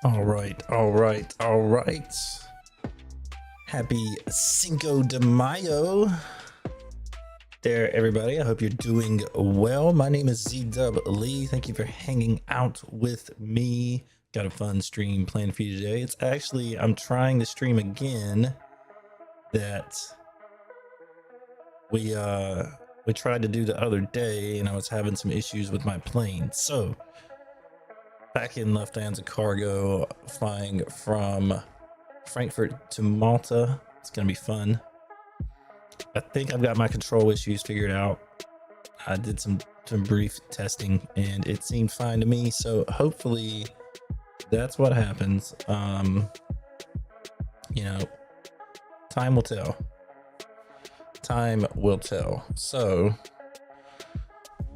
All right. Happy Cinco de Mayo there, everybody. I hope you're doing well. My name is Z-Dub Lee. Thank you for hanging out with me. Got a fun stream planned for you today. It's actually, I'm trying to stream again that we tried to do the other day, and I was having some issues with my plane. So back in Lufthansa Cargo, flying from Frankfurt to Malta. It's gonna be fun. I think I've got my control issues figured out. I did some brief testing and it seemed fine to me, so hopefully that's what happens. You know, time will tell. So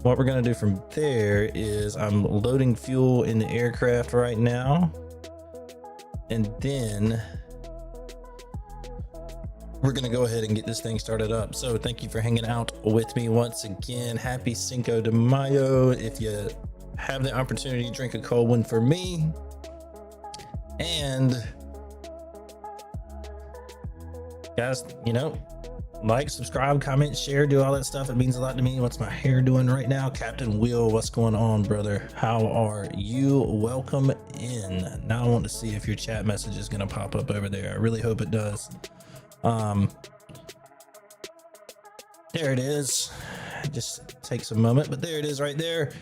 what we're gonna do from there is I'm loading fuel in the aircraft right now, and then we're gonna go ahead and get this thing started up. So thank you for hanging out with me once again. Happy Cinco de Mayo. If you have the opportunity, drink a cold one for me. And guys, you know, like, subscribe, comment, share, do all that stuff. It means a lot to me. What's my hair doing right now? Captain Will, what's going on, brother? How are you? Welcome in. Now I want to see if your chat message is going to pop up over there. I really hope it does. There it is. It just takes a moment, but there it is right there.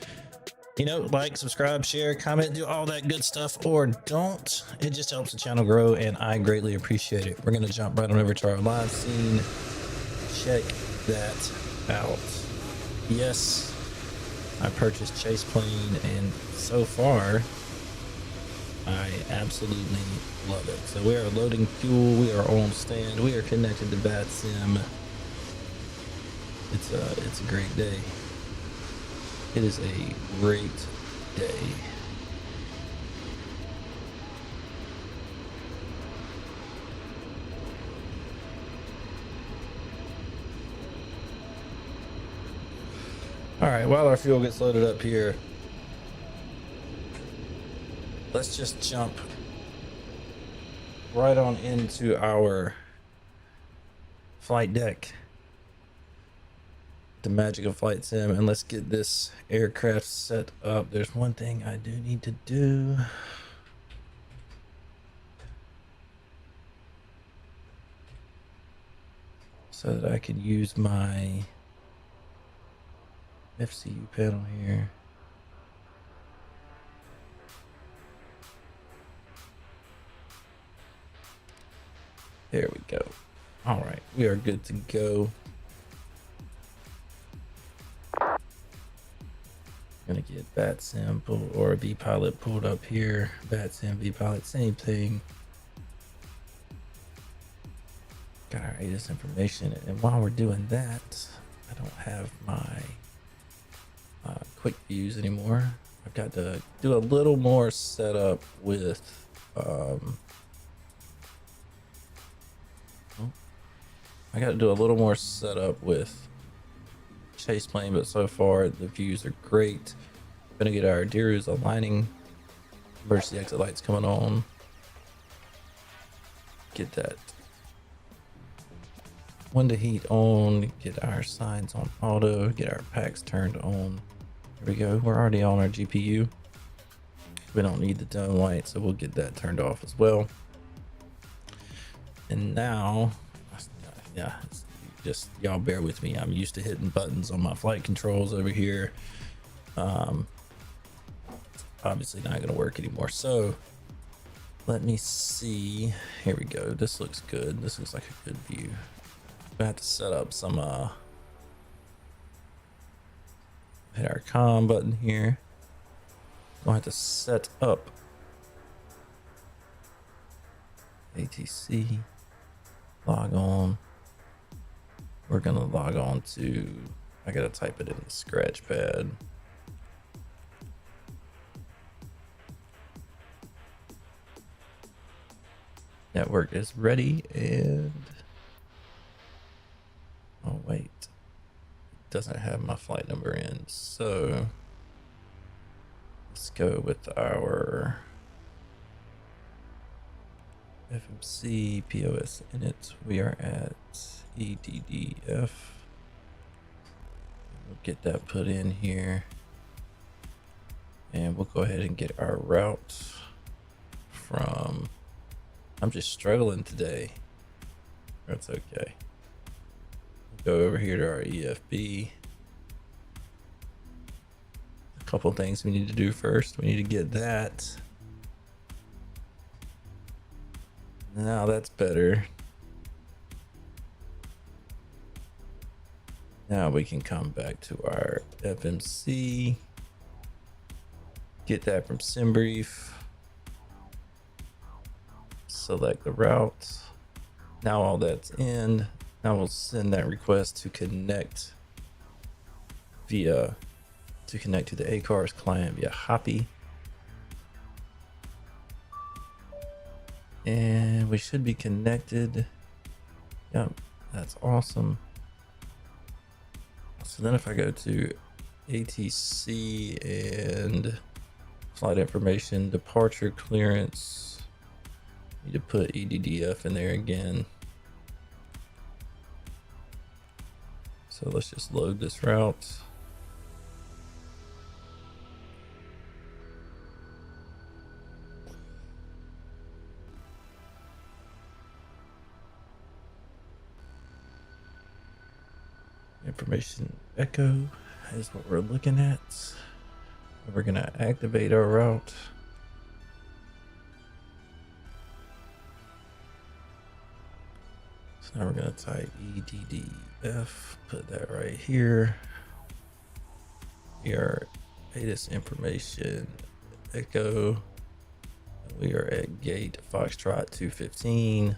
You know, like, subscribe, share, comment, do all that good stuff, or don't. It just helps the channel grow, and I greatly appreciate it. We're going to jump right on over to our live scene. Check that out. Yes, I purchased Chase Plane, and so far I absolutely love it. So we are loading fuel, we are on stand, we are connected to VATSIM. It's a great day. It is a great day. All right, while our fuel gets loaded up here, let's just jump right on into our flight deck, the magic of flight sim, and let's get this aircraft set up. There's one thing I do need to do. So that I can use my FCU panel here. There we go. All right, we are good to go. Gonna get VATSIM or vPilot pulled up here. VATSIM, vPilot, same thing. Got our ATIS information, and while we're doing that, I don't have my quick views anymore. I've got to do a little more setup with I got to do a little more setup with Chase Plane, but so far the views are great. Gonna get our DIRUs aligning, emergency exit lights coming on. Get that window heat on, get our signs on auto, get our packs turned on. Here we go. We're already on our GPU. We don't need the dome light, so we'll get that turned off as well. And now, yeah, just y'all bear with me. I'm used to hitting buttons on my flight controls over here. Obviously not going to work anymore. So let me see. Here we go. This looks good. This looks like a good view. I have to set up some hit our comm button here. Gonna have to set up ATC, log on. We're gonna log on to, I gotta type it in the scratch pad. Network is ready, and oh wait, it doesn't have my flight number in, so let's go with our FMC, POS init. We are at EDDF. We'll get that put in here. And we'll go ahead and get our route from, I'm just struggling today. That's okay. We'll go over here to our EFB. A couple things we need to do first. We need to get that. Now that's better. Now we can come back to our FMC. Get that from SimBrief. Select the route. Now all that's in. Now we'll send that request to connect to the ACARS client via Hoppy. And we should be connected. Yep, that's awesome. So then if I go to ATC and flight information, departure clearance, need to put EDDF in there again. So let's just load this route. Information echo is what we're looking at. We're gonna activate our route. So now we're gonna type EDDF, put that right here. We are ATIS information echo. We are at gate Foxtrot 215.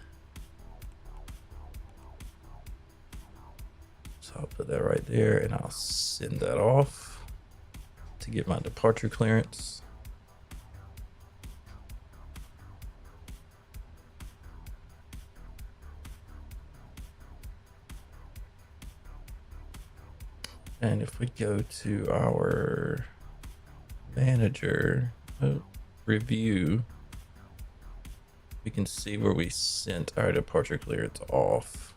So I'll put that right there and I'll send that off to get my departure clearance. And if we go to our manager review, we can see where we sent our departure clearance off.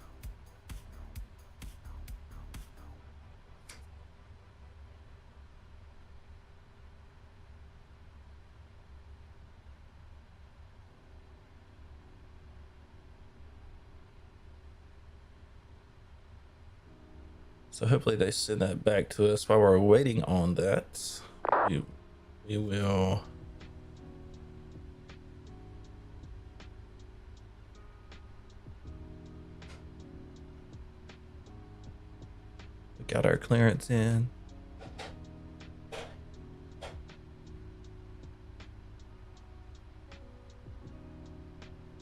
So hopefully they send that back to us. While we're waiting on that, we will we got our clearance in.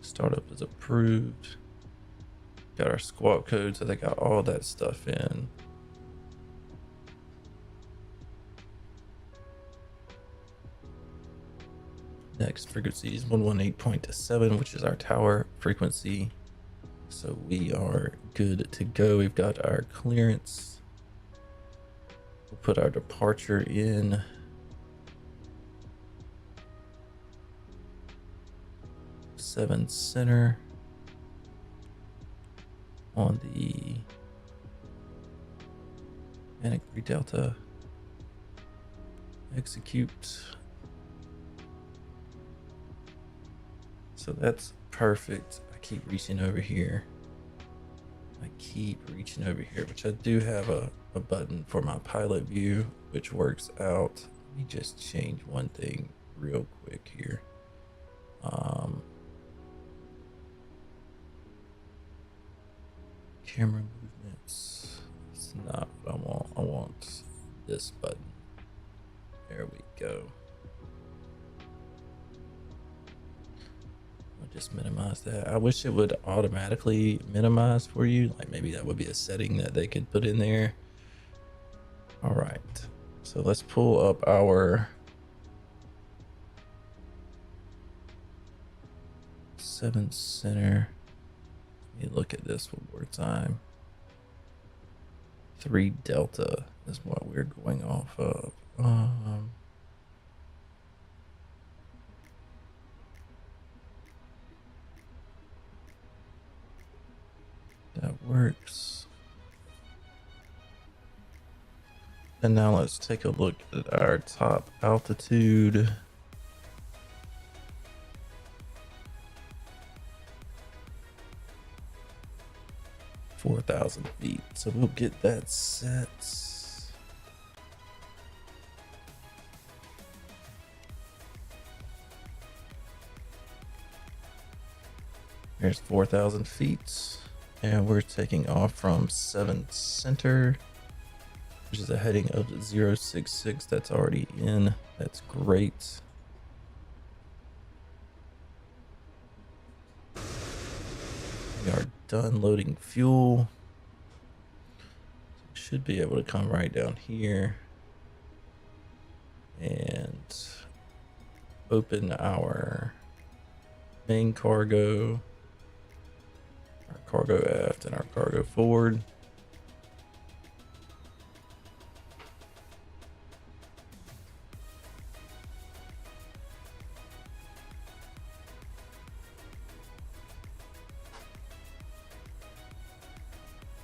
Startup is approved. Got our squawk code, so they got all that stuff in. Next frequency is 118.7, which is our tower frequency. So we are good to go. We've got our clearance. We'll put our departure in. Seven center on the Manic 3 Delta. Execute. So that's perfect. I keep reaching over here. Which I do have a button for my pilot view, which works out. Let me just change one thing real quick here. Camera movements. It's not what I want. I want this button. There we go. I'll just minimize that. I wish it would automatically minimize for you. Like maybe that would be a setting that they could put in there. All right. So let's pull up our 7 center. Let me look at this one more time. 3 Delta is what we're going off of. works. And now let's take a look at our top altitude. $4,000 feet. So we'll get that set. Here's 4,000 feet. And we're taking off from 7 center, which is a heading of 066. That's already in. That's great. We are done loading fuel. Should be able to come right down here and open our main cargo, our cargo aft, and our cargo forward.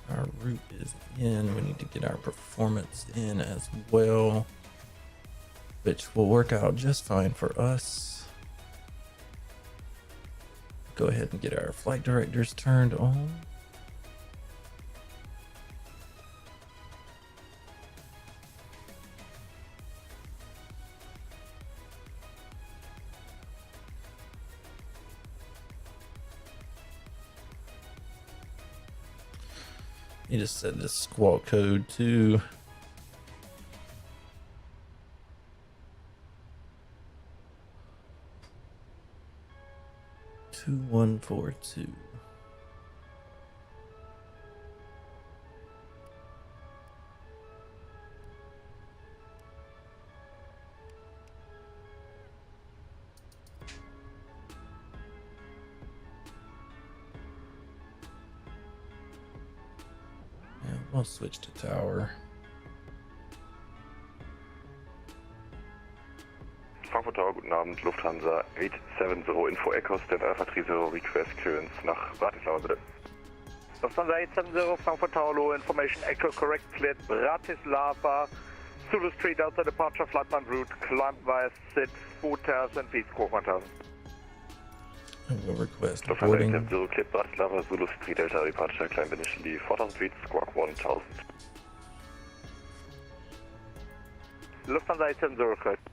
Our route is in. We need to get our performance in as well, which will work out just fine for us. Go ahead and get our flight directors turned on. You just set this squawk code to 2142. And we'll switch to tower. Frankfurt Tower, guten Abend, Lufthansa 870 Info Ecos, Stand Alpha 30 request clearance nach Bratislava bitte. Lufthansa 870 Frankfurt Tower, low information, Echo correct, cleared Bratislava, Zulu Street Delta departure, flight plan route, climb via SID 4000 feet, squawk 1000. And we'll request Lufthansa boarding. 870 cleared Bratislava, Zulu Street Delta departure, climb initially 4000 feet, squawk 1000. Lufthansa 870 correct.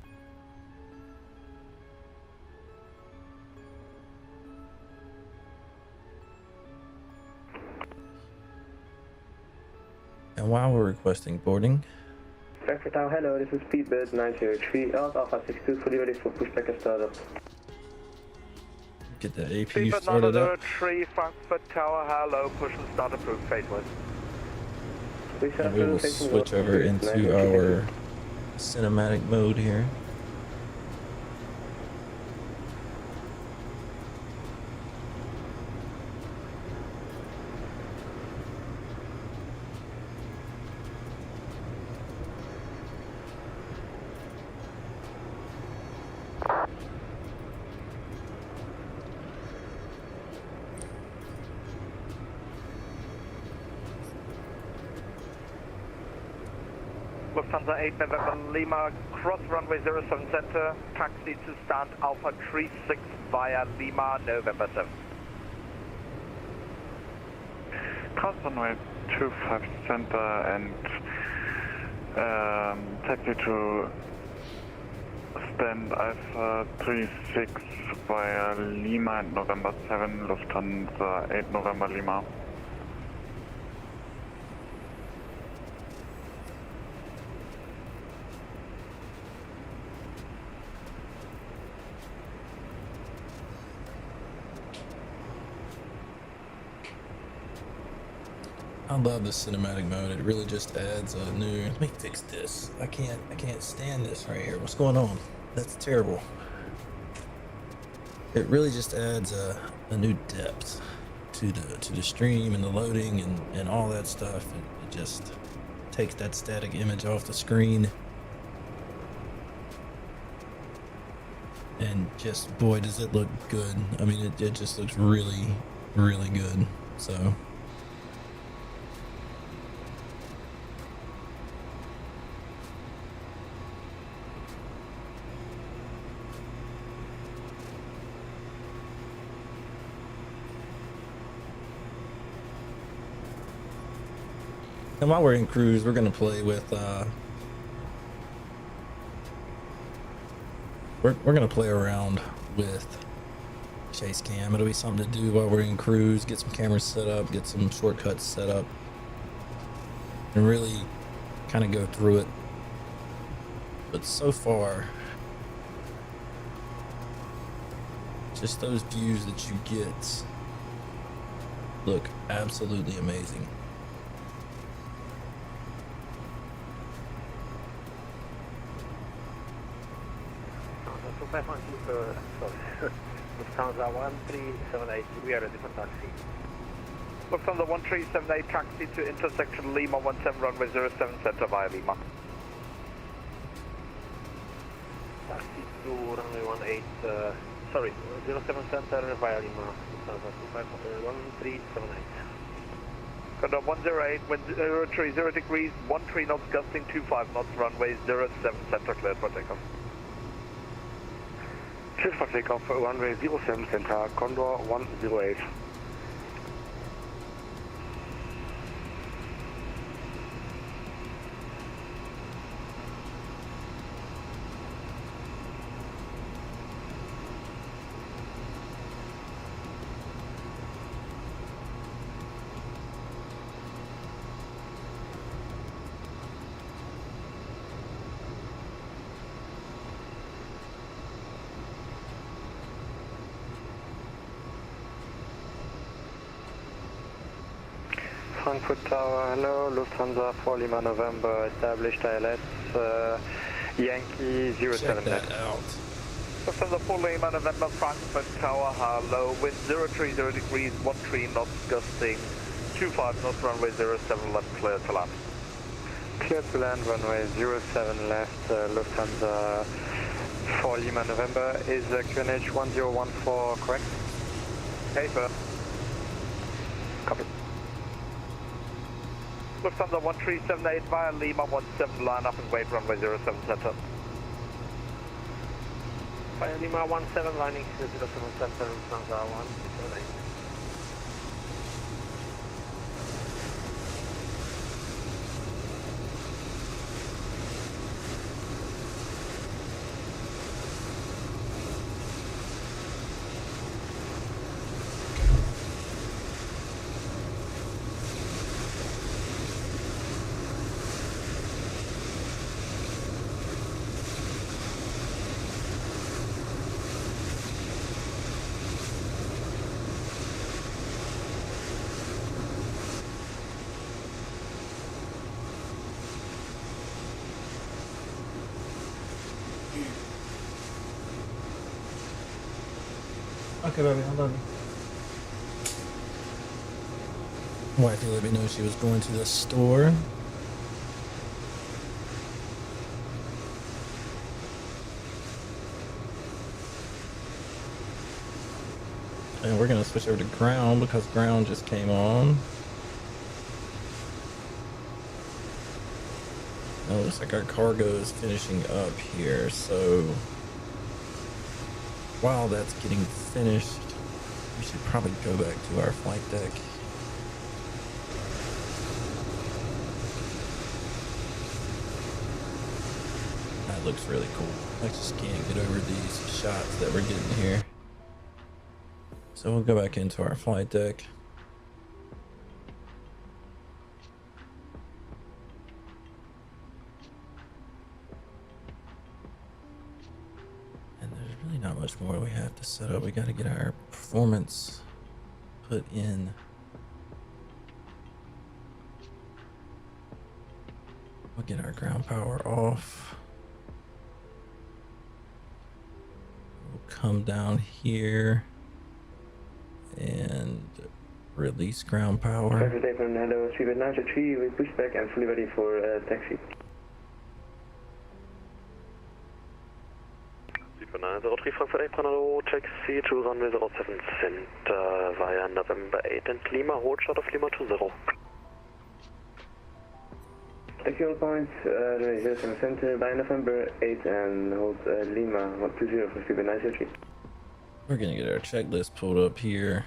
And while we're requesting boarding, Frankfurt Tower, hello, this is Speedbird 903, Alpha 62, fully ready for pushback and startup. get the APU Speedbird started up. 903 Frankfurt Tower, hello, push and start approved, phase one. And we will switch over into our cinematic mode here. Lufthansa 8 November Lima, cross runway 07 center, taxi to stand Alpha 36 via Lima, November 7. Cross runway 25 center and taxi to stand Alpha 36 via Lima and November 7, Lufthansa 8 November Lima. I love the cinematic mode. It really just adds a new. Let me fix this. I can't stand this right here. What's going on? That's terrible. It really just adds a new depth to the stream and the loading and all that stuff. It just takes that static image off the screen. And just, boy, does it look good. I mean, it just looks really, really good. So And while we're in cruise, we're gonna play with we're gonna play around with chase cam. It'll be something to do while we're in cruise, get some cameras set up, get some shortcuts set up, and really kind of go through it. But so far, just those views that you get look absolutely amazing. Lufthansa 1378, we are ready for taxi. Lufthansa 1378, taxi to intersection Lima 17 runway 07 center via Lima. Taxi to runway 18, sorry, 07 center via Lima. Lufthansa 1378. Condor 108, wind 030 degrees, 13 knots gusting, 25 knots, runway 07 center cleared for takeoff. Cleared for takeoff, runway 07 center, Condor 108. Frankfurt Tower, hello, Lufthansa 4 Lima November, established ILS, Yankee 07 Check left. that out. Lufthansa 4 Lima November, Frankfurt Tower, hello, wind 030 degrees, 13 knots gusting, 25 knots, runway 07 left, cleared to land. Cleared to land, runway 07 left, Lufthansa 4 Lima November, is QNH 1014 correct? Paper. Copy. Lufthansa 1378 via Lima 17, line up and wait, runway 07 center. Via Lima 17, lining 07 center, Lufthansa 1378. Okay, baby, I love you. Wifey let me know she was going to the store. And we're gonna switch over to ground because ground just came on. Oh, it looks like our cargo is finishing up here, so while that's getting finished, we should probably go back to our flight deck. That looks really cool. I just can't get over these shots that we're getting here. So we'll go back into our flight deck. And there's really not much more we have to set up. We got to get our performance put in. We'll get our ground power off. We'll come down here and release ground power. Frankfurt Airport, hello, Speedbird 903, we push back and fully ready for taxi. Speedbird 903, Frankfurt Airport, hello, taxi to runway 07 center via November 8 and Lima, hold short of Lima 20. Taxi on point, runway 07 center by November 8 and hold Lima 120 for Speedbird 903. We're gonna get our checklist pulled up here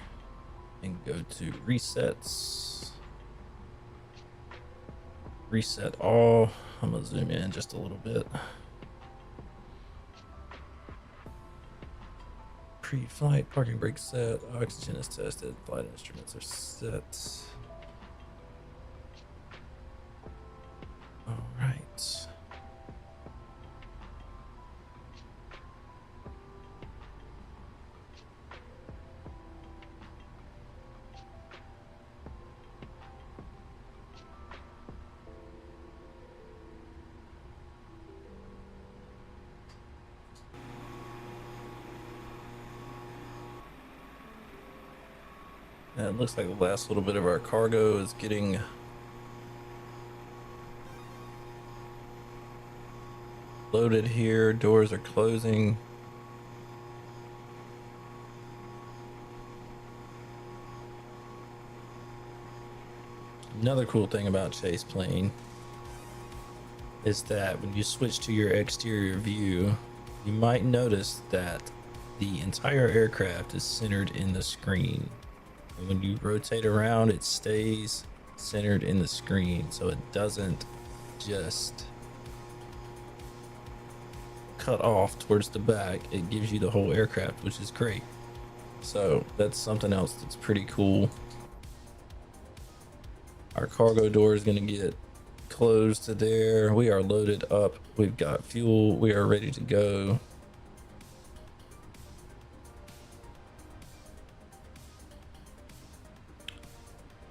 and go to resets. reset all. I'm gonna zoom in just a little bit. Pre-flight parking brake set, oxygen is tested, flight instruments are set. All right. And it looks like the last little bit of our cargo is getting loaded here. Doors are closing. Another cool thing about Chase Plane is that when you switch to your exterior view, you might notice that the entire aircraft is centered in the screen. And when you rotate around, it stays centered in the screen, so it doesn't just cut off towards the back. It gives you the whole aircraft, which is great. So that's something else that's pretty cool. Our cargo door is going to get closed to there. We are loaded up. We've got fuel. We are ready to go.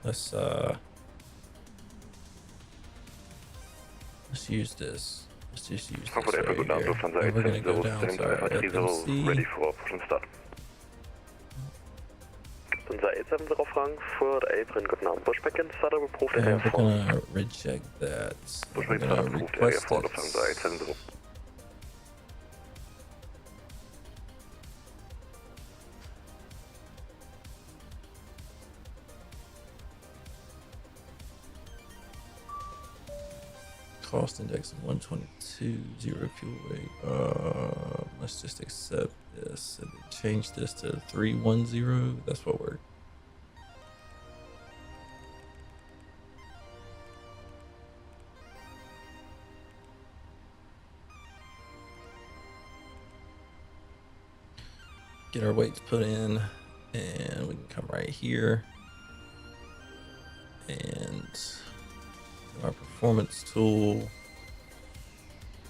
Let's use this. Let's just use this Frankfurt Airport, good right night, here. Lufthansa And we're gonna go down to our 870, FMC. ready for push and start. Lufthansa 870 Frankfurt, apron, good night, pushback and start approved area And we're 4. gonna reject that. We're Pushback gonna start approved area request 4, it. Lufthansa 870. Cost index of 122, 0 fuel weight. Let's just accept this and then change this to 310. That's what we're. Get our weights put in, and we can come right here and our performance tool,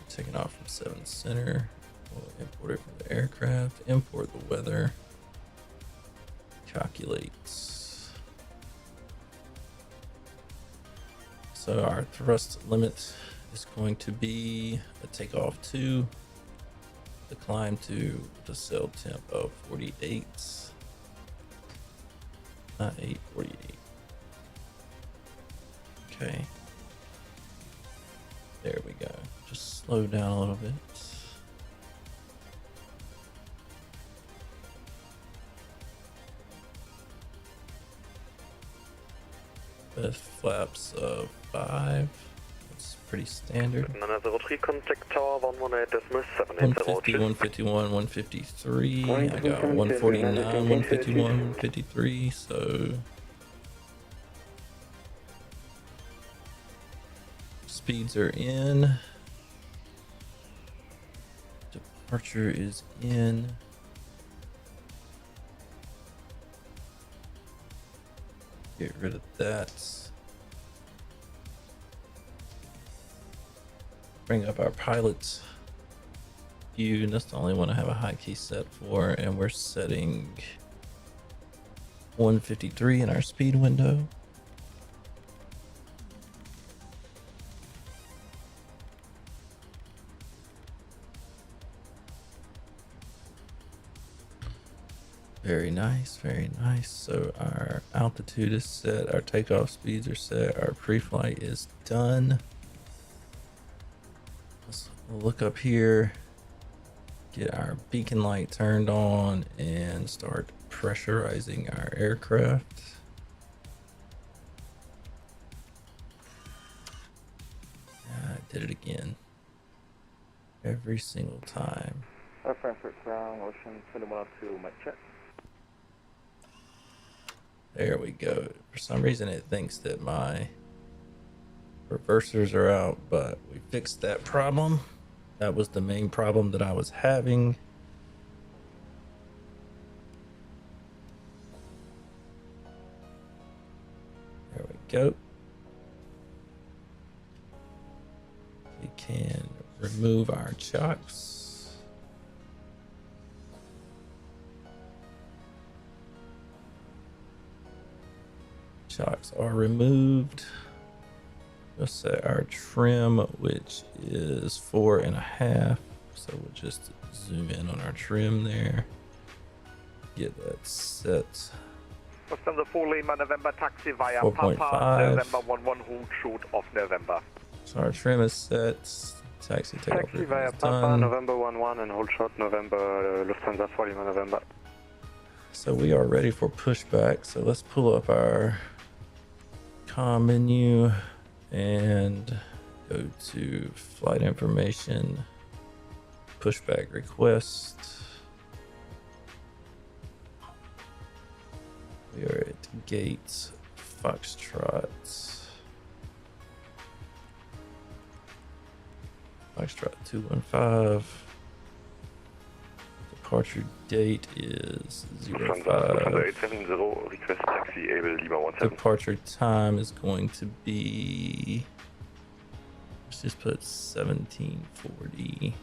taking off from 7 center. We'll import it from the aircraft, import the weather, calculate. So our thrust limit is going to be a takeoff 2, the climb to the cell temp of 48, not 8, 48. Okay. There we go. Just slow down a little bit. With flaps of 5. That's pretty standard. 903 contact tower 118.780. 150, 151, 153. I got 149, 151, 153. So speeds are in. Departure is in. Get rid of that. Bring up our pilot view, and that's the only one I have a high key set for, and we're setting 153 in our speed window. Very nice, very nice. So our altitude is set, our takeoff speeds are set, our pre-flight is done. Let's look up here, get our beacon light turned on, and start pressurizing our aircraft. I did it again. Every single time. Frankfurt ground, Ocean 2102, mic check. There we go. For some reason it thinks that my Reversers are out, but we fixed that problem. That was the main problem that I was having. There we go. We can remove our chocks. Chocks are removed. We'll set our trim, which is 4.5. So we'll just zoom in on our trim there. Get that set. Lufthansa 4 Lima November taxi via 4.5. Papa November 11 hold short of November. So our trim is set. Taxi takeoff Taxi briefing via is Papa done. November 11 and hold short November Lufthansa 4 Lima November. So we are ready for pushback. So let's pull up our comm menu and go to flight information, pushback request. We are at gate Foxtrot. Foxtrot 215. Departure date is 05. Lufthansa 870, request taxi able Lima 17. Departure time is going to be, let's just put 1740.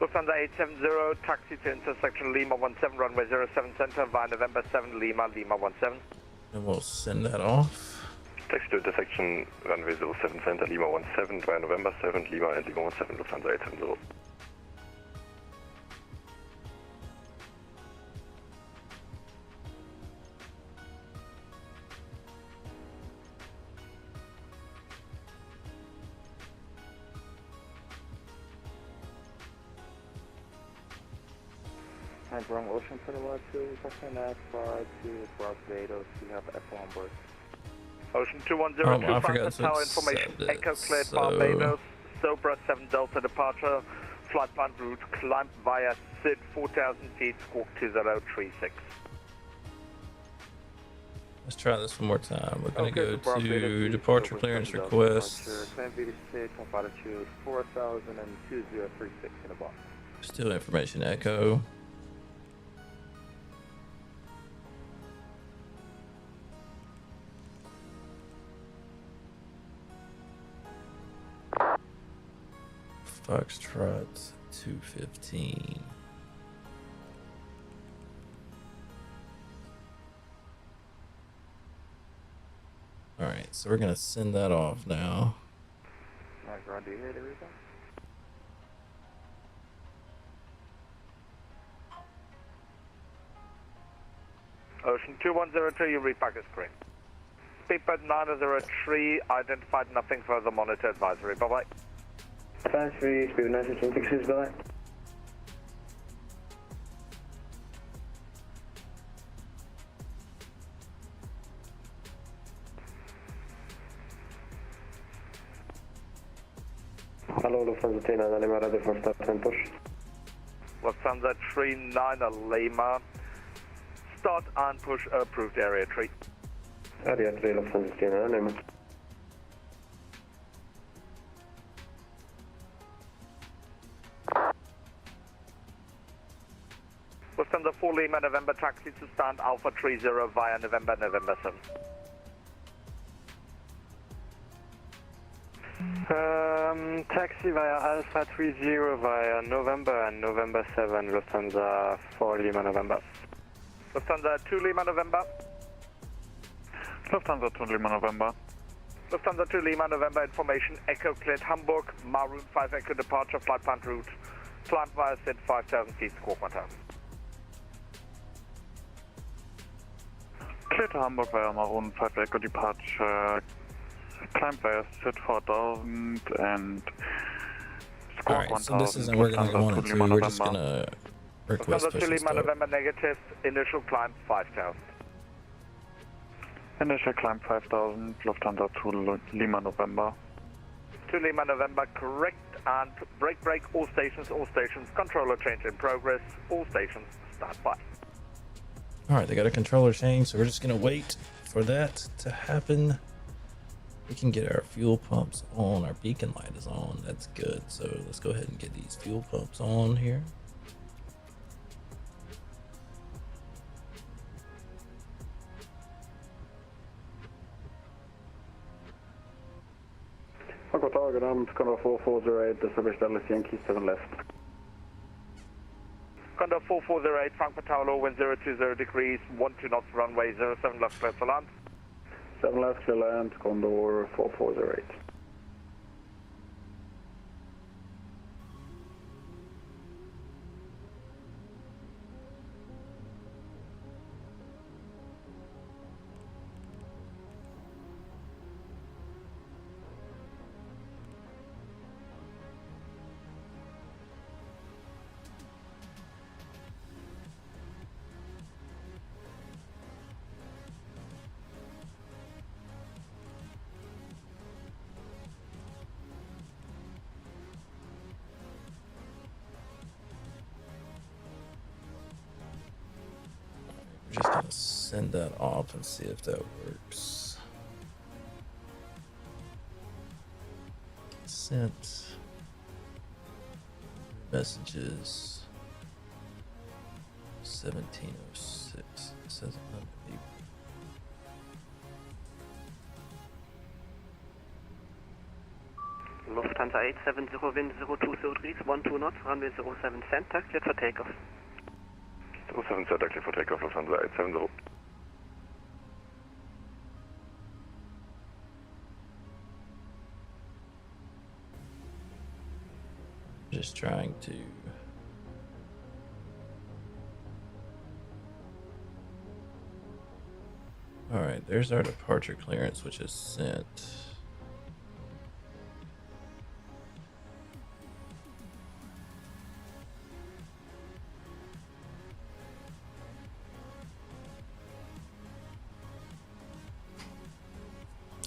Lufthansa 870 taxi to intersection Lima 17 runway 07 center via November 7 Lima 17. And we'll send that off. Taxi to intersection runway 07 center Lima 17 via November 7 Lima and Lima 17 Lufthansa 870. Hi, Bravo Ocean for the Lot 2, question F to Barbados, we have F1 on board. Ocean 2102 I forgot Frankfurt to Tower accept information it, Echo cleared so- Barbados, Sobra 7 Delta departure, flight plan route climb via SID 4000 feet, squawk 2036. Let's try this one more time. We're going to Okay, go so Barbados to is departure over clearance 7 request. departure, Climb VDC, top altitude 4000 and 2036 in a box. Still information echo. Foxtrot 215. All right, so we're gonna send that off now. Alright, Ron, do you hear the result? Ocean 2102, you read packet screen. Speedbird 903, identified nothing further, monitor advisory, bye bye. Fast 3, speed 966, bye. Hello, Lufthansa 39 Lima, ready for start and push. Lufthansa 39 Lima, start and push approved area tree. Area 3, Lufthansa 39 Lima. Lufthansa 4 Lima November taxi to stand Alpha 30 via November 7. Taxi via Alpha 30 via November and November 7, Lufthansa 4 Lima November. Lufthansa 2 Lima November. Lufthansa 2 Lima November. Lufthansa 2 Lima November information Echo cleared Hamburg, Maroon 5 Echo departure flight plan route, climb via SID 5000 feet, squawk 1000. Clear to Hamburg via Maroon 5 Echo departure. Climb via SID 4000 and All squawk right, 1000. so this isn't working like I wanted to. We're just gonna request Lufthansa 2 push and Lima start. November negative, initial climb 5000. Initial climb 5000, Lufthansa 2 Lima November. 2 Lima November, correct, and break, all stations, controller change in progress, all stations, stand by. All right, they got a controller change, so we're just gonna wait for for that to happen, we can get our fuel pumps on. Our beacon light is on. That's good. So let's go ahead and get these fuel pumps on here. Frankfurt Tower, Ground, Condor 4408, the service Dallas Yankee 7 left. Condor 4408, Frankfurt Tower, low wind 020 degrees, 12 knots, runway 07 left, clear for land. 7 left, clear land, Condor 4408. We're just gonna send that off and see if that works. Sent messages 1706. It says unable. Lufthansa 870, wind 020 degrees, 12 knots, runway 07 center, cleared for takeoff. 07 center, clear for takeoff, Lufthansa 870. Just trying to all right, there's our departure clearance, which is sent.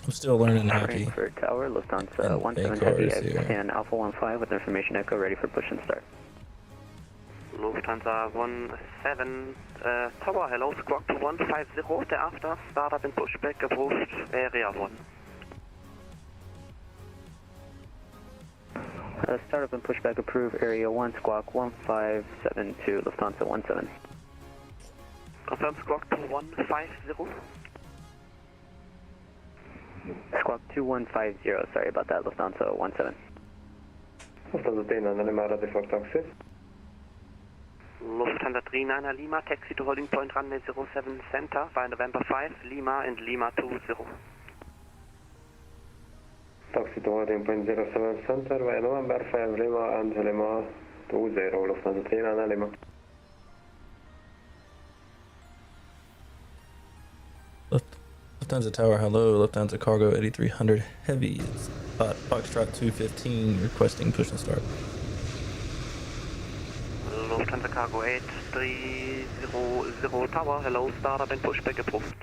I'm still learning happy. Frankfurt Tower, Lufthansa And 17 Bangor Heavy, is here. and Alpha 15 with information echo ready for push and start. Lufthansa 17, Tower, hello, squawk to 150, thereafter, startup and pushback approved, area 1. Startup and pushback approved, area 1, squawk 1572, Lufthansa 17. Confirm squawk to 150. Squawk 2150, sorry about that, Lufthansa 17. Lufthansa 39 Lima, ready for taxi. Lufthansa 39 Lima, taxi to holding point runway 07 center by November 5, Lima and Lima 20. Taxi to holding point 07 center by November 5, Lima and Lima 20, Lufthansa 39 Lima. Lufthansa Tower, hello. Lufthansa Cargo 8300 Heavy. It's Foxtrot 215 requesting push and start. Lufthansa Cargo 8300 Tower, hello, startup and pushback approved.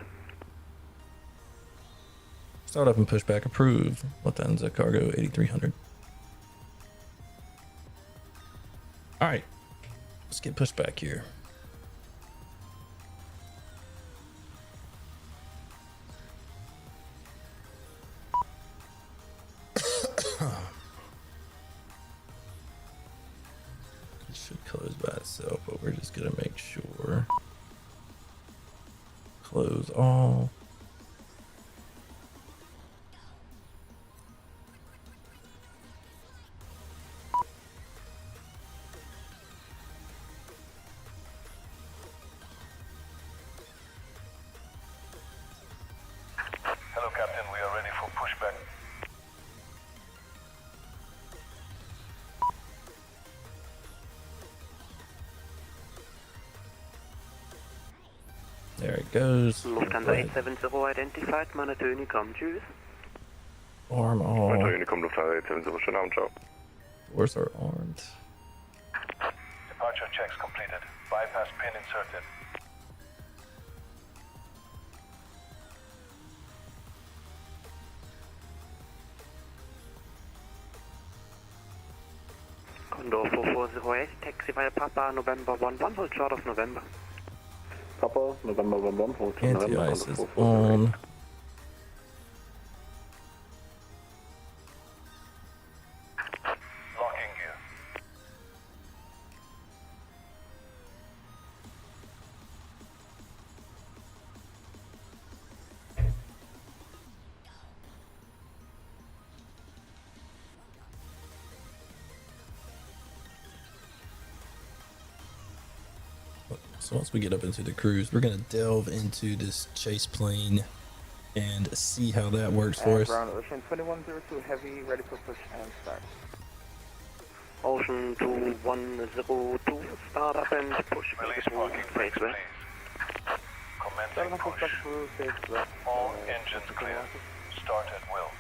Startup and pushback approved. Lufthansa Cargo 8300. All right, let's get pushback here. It should close by itself, but we're just gonna make sure. Close all. Hello, Captain. We are ready for pushback. There it goes. Lufthansa Right. 870 identified, monitor Unicom, tschüss. Arm all. Unicom, Lufthansa 870, schönen Abend, ciao. Doors are armed. Departure checks completed. Bypass pin inserted. Condor 4408, taxi via Papa, November 11, hold short of November. Papa, November 11, hold to November, Anti-ice is contact 440. on. Locking gear. So once we get up into the cruise, we're gonna delve into this chase plane and see how that works for us. Ground Ocean 2102 Heavy, ready for push and start. Ocean 2102, start up and push. Release parking brakes, please. Commencing push. All engines clear. Start at will.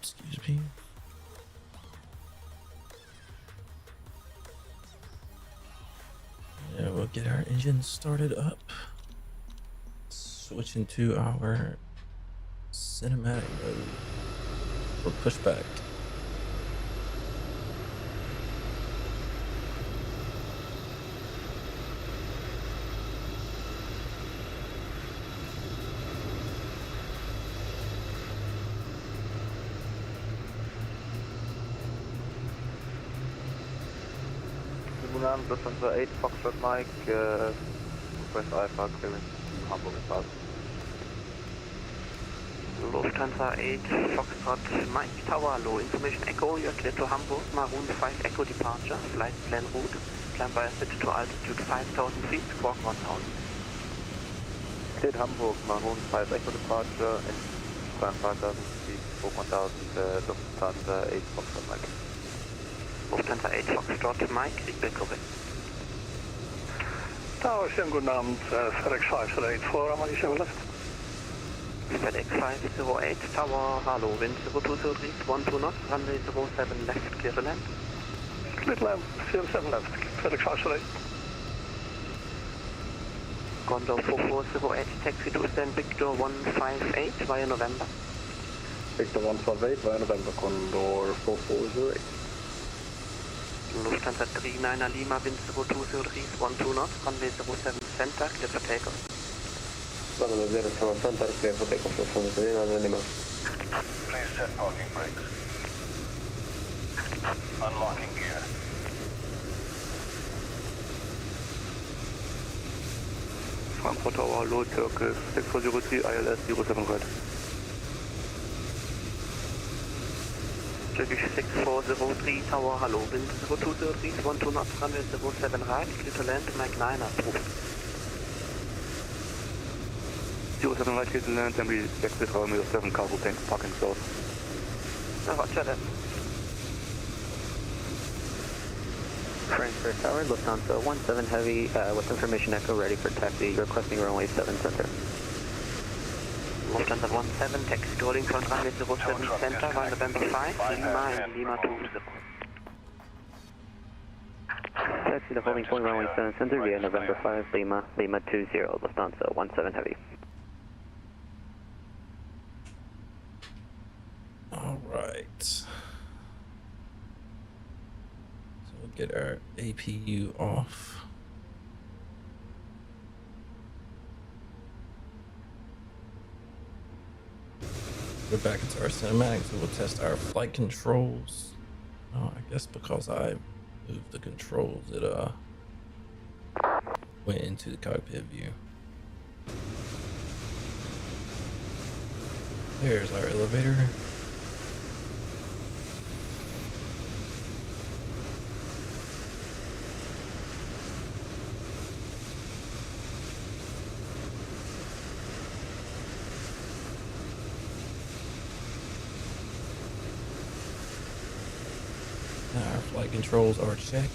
Excuse me. Yeah, we'll get our engines started up. Switching to our cinematic mode for pushback. Lufthansa 8, Foxtrot Mike, request Alpha, clearance, Hamburg and Pass. Lufthansa 8, Foxtrot, Mike Tower, low information Echo, you're clear to Hamburg, Maroon 5 Echo departure, flight plan route, climb via switch to altitude 5,000 feet, squawk 1,000. Cleared Hamburg, Maroon 5 Echo departure, and climb 5,000 feet, squawk 1,000, Lufthansa 8, Foxtrot Mike. Lufthansa 8, Foxtrot, Mike, feedback correct. Tower, schönen guten Abend, FedEx 508 for Malaysia left. FedEx 508, Tower, hello, wind 0203, 12 knots, runway 07 left, clear to land. Clear to land, 07 left, FedEx 508. Condor 4408, taxi to stand Victor 158 via November. Victor 158 via November, Condor 4408. Lufthansa 39 Lima, wind 0203, 12 knots, runway 07 center, clear for takeoff. Runway 07 center, clear for takeoff, Lufthansa 39 Lima. Please set parking brakes. Unlocking gear. Frankfurt Tower, low circle, 6403, ILS 07 right. Turkish 6403, Tower, hello, wind 0203, 12 knots, runway 07 right, clear to land, Mike 9 approved. 07 right, clear to land, and we exit runway 07 cargo tank, parking south. Roger that. Frankfurt Tower, Lufthansa 17 Heavy, with information Echo ready for taxi, requesting runway 7 center. Lufthansa 17, taxi to holding front runway 07 center, via November 5, Lima and Lima 20. Taxi to holding point runway 7 center via November 5, Lima, Lima 20, Lufthansa 17 Heavy. All right. So we'll get our APU off. We're back into our cinematics, so we'll test our flight controls. Oh, I guess because I moved the controls, it went into the cockpit view. There's our elevator. Our flight controls are checked.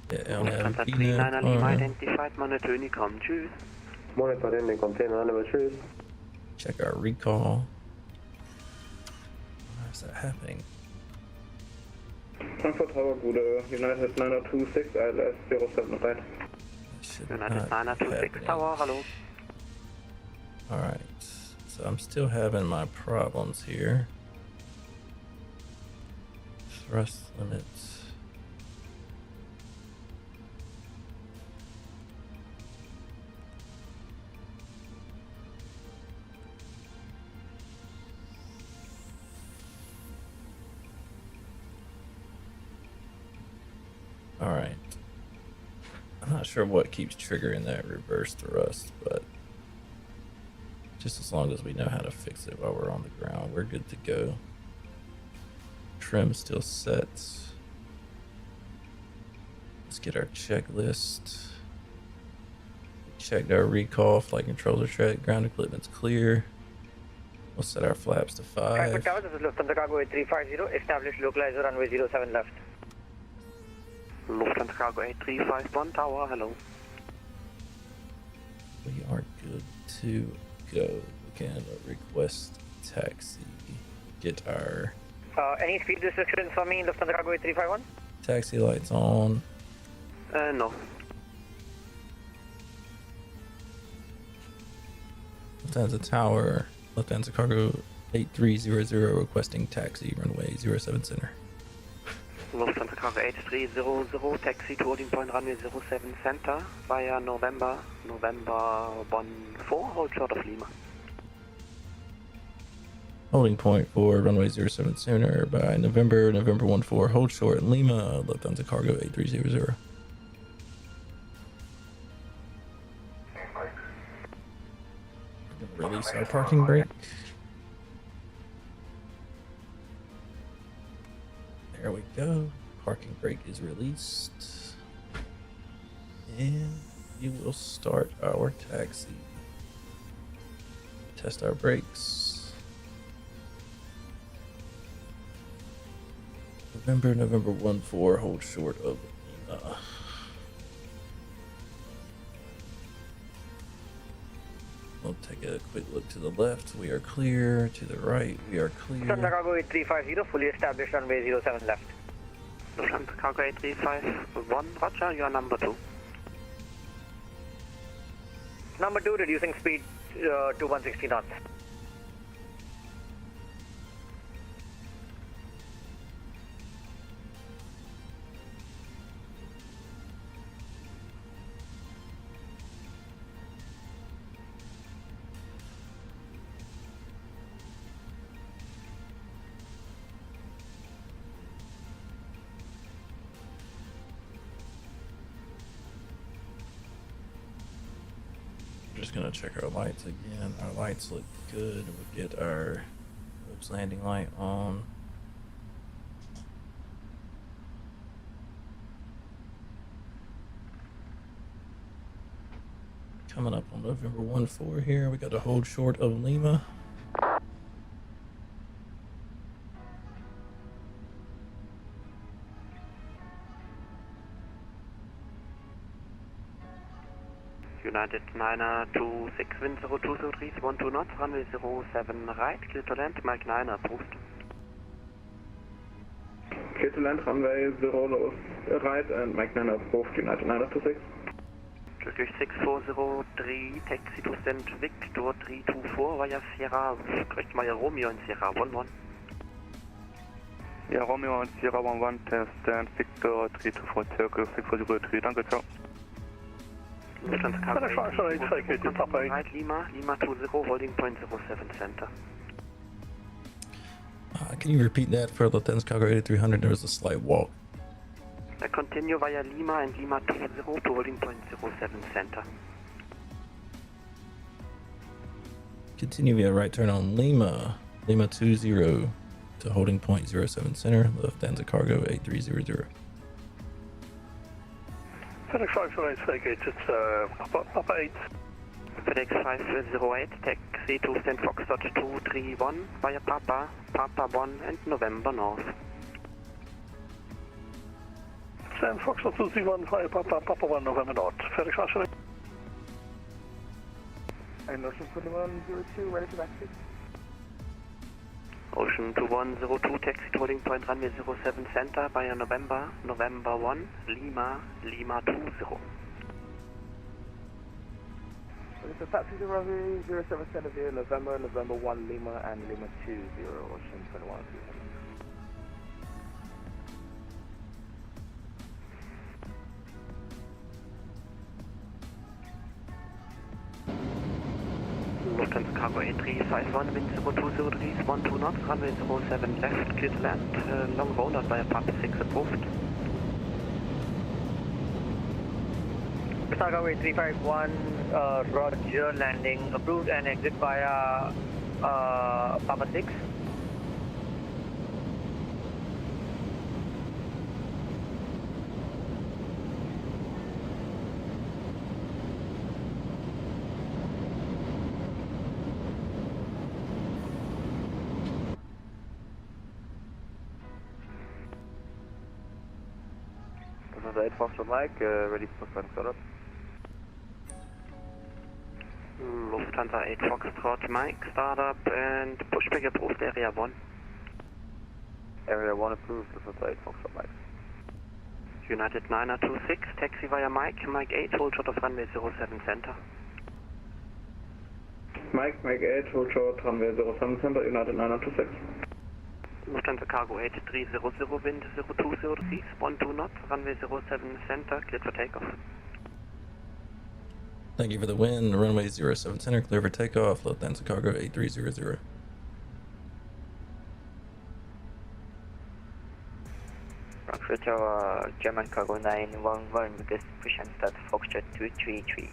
Lufthansa 39 Lima identified, monitor Unicom, tschüss. Monitor Unicom, 10 November, choose. Check our recall. Why is that happening? Frankfurt Tower, good, United 9026, ILS 07 right. That should United not 926 happen. Tower, hello. Alright, so I'm still having my problems here. thrust limits. All right. I'm not sure what keeps triggering that reverse thrust, but just as long as we know how to fix it while we're on the ground, we're good to go. Trim still set. Let's get our checklist. Checked our recall, flight controls are checked, ground equipment's clear. We'll set our flaps to 5. Frankfurt Tower, this is Lufthansa Cargo 8350. Establish localizer runway 07 left. Lufthansa Cargo 8351 Tower, hello. We are good to go. We can request taxi. Get our Any speed restrictions for me, Lufthansa Cargo 8351? taxi lights on. No. Lufthansa Tower, Lufthansa Cargo 8300 requesting taxi, runway 07 center. Lufthansa Cargo 8300, taxi to holding point runway 07 center via November 14, hold short of Lima. Holding point for runway 07 center by November 14, hold short Lima, Lufthansa Cargo 8300. Release our parking brake. There we go. Parking brake is released. And we will start our taxi. Test our brakes. November 14, hold short of Lima. We'll take a quick look to the left. We are clear. To the right, we are clear. Lufthansa Cargo 8350, fully established runway 07 left. Lufthansa Cargo 8351, roger, you are number 2. Number 2, reducing speed to 160 knots. Just gonna check our lights again. Our lights look good. We'll get our oops, landing light on. Coming up on November 14 here. We got to hold short of Lima. United 926, wind 0203, 12 knots, runway 07 right, clear to land, Mike 9 approved. Clear to land, runway 0 right and Mike 9 approved, United 926. Turkish 6403, taxi to stand Victor 324 via Sierra, correct via Romeo and Sierra 11. Ja, Romeo und Sierra 11, stand Victor 324, Circle 6403, danke, ciao. Lufthansa Cargo 83, right, Lima 20, holding point 07 center. Can you repeat that for Lufthansa Cargo 8300? There was a slight walk. Continue via Lima and Lima 20 to holding point 07 center. Continue via right turn on Lima 20 to holding point 07 center, Lufthansa Cargo 8300. FedEx 508, it's Papa 8. FedEx 508, taxi to stand Foxtrot 231 via Papa 1 and November North. Stand Foxtrot 231 via Papa 1 November North. FedEx 508. And Ocean 2102, ready to taxi. Ocean 2102, taxi to holding point runway 07 center via November 1, Lima 20. It's a taxi to runway 07 center via November 1 Lima and Lima 20, Ocean 2102. 8351, wind 0203, 12 knots, runway 07 left, clear to land, long rollout via part 6 approved. Cargo 8351, Roger, landing approved and exit via Papa 6. Lufthansa 8 Foxtrot Mike, ready for first startup. Lufthansa 8 Foxtrot Mike, startup and pushback approved, area 1. Area 1 approved, Lufthansa 8 Foxtrot Mike. United 926, taxi via Mike, Mike 8, hold short of runway 07 center. Mike 8, hold short, runway 07 center, United 926. Lufthansa Cargo 8300, wind 0203, 12 knots, runway 07 center, cleared for takeoff. Thank you for the win. Runway 07 center, clear for takeoff. Lufthansa Cargo 8300. Frankfurt Tower, German Cargo 911, request push and start Foxtrot 233.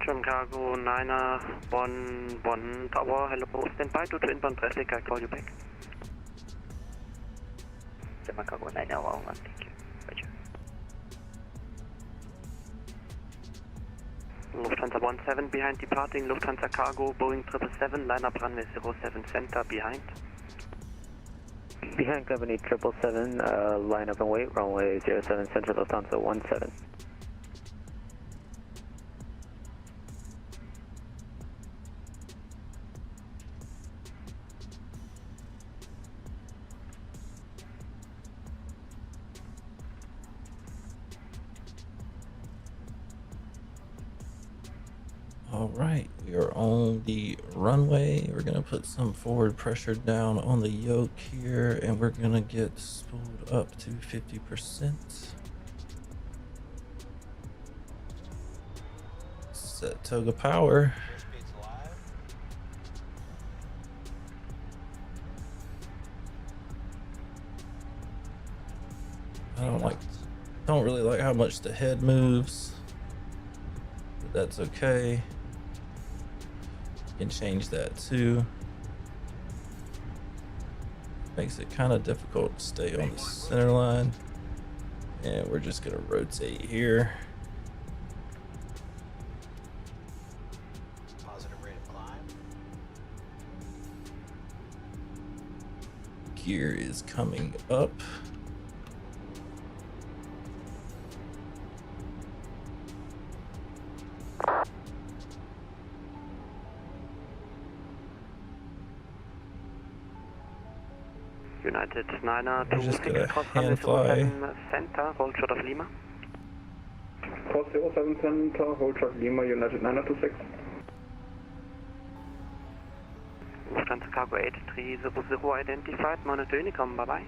German Cargo 911 Tower, hello, stand by due to inbound traffic, I'll call you back. German Cargo 911, thank you. Roger. Lufthansa 17 behind departing, Lufthansa Cargo, Boeing 777, line up runway 07 center behind. Behind company 777, line up and wait, runway 07 center, Lufthansa 17. All right, we are on the runway. We're gonna put some forward pressure down on the yoke here, and we're gonna get spooled up to 50%. Set toga power. Don't really like how much the head moves, but that's okay. Can change that too. Makes it kind of difficult to stay on the center line, and we're just gonna rotate here. Positive rate of climb. Gear is coming up. United 926, cross runway hand fly. 07 center, hold short of Lima. Cross 07 center, hold short Lima, United 926. Lufthansa Cargo 8300 identified, monitor Unicom, bye-bye.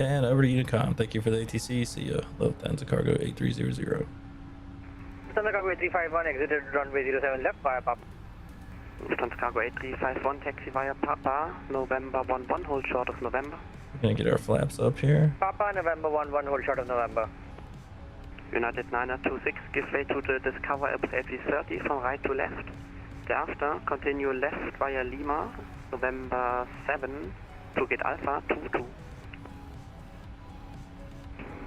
And over to Unicom. Thank you for the ATC. See ya. Lufthansa Cargo 8300. Lufthansa Cargo 8351, exited runway 07 left via Papa. Lufthansa Cargo 8351, taxi via Papa, November 11, hold short of November. We're gonna get our flaps up here. Papa, November 11, hold short of November. United 926, give way to the Discover Airbus A330 from right to left. Thereafter, continue left via Lima, November 7, to get Alpha 22.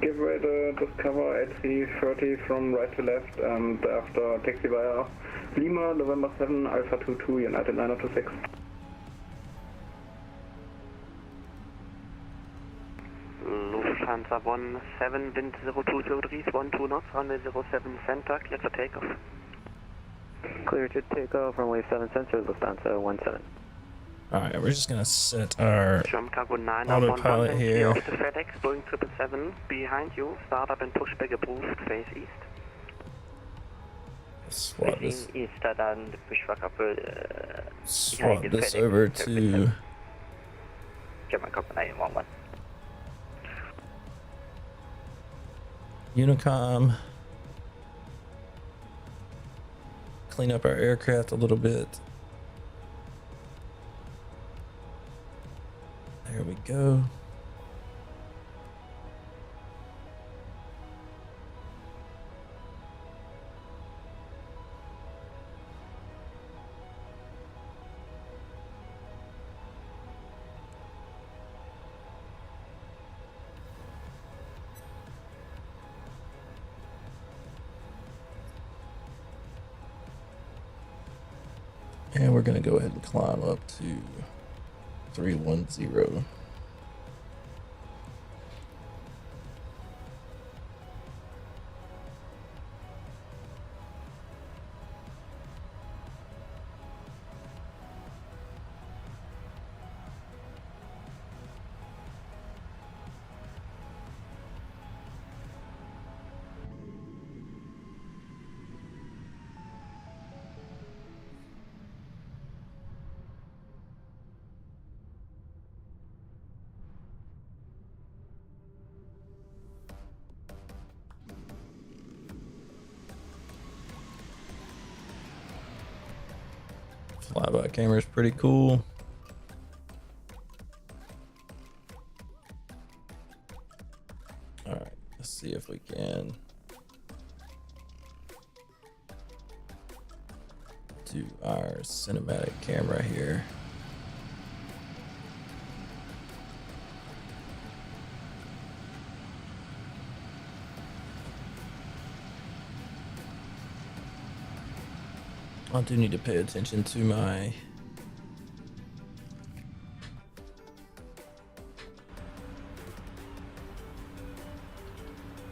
Give way the Discover A330 from right to left, and after taxi via Lima, November 7, Alpha 22, United 926. Lufthansa 17, wind 0203, 12 knots, runway 07 center, clear for takeoff. Clear to takeoff, runway 7 center, Lufthansa 17. Alright, we're just gonna set our German Cargo 9 autopilot here. Off the FedEx, Boeing 777 behind you, startup and pushback approved, face east. Swap this, East and pushback up. swap this over to German Cargo 911. Unicom. clean up our aircraft a little bit. There we go. And we're going to go ahead and climb up to 310. Flyby camera is pretty cool. All right, let's see if we can do our cinematic camera here. I do need to pay attention to my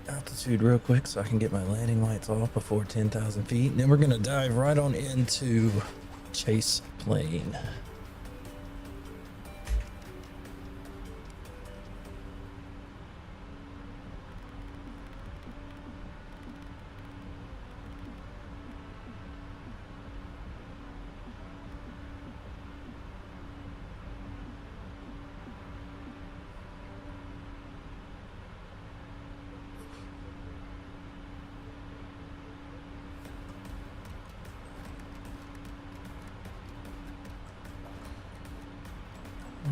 altitude real quick so I can get my landing lights off before 10,000 feet. And then we're going to dive right on into chase plane.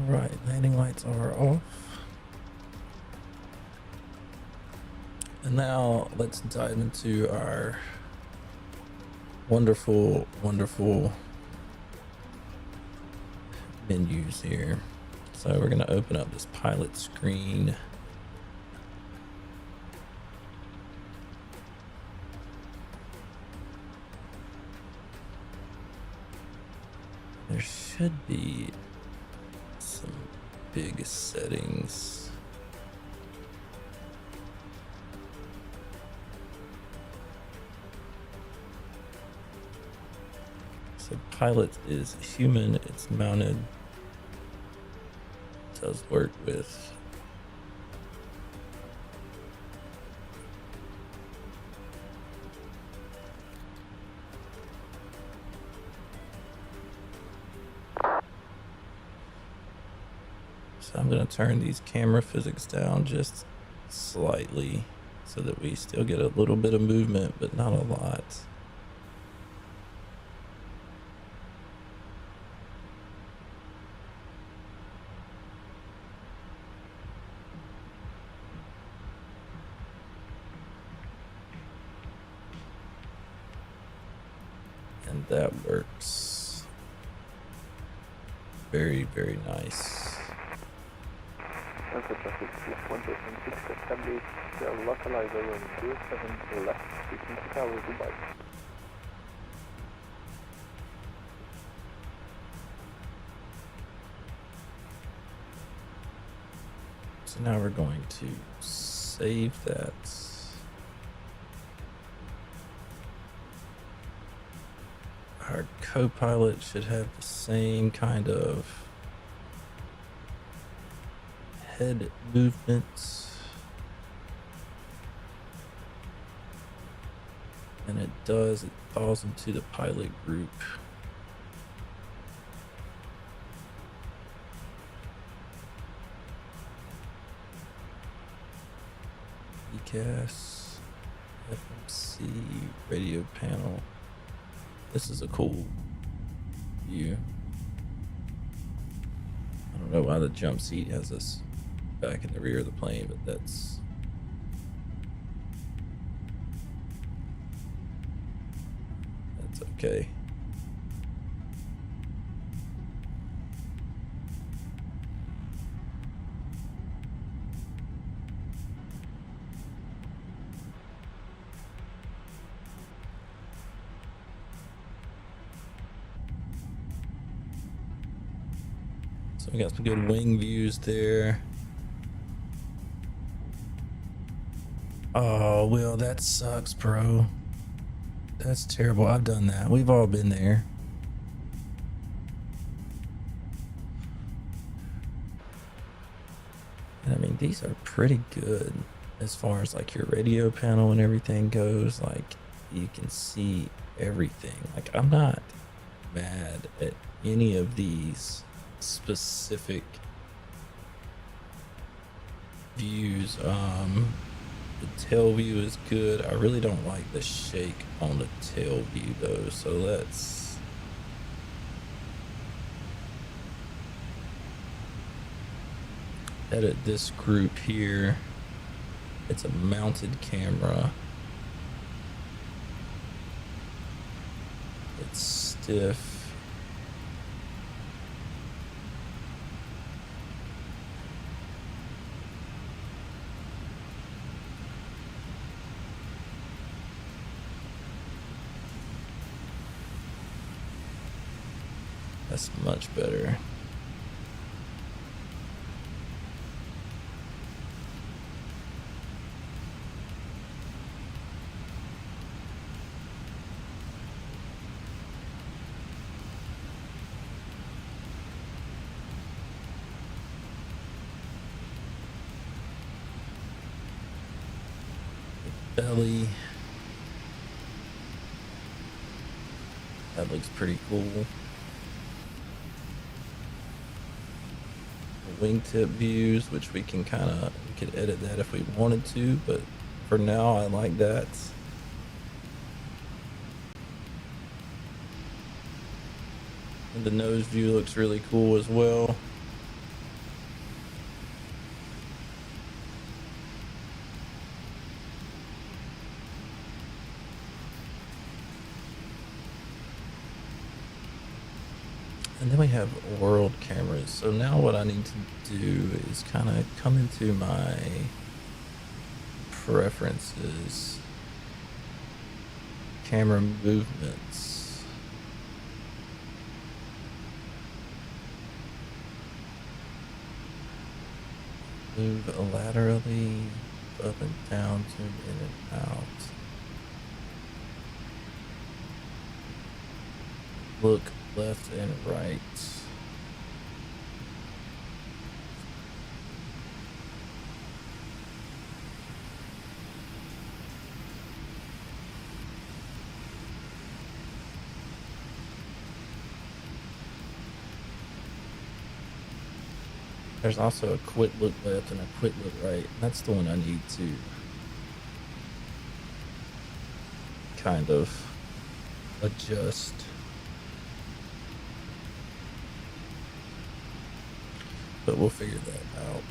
Alright, landing lights are off. And now let's dive into our wonderful, wonderful menus here. So we're going to open up this pilot screen. There should be some big settings. So pilot is human, it's mounted. Does work with I'm going to turn these camera physics down just slightly so that we still get a little bit of movement, but not a lot. And that works very, very nice. Traffic left 106 established the localizer on 07 left, speaking to Tower Dubai. So now we're going to save that. Our co-pilot should have the same kind of head movements, and it falls into the pilot group. ECAS, FMC, radio panel. This is a cool view. I don't know why the jump seat has us back in the rear of the plane, but that's okay. So we got some good wing views there. Oh, Will, that sucks, bro. That's terrible. I've done that. We've all been there. And I mean, these are pretty good as far as like your radio panel and everything goes. Like, you can see everything. Like, I'm not mad at any of these specific views. The tail view is good. I really don't like the shake on the tail view though, so let's edit this group here. It's a mounted camera. It's stiff. That's much better. Belly. That looks pretty cool. Wingtip views, which we can we could edit that if we wanted to, but for now I like that. And the nose view looks really cool as well. And then we have world cameras. So now what I need to do is kind of come into my preferences, camera movements. Move laterally, up and down, zoom in and out. Look left and right. There's also a quick look left and a quick look right. That's the one I need to kind of adjust. But we'll figure that out.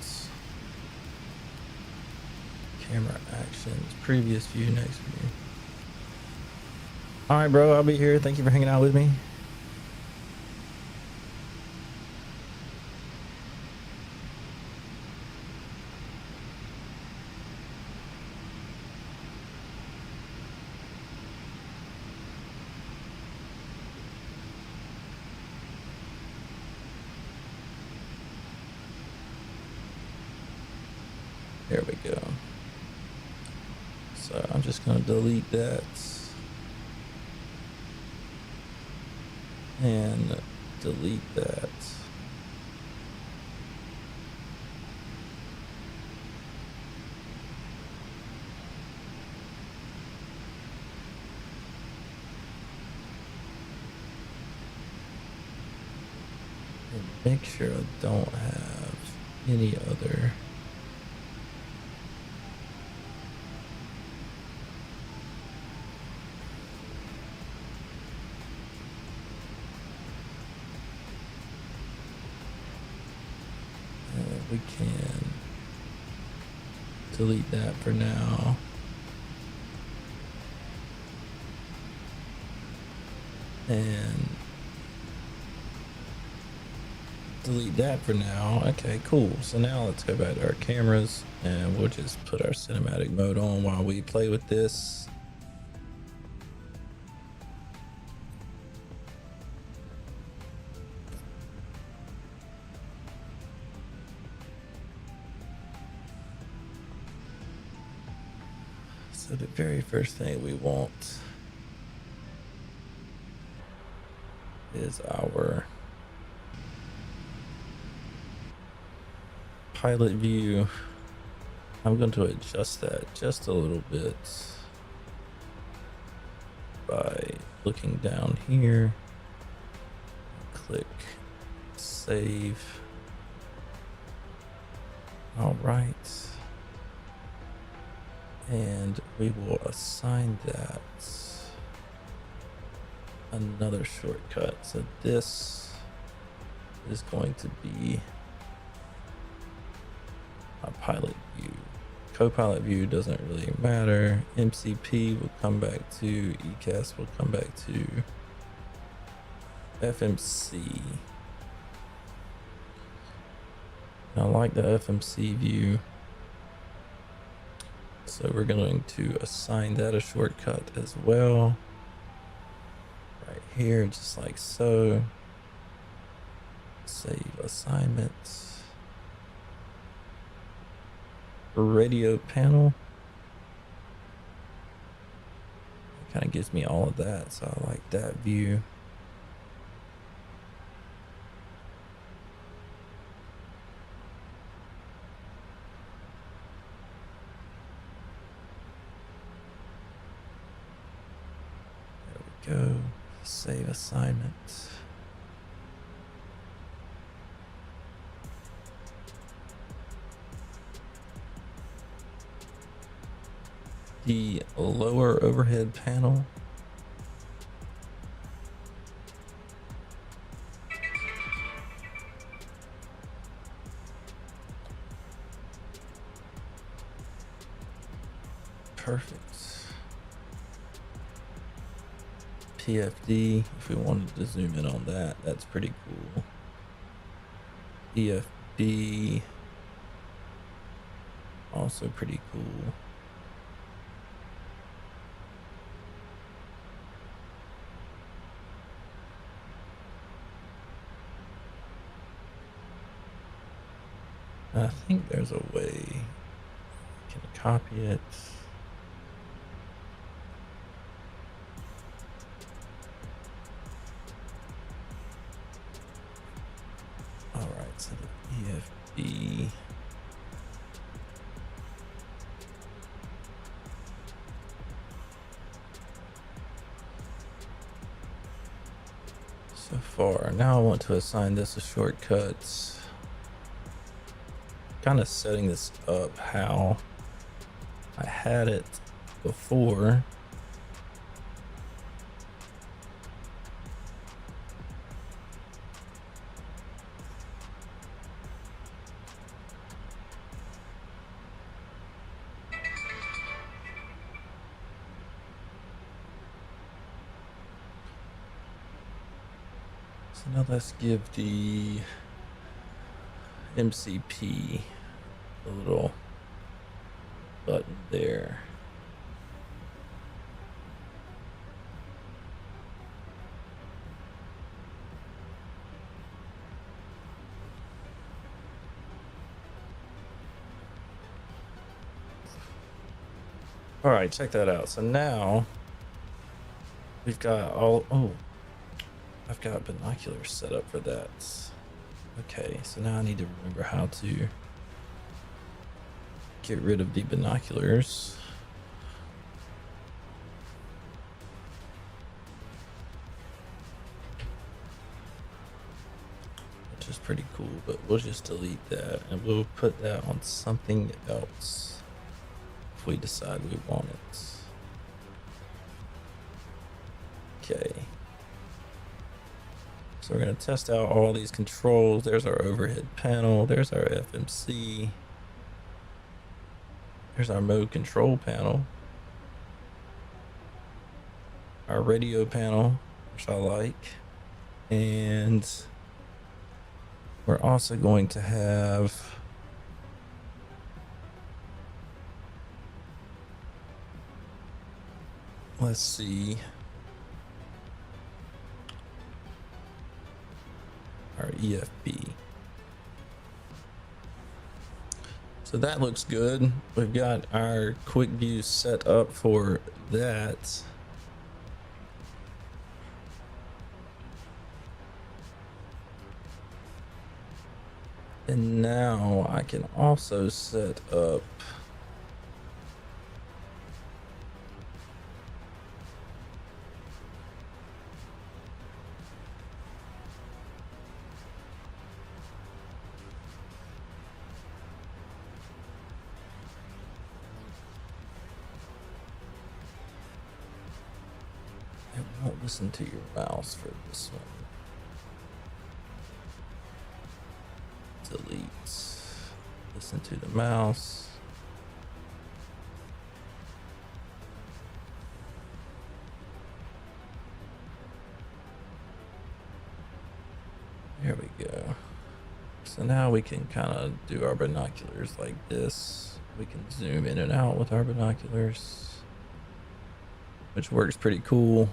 Camera actions, previous view, next view. All right, bro, I'll be here. Thank you for hanging out with me. There we go. So I'm just going to delete that and delete that. And make sure I don't have any other we can delete that for now. And delete that for now. Okay, cool. So now let's go back to our cameras and we'll just put our cinematic mode on while we play with this. So the very first thing we want is our pilot view. I'm going to adjust that just a little bit by looking down here. Click save. All right. And we will assign that another shortcut. So this is going to be a pilot view. Co-pilot view doesn't really matter. MCP will come back to, ECAS will come back to FMC. I like the FMC view. So we're going to assign that a shortcut as well. Right here, just like so. Save assignments. Radio panel. It kind of gives me all of that, so I like that view. Go save assignment. The lower overhead panel. Perfect. PFD, if we wanted to zoom in on that, that's pretty cool. EFB, also pretty cool. I think there's a way you can copy it. So the EFB so far. Now I want to assign this a shortcut. Kind of setting this up how I had it before. So now let's give the MCP a little button there. All right, check that out. So now we've got all, oh, I've got binoculars set up for that. Okay, so now I need to remember how to get rid of the binoculars. Which is pretty cool, but we'll just delete that and we'll put that on something else if we decide we want it. Okay. So we're going to test out all these controls. There's our overhead panel. There's our FMC. There's our mode control panel. Our radio panel, which I like. And we're also going to have let's see, our EFB. So that looks good. We've got our quick view set up for that. And now I can also set up it won't listen to your mouse for this one. Delete. Listen to the mouse. There we go. So now we can kind of do our binoculars like this. We can zoom in and out with our binoculars, which works pretty cool.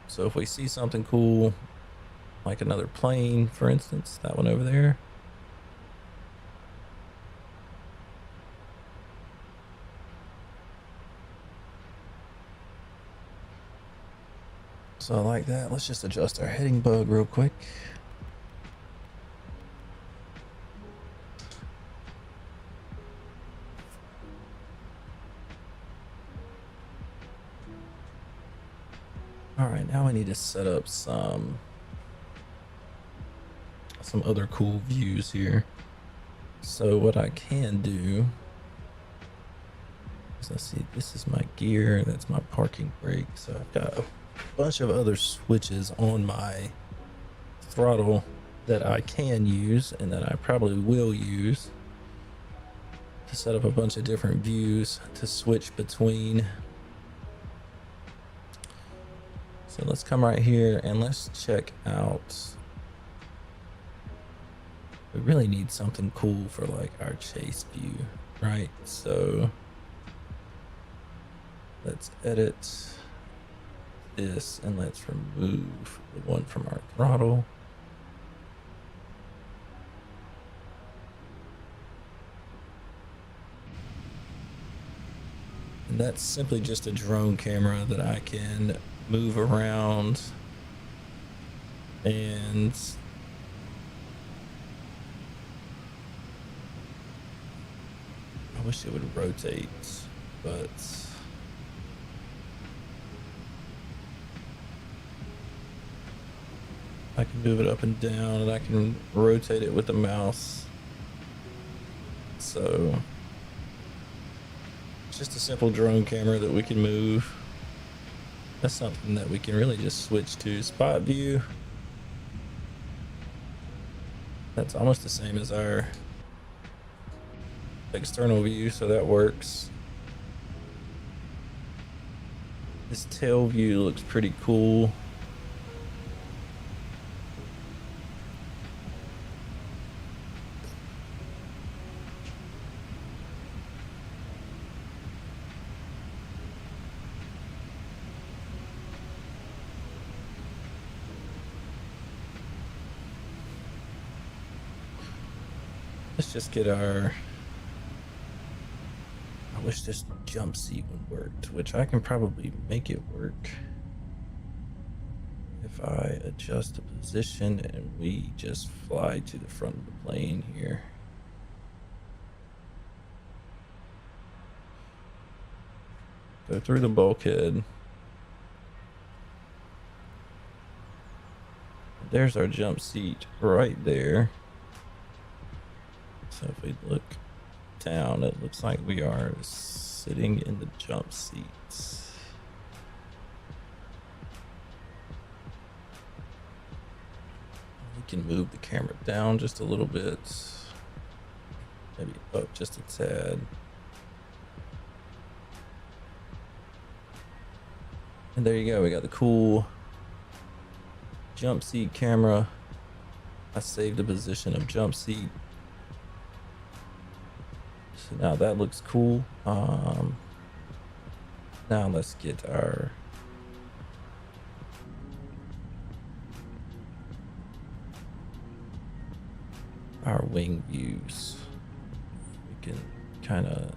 So if we see something cool, like another plane, for instance, that one over there, so like that. Let's just adjust our heading bug real quick. All right, now I need to set up some other cool views here. So what I can do is, let's see, this is my gear, that's my parking brake. So I've got a bunch of other switches on my throttle that I can use and that I probably will use to set up a bunch of different views to switch between. So let's come right here and let's check out. We really need something cool for like our chase view, right? So let's edit this and let's remove the one from our throttle. And that's simply just a drone camera that I can move around, and I wish it would rotate, but I can move it up and down and I can rotate it with the mouse. So it's just a simple drone camera that we can move. That's something that we can really just switch to. Spot view, that's almost the same as our external view, so that works. This tail view looks pretty cool. Let's just get our, I wish this jump seat would work, which I can probably make it work if I adjust the position and we just fly to the front of the plane here. Go through the bulkhead. There's our jump seat right there. So if we look down, it looks like we are sitting in the jump seats. You can move the camera down just a little bit, maybe up just a tad. And there you go. We got the cool jump seat camera. I saved the position of jump seat. So now that looks cool. Now let's get our wing views. We can kind of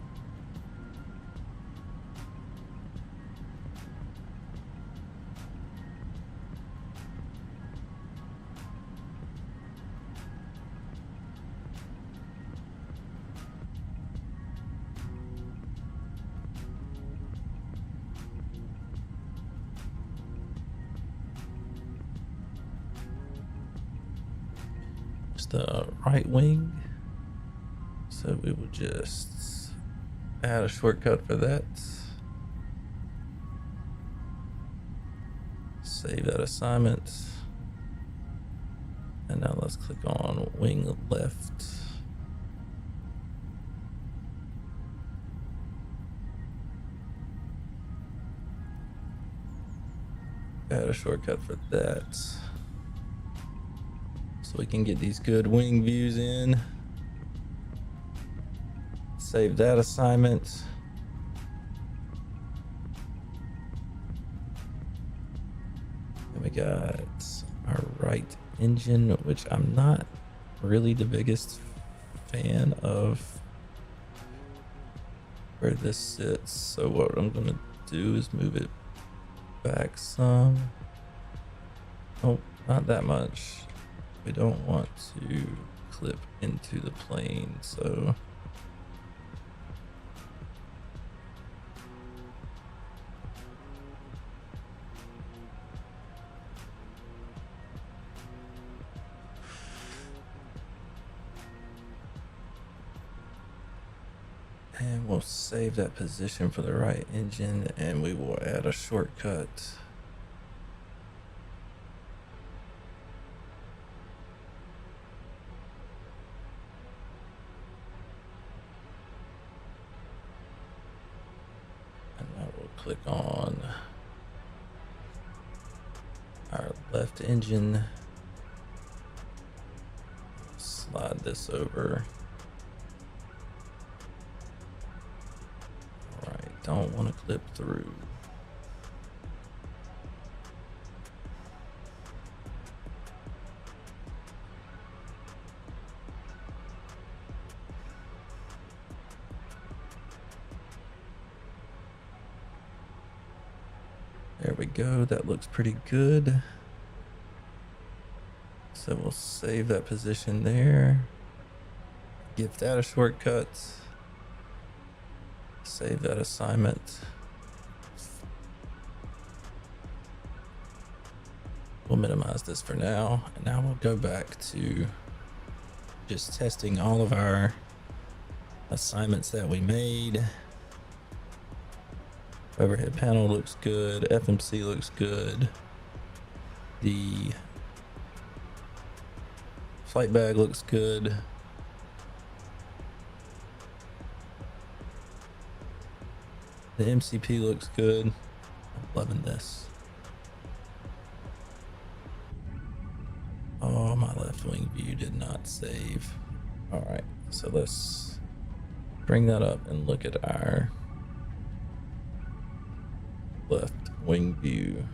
the right wing, so we will just add a shortcut for that, save that assignment, and now let's click on wing left. Add a shortcut for that, so we can get these good wing views in. Save that assignment. And we got our right engine, which I'm not really the biggest fan of where this sits. So what I'm gonna do is move it back some. Oh, not that much. We don't want to clip into the plane, so and we'll save that position for the right engine, and we will add a shortcut. Click on our left engine, slide this over. All right, don't want to clip through. There we go, that looks pretty good. So we'll save that position there. Give that a shortcut. Save that assignment. We'll minimize this for now. And now we'll go back to just testing all of our assignments that we made. Overhead panel looks good. FMC looks good. The flight bag looks good. The MCP looks good. I'm loving this. Oh, my left wing view did not save. All right, so let's bring that up and look at our left wing view.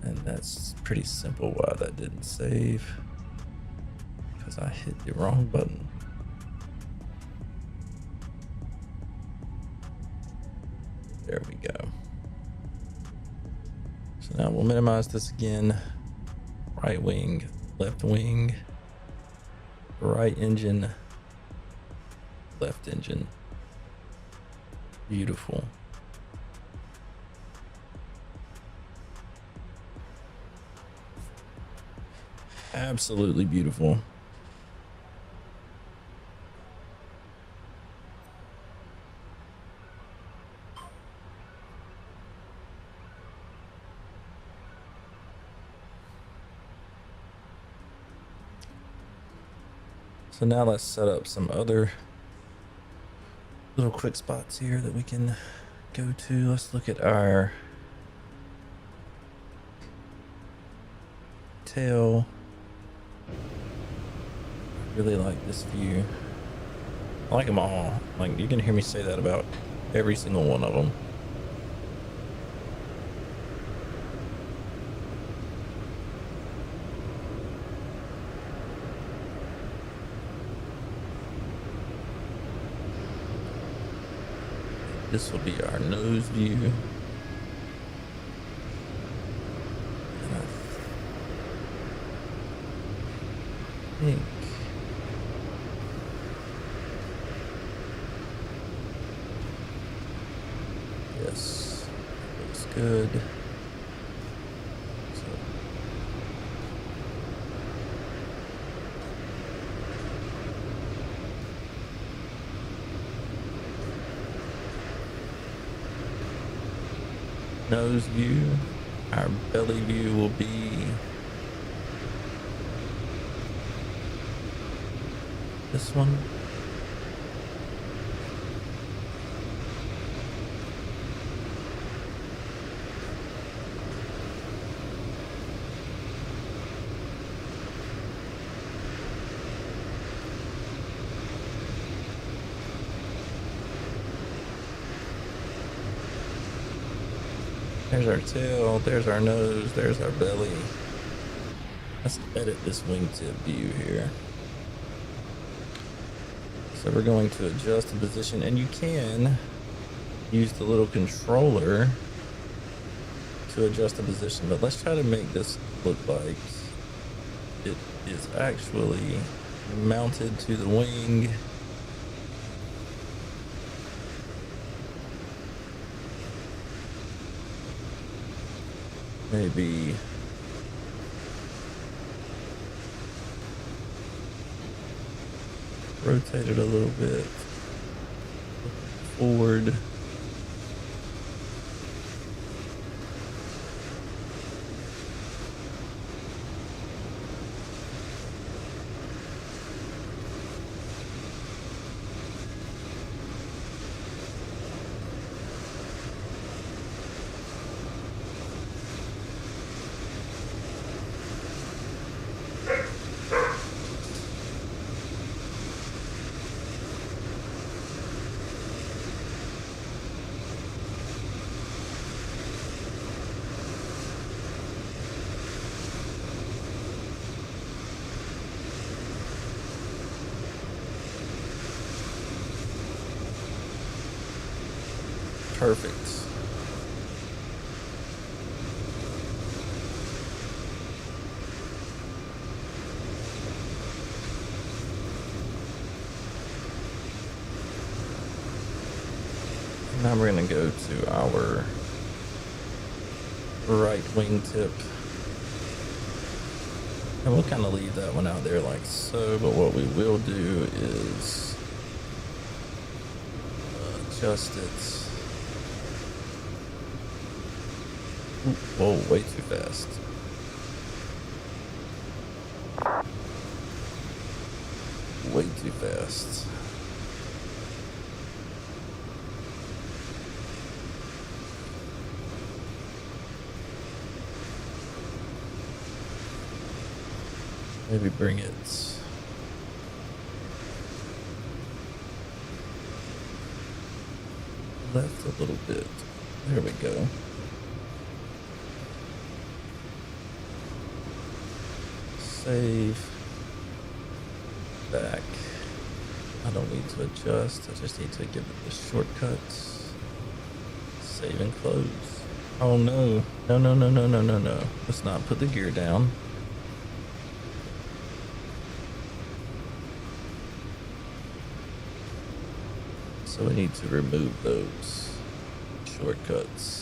And that's pretty simple why that didn't save, because I hit the wrong button. There we go. So now we'll minimize this again. Right wing, left wing, right engine, left engine. Beautiful. Absolutely beautiful. So now let's set up some other little quick spots here that we can go to. Let's look at our tail. I really like this view. I like them all. Like, you can hear me say that about every single one of them. This will be our nose view. And I think yes, looks good. So, nose view, our belly view will be this one. There's our tail, there's our nose, there's our belly. Let's edit this wingtip view here. So we're going to adjust the position, and you can use the little controller to adjust the position, but let's try to make this look like it is actually mounted to the wing. Maybe rotate it a little bit forward. Perfect. Now we're going to go to our right wingtip. And we'll kind of leave that one out there like so, but what we will do is adjust it. Ooh, whoa, way too fast. Way too fast. Maybe bring it left a little bit. There we go. Save. Back. I don't need to adjust. I just need to give it the shortcuts. Save and close. Oh no. No, no, no, no, no, no, no. Let's not put the gear down. So we need to remove those shortcuts.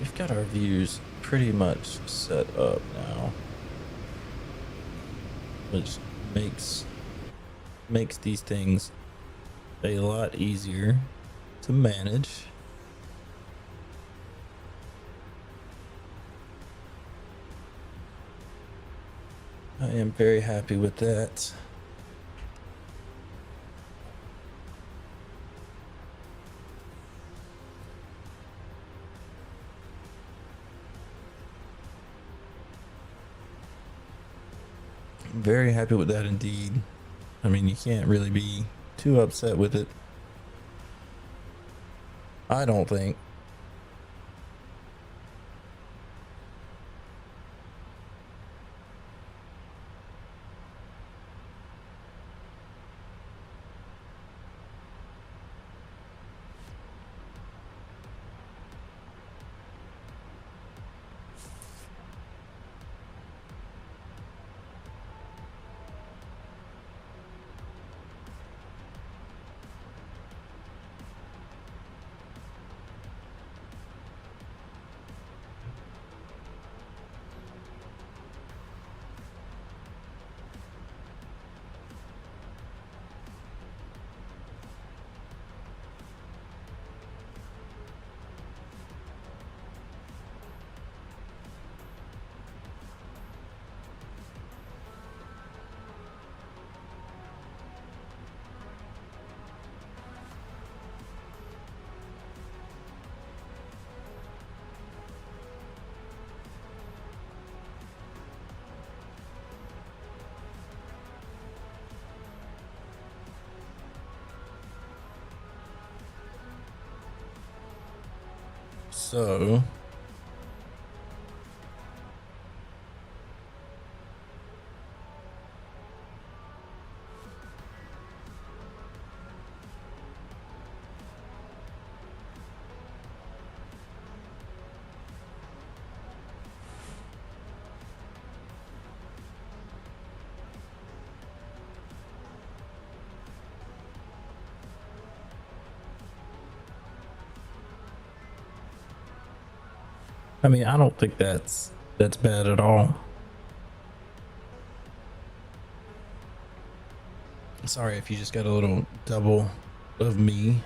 we've got our views pretty much set up now, which makes these things a lot easier to manage. I am very happy with that. Very happy with that indeed. I mean, you can't really be too upset with it, I don't think. So I mean, I don't think that's bad at all. Sorry if you just got a little double of me.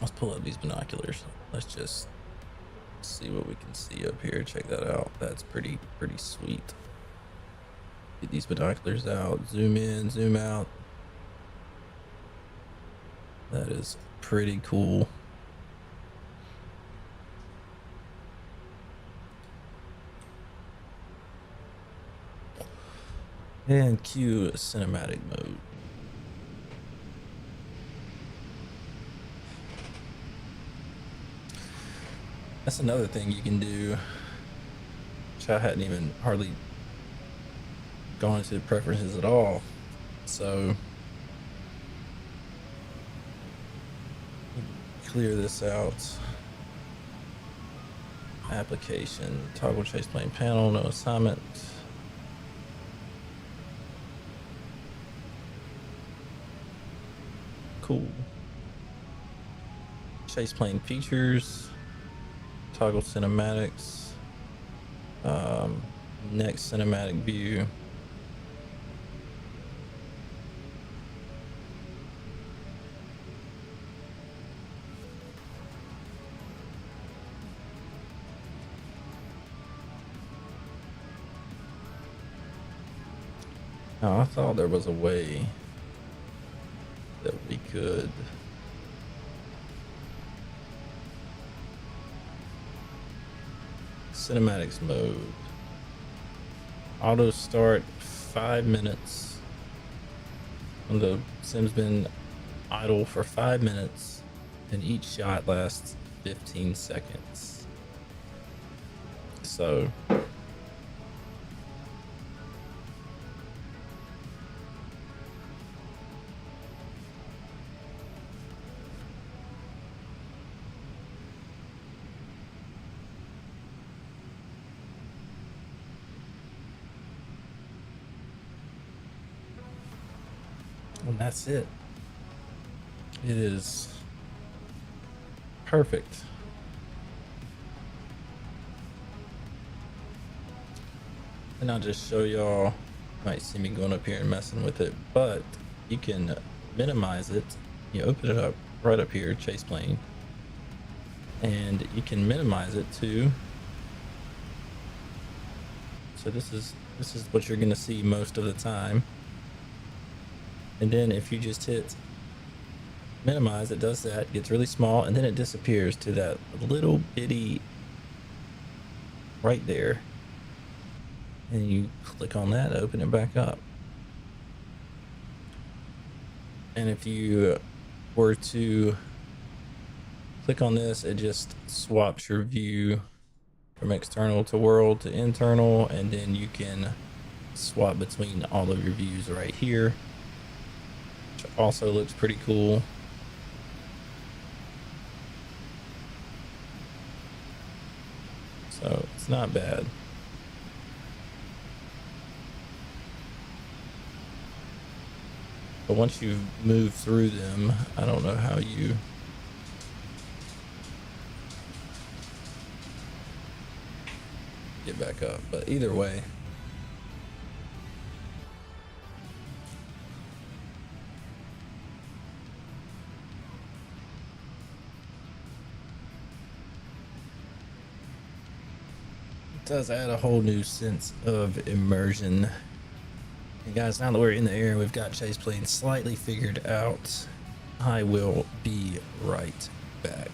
Let's pull up these binoculars. Let's just see what we can see up here. Check that out. That's pretty sweet. Get these binoculars out. Zoom in, zoom out. That is pretty cool. And cue cinematic mode. That's another thing you can do, which I hadn't even hardly gone into preferences at all. So clear this out. Application, toggle chase plane panel, no assignment. Cool. Chase plane features, toggle cinematics, next cinematic view. Now, I thought there was a way that we could cinematics mode, auto start 5 minutes when the sim's been idle for 5 minutes and each shot lasts 15 seconds. So and that's it. It is Perfect. And I'll just show y'all. You might see me going up here and messing with it, but you can minimize it. You open it up right up here, chase plane, and you can minimize it to. So this is what you're gonna see most of the time. And then if you just hit minimize, it does that, gets really small, and then it disappears to that little bitty right there. And you click on that, open it back up. And if you were to click on this, it just swaps your view from external to world to internal, and then you can swap between all of your views right here, which also looks pretty cool. So it's not bad. But once you've moved through them, I don't know how you get back up, but either way, it does add a whole new sense of immersion. And guys, now that we're in the air, we've got chase plane slightly figured out. I will be right back.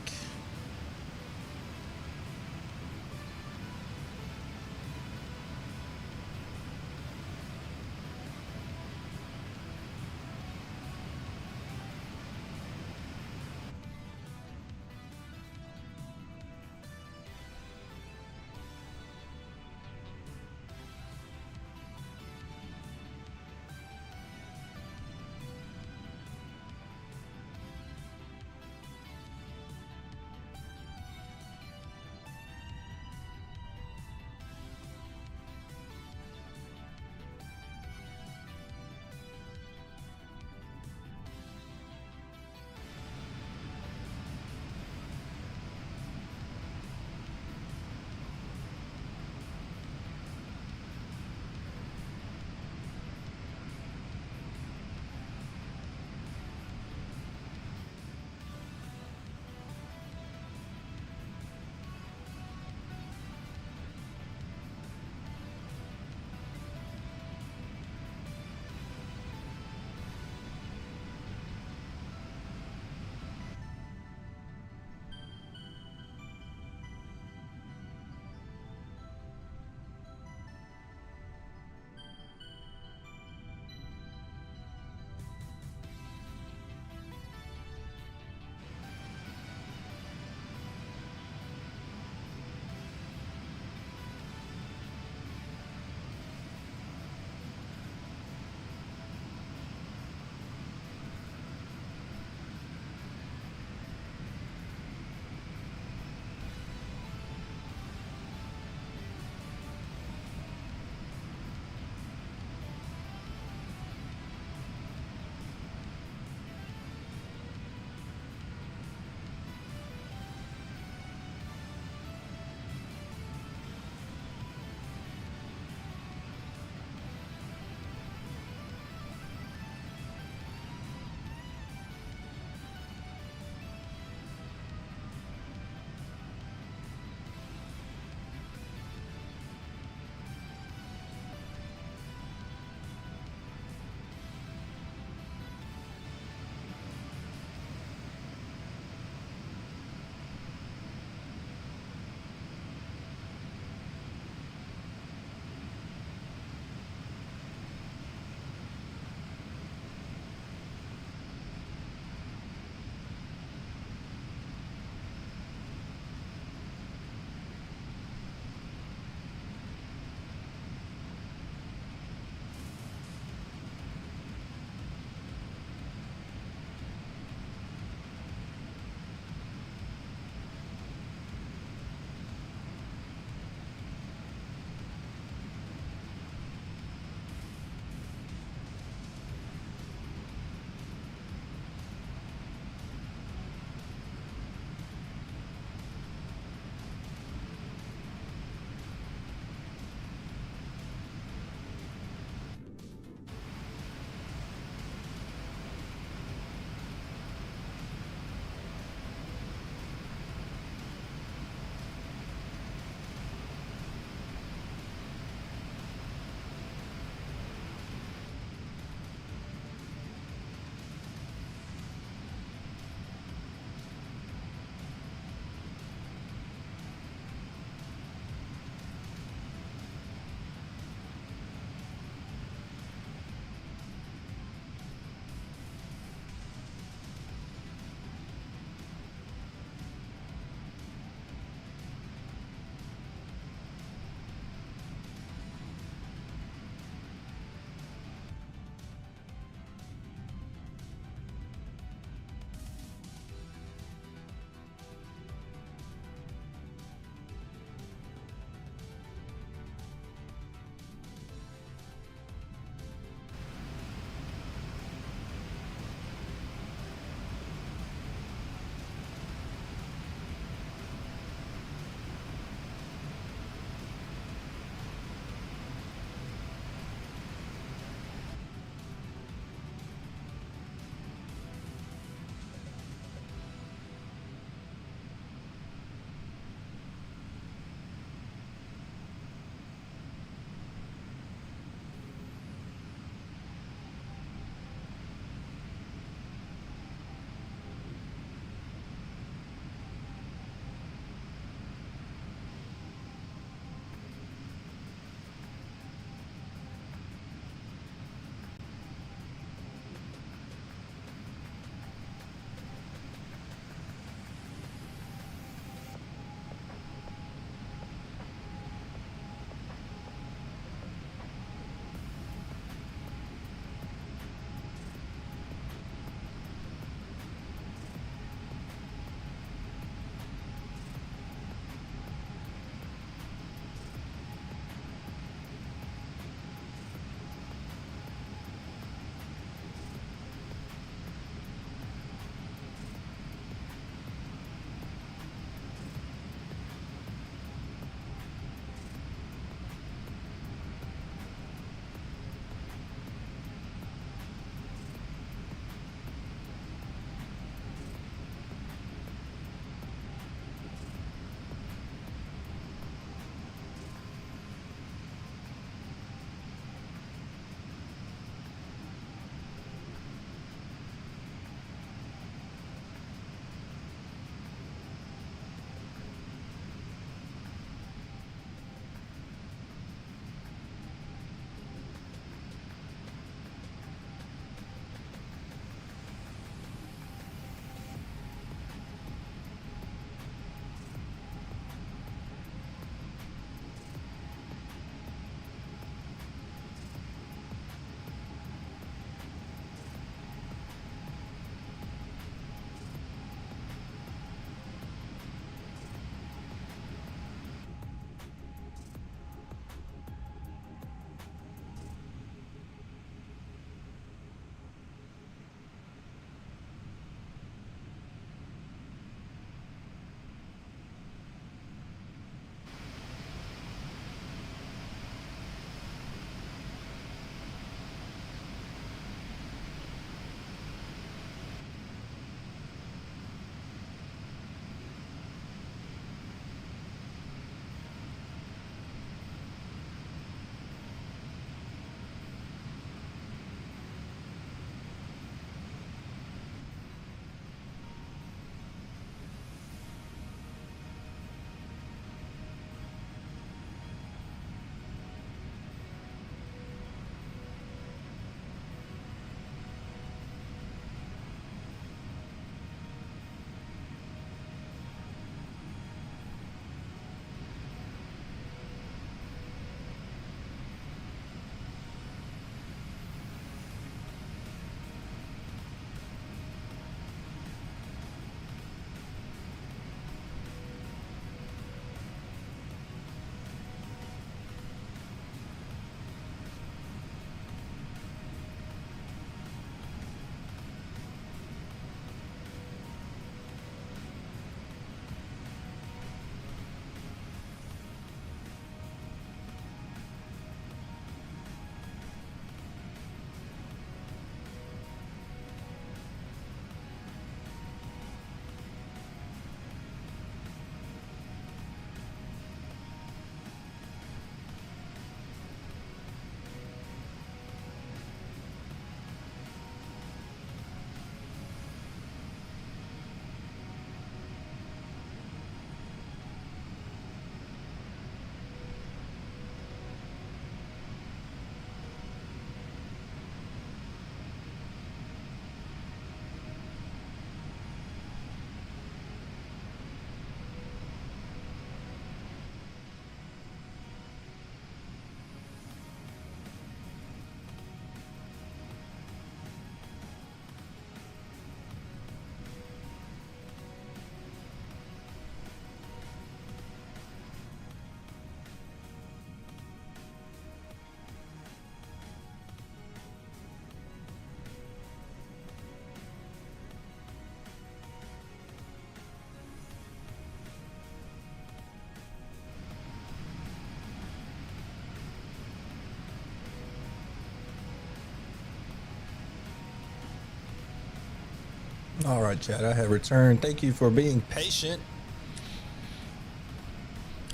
All right, chat, I have returned. Thank you for being patient.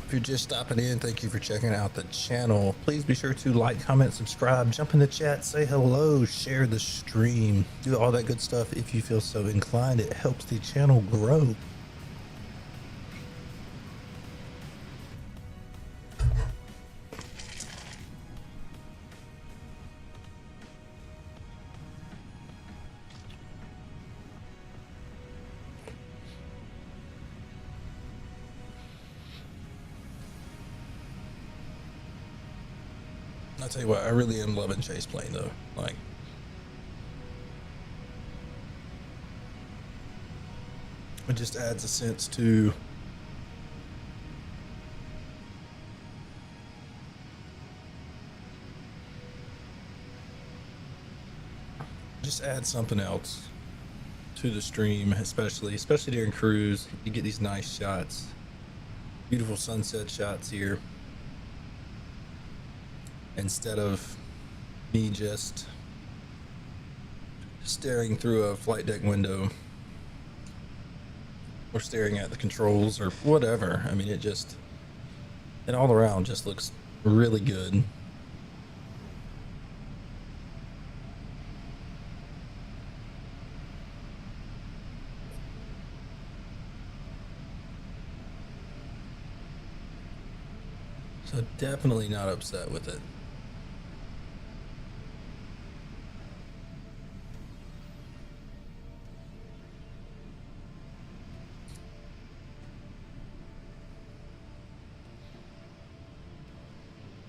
If you're just stopping in, thank you for checking out the channel. Please be sure to like, comment, subscribe, jump in the chat, say hello, share the stream, do all that good stuff if you feel so inclined. It helps the channel grow. I'll tell you what, I really am loving Chase Plane though. Like, it just adds a sense to just add something else to the stream, especially during cruise. You get these nice shots, beautiful sunset shots here, instead of me just staring through a flight deck window or staring at the controls or whatever. I mean, it all around just looks really good. So definitely not upset with it.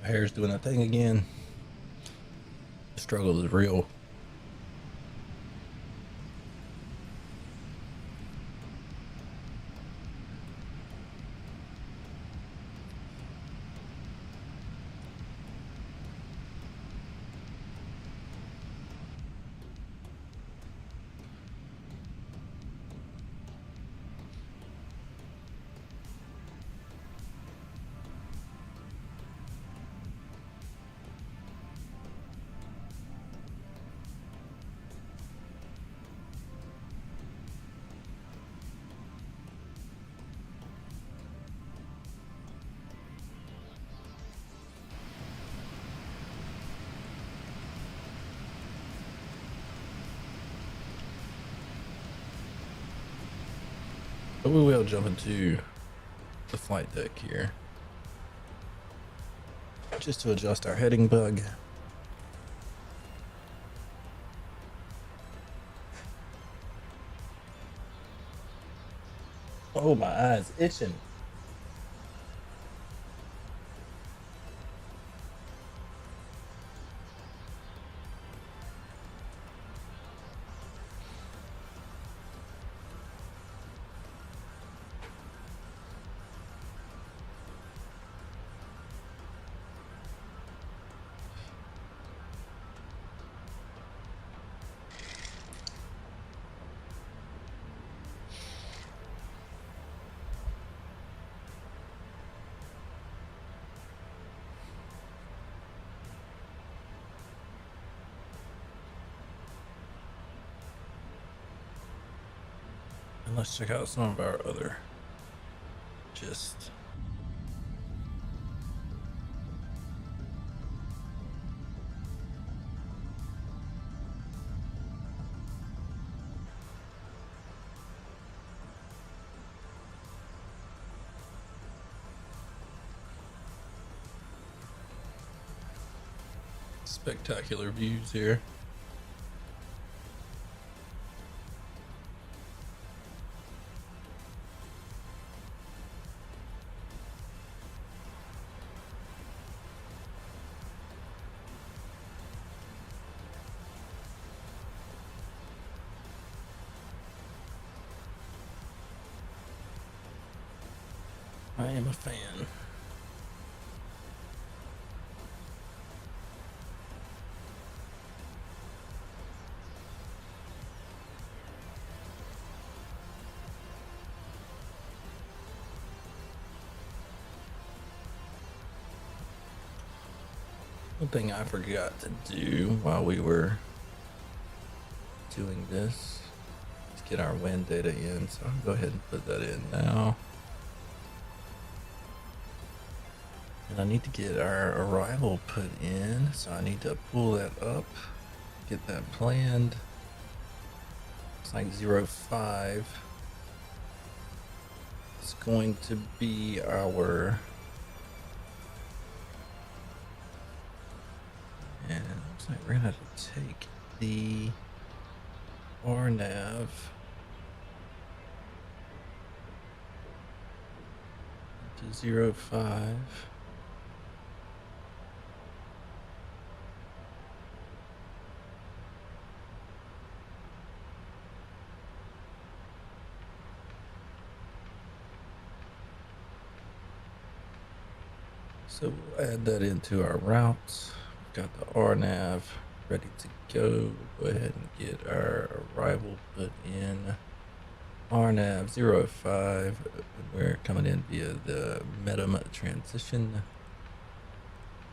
My hair's doing that thing again. The struggle is real. But we will jump into the flight deck here just to adjust our heading bug. Oh, my eyes itching. And let's check out some of our other just spectacular views here. I am a fan. One thing I forgot to do while we were doing this is get our wind data in, so I'll go ahead and put that in now. And I need to get our arrival put in, so I need to pull that up, get that planned. It's like 05. It's going to be our, and it looks like we're gonna have to take the RNAV to 05. So we'll add that into our routes. We've got the RNAV ready to go. Go ahead and get our arrival put in. RNAV 05. We're coming in via the MEDM transition.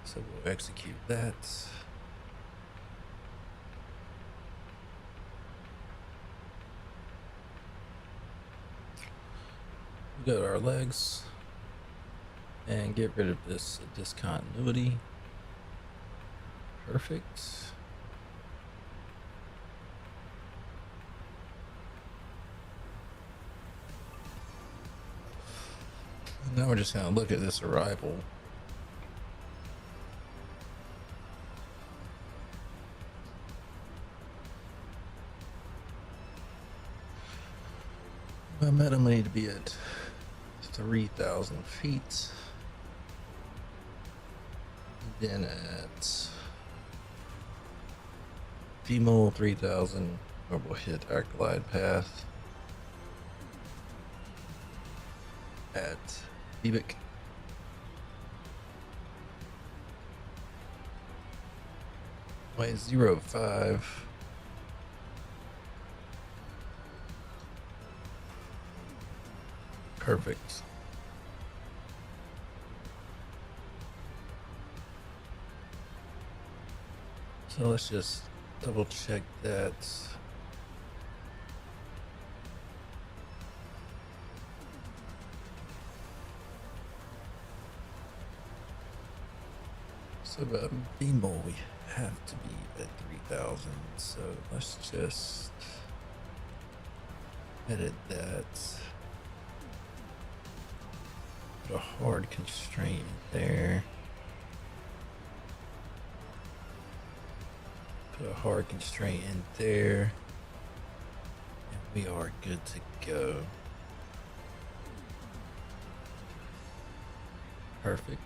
So we'll execute that. We got our legs. And get rid of this discontinuity. Perfect. And now we're just going to look at this arrival. My minimum need to be at 3,000 feet. Then at Female 3000, or we'll hit our glide path at Bibic. Way 05. Perfect. So let's just double check that. So about BMO we have to be at 3,000. So let's just edit that. Put a hard constraint there. Put a hard constraint in there, and we are good to go. Perfect.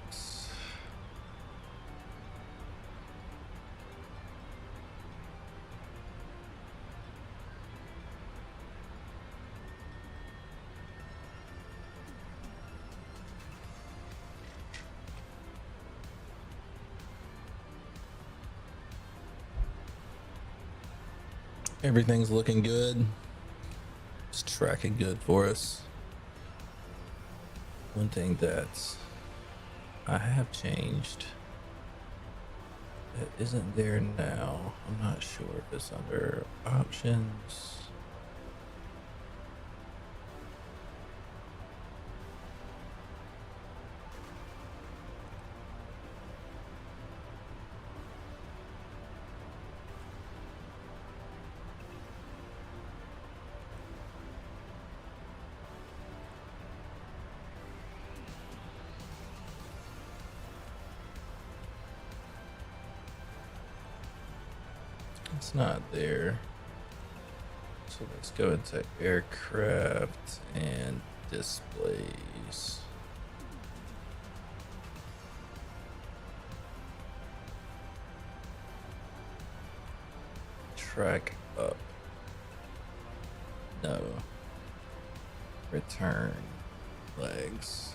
Everything's looking good. It's tracking good for us. One thing that I have changed that isn't there now, I'm not sure if it's under options. It's not there. So let's go into aircraft and displays. Track up. No. Return legs.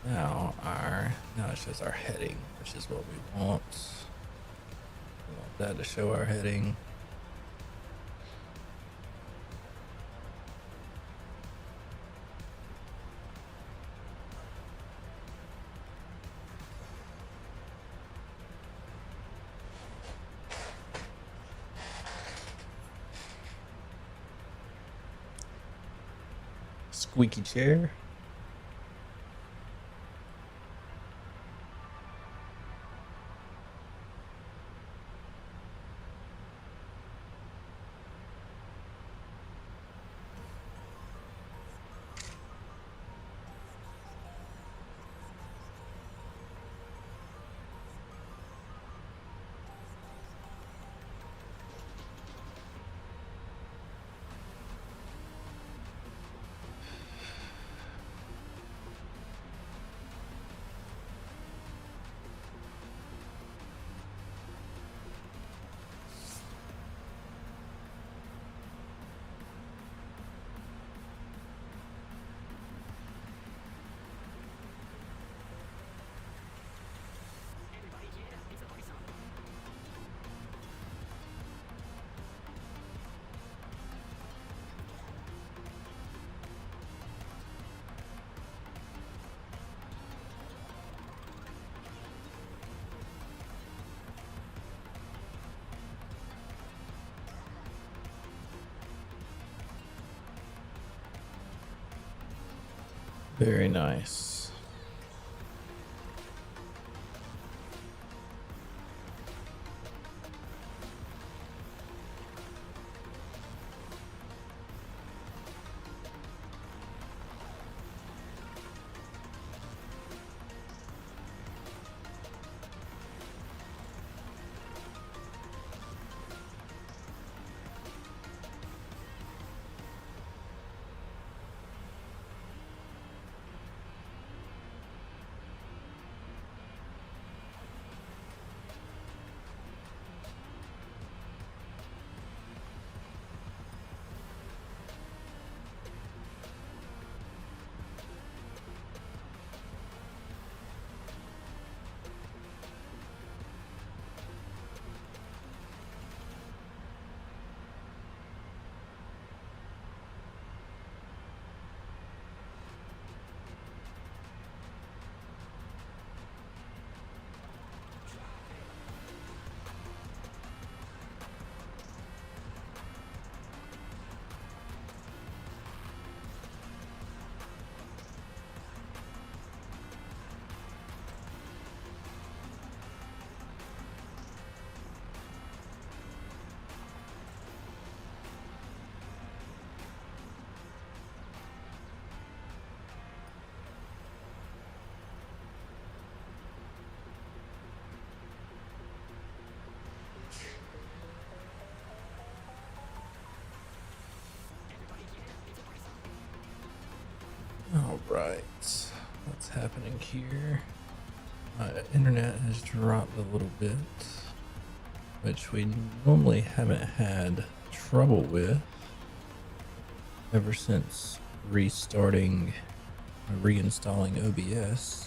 Now it's just our heading, which is what we want. We want that to show our heading. Squeaky chair. Very nice. All right, what's happening here? My internet has dropped a little bit, which we normally haven't had trouble with ever since reinstalling OBS.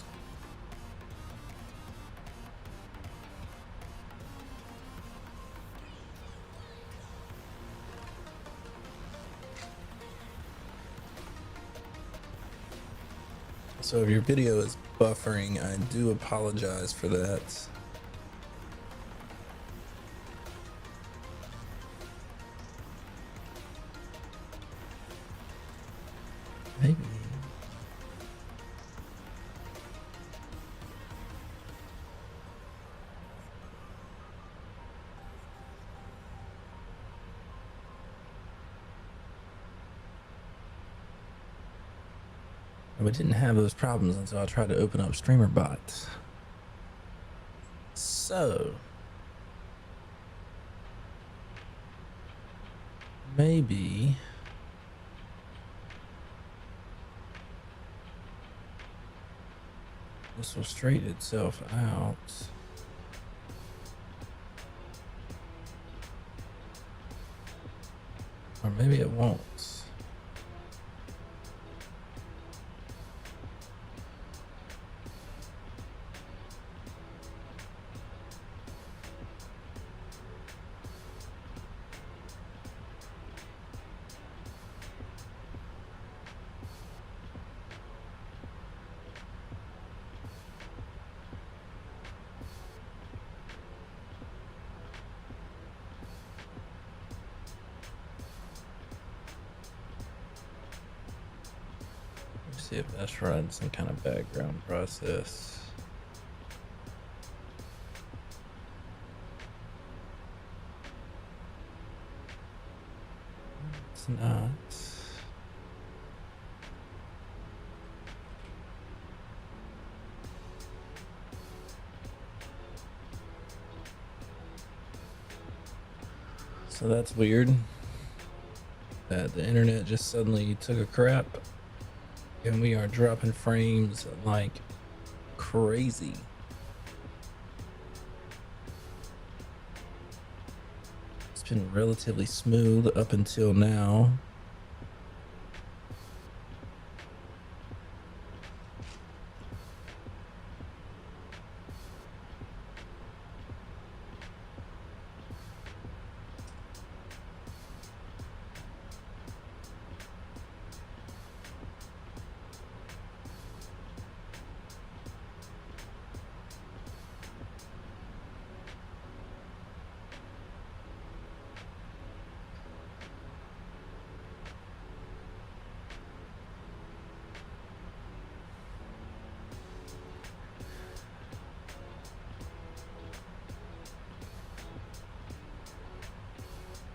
So if your video is buffering, I do apologize for that. Maybe. We didn't have those problems until I tried to open up StreamerBot. So maybe this will straighten itself out. Or maybe it won't. see if that's running some kind of background process. It's not. So that's weird. That the internet just suddenly took a crap and we are dropping frames like crazy. It's been relatively smooth up until now.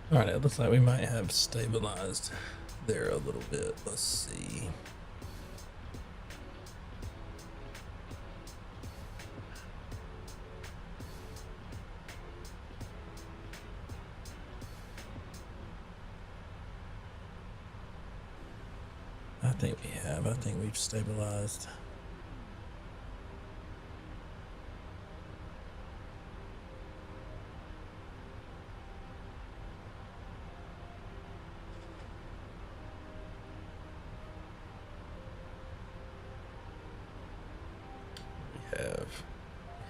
All right, it looks like we might have stabilized there a little bit. Let's see. I think we have. I think we've stabilized.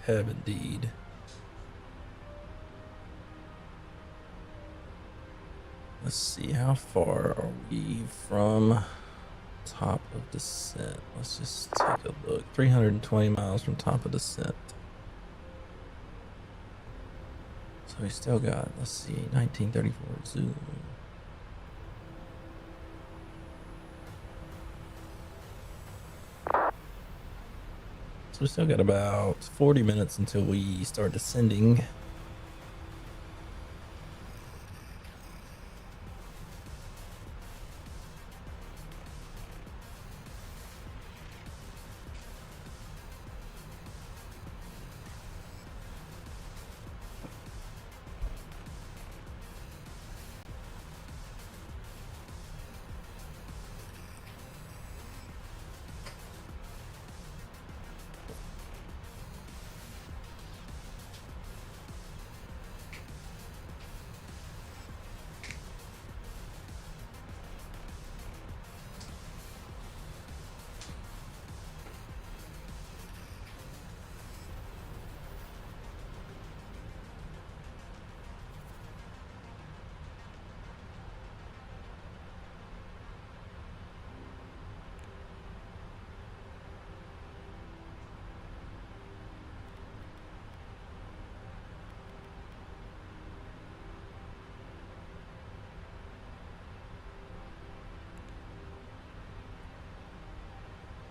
Have indeed. Let's see, how far are we from top of descent? Let's just take a look. 320 miles from top of descent. So we still got, let's see, 1934 zoom. So we still got about 40 minutes until we start descending.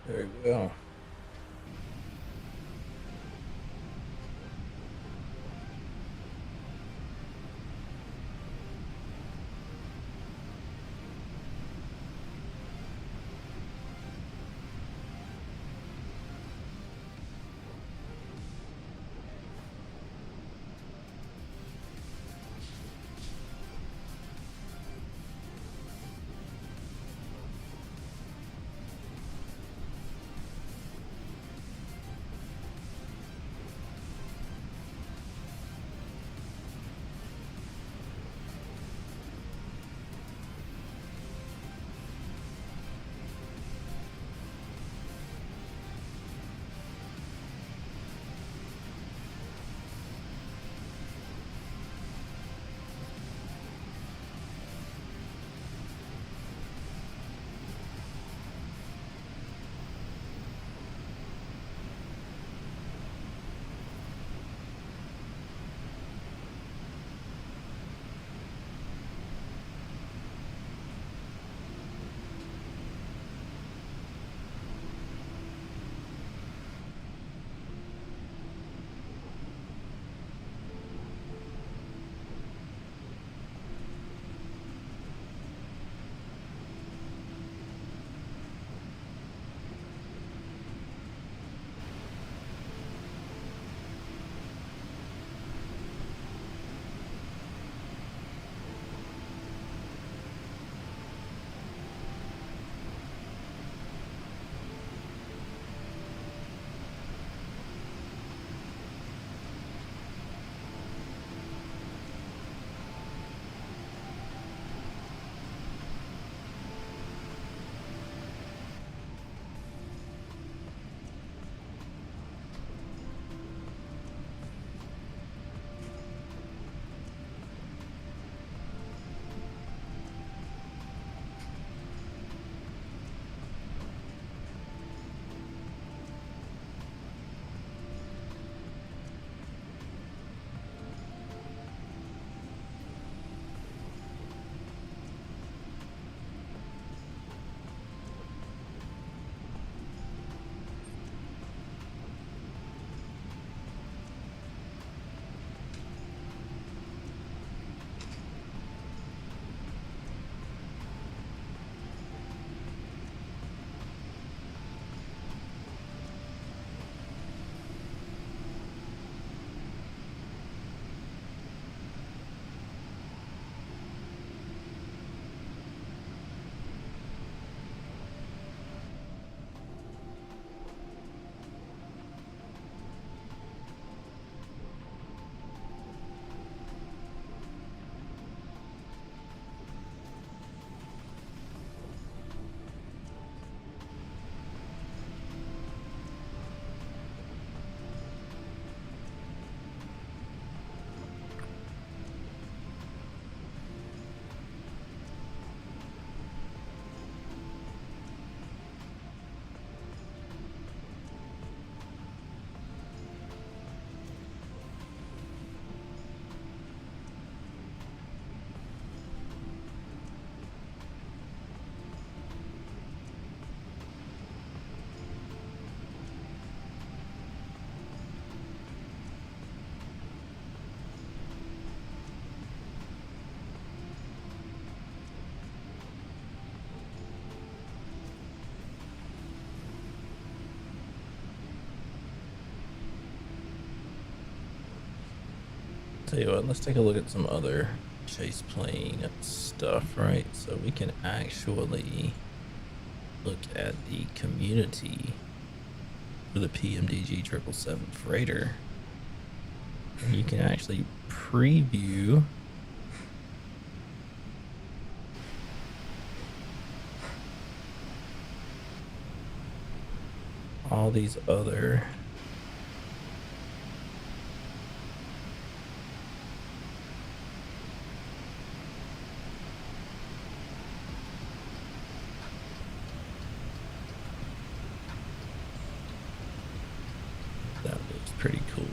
There we go. Tell you what, let's take a look at some other chase plane stuff, right? So we can actually look at the community for the PMDG 777 freighter. And you can actually preview all these other that looks pretty cool.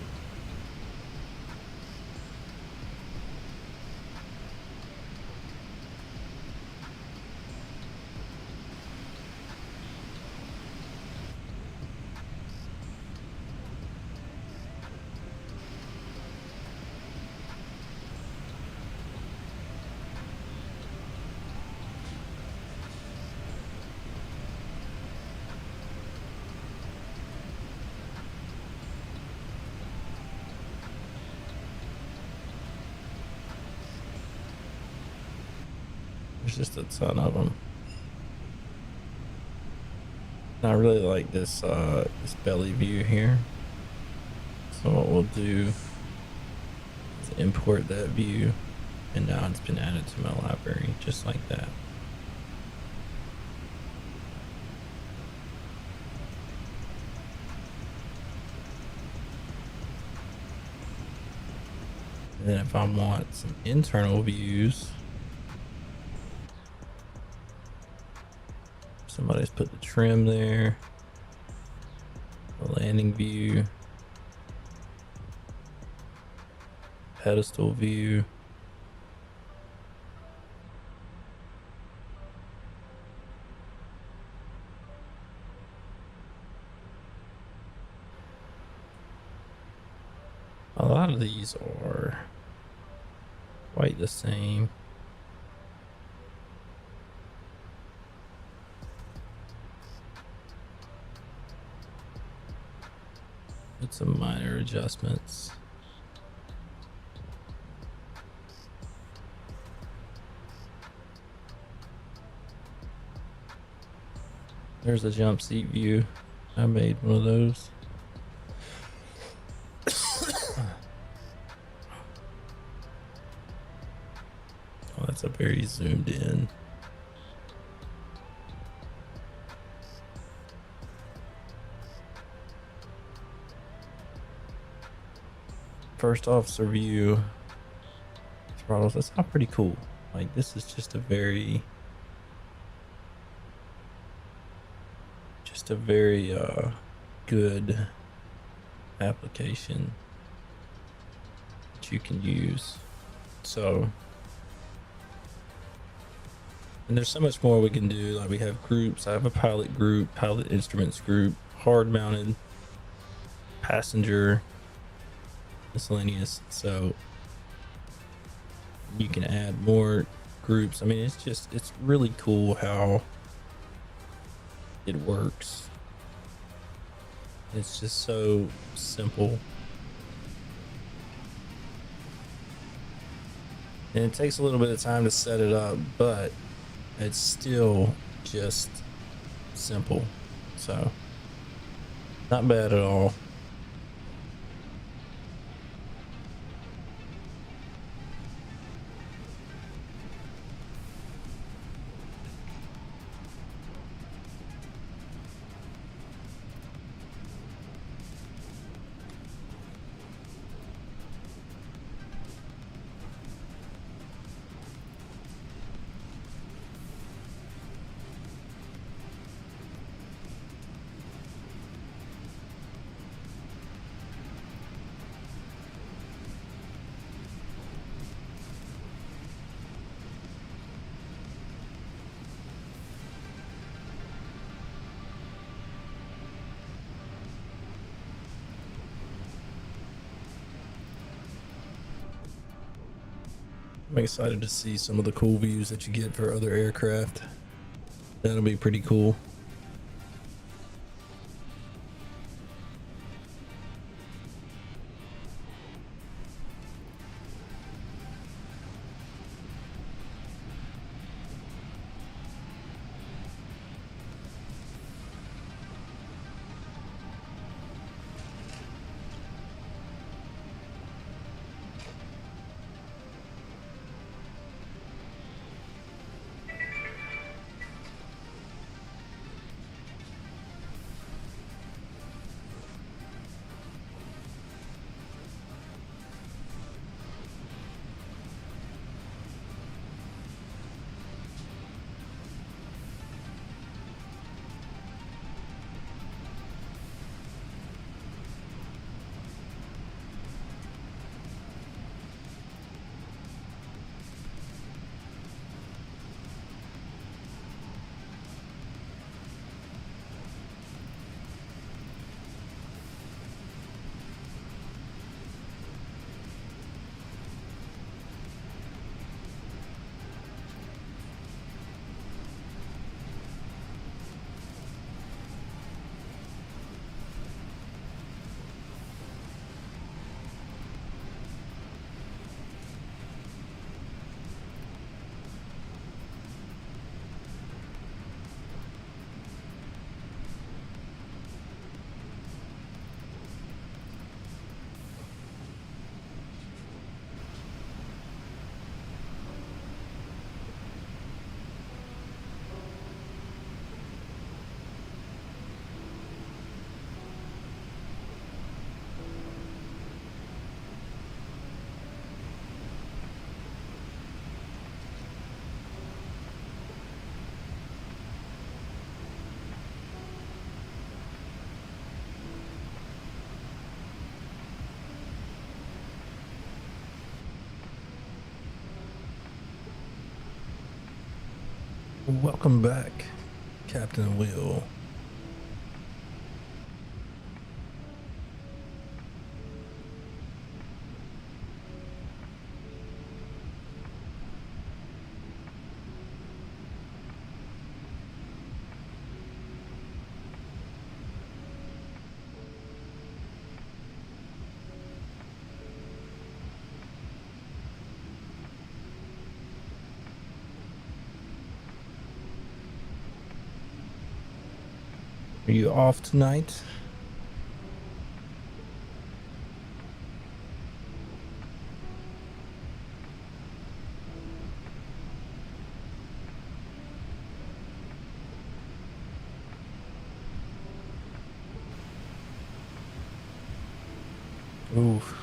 There's just a ton of them. And I really like this this belly view here. So what we'll do is import that view, and now it's been added to my library just like that. And then if I want some internal views, somebody's put the trim there, the landing view, pedestal view, a lot of these are quite the same. With some minor adjustments. There's a jump seat view. I made one of those. Oh, that's a very zoomed in. First officer view throttles. That's not pretty cool. Like, this is just a very good application that you can use. So, and there's so much more we can do. Like, we have groups. I have a pilot group, pilot instruments group, hard mounted, passenger, miscellaneous. So you can add more groups. I mean, it's really cool how it works. It's just so simple, and it takes a little bit of time to set it up, but it's still just simple. So not bad at all. I'm excited to see some of the cool views that you get for other aircraft. That'll be pretty cool. Welcome back, Captain Will. Are you off tonight? Oof.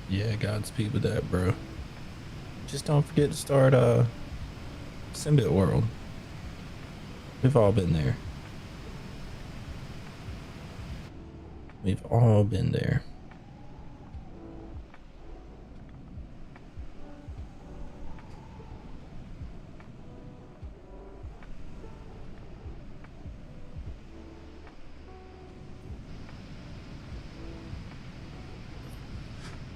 Yeah, Godspeed with that, bro. Just don't forget to start Simbit World. We've all been there. We've all been there.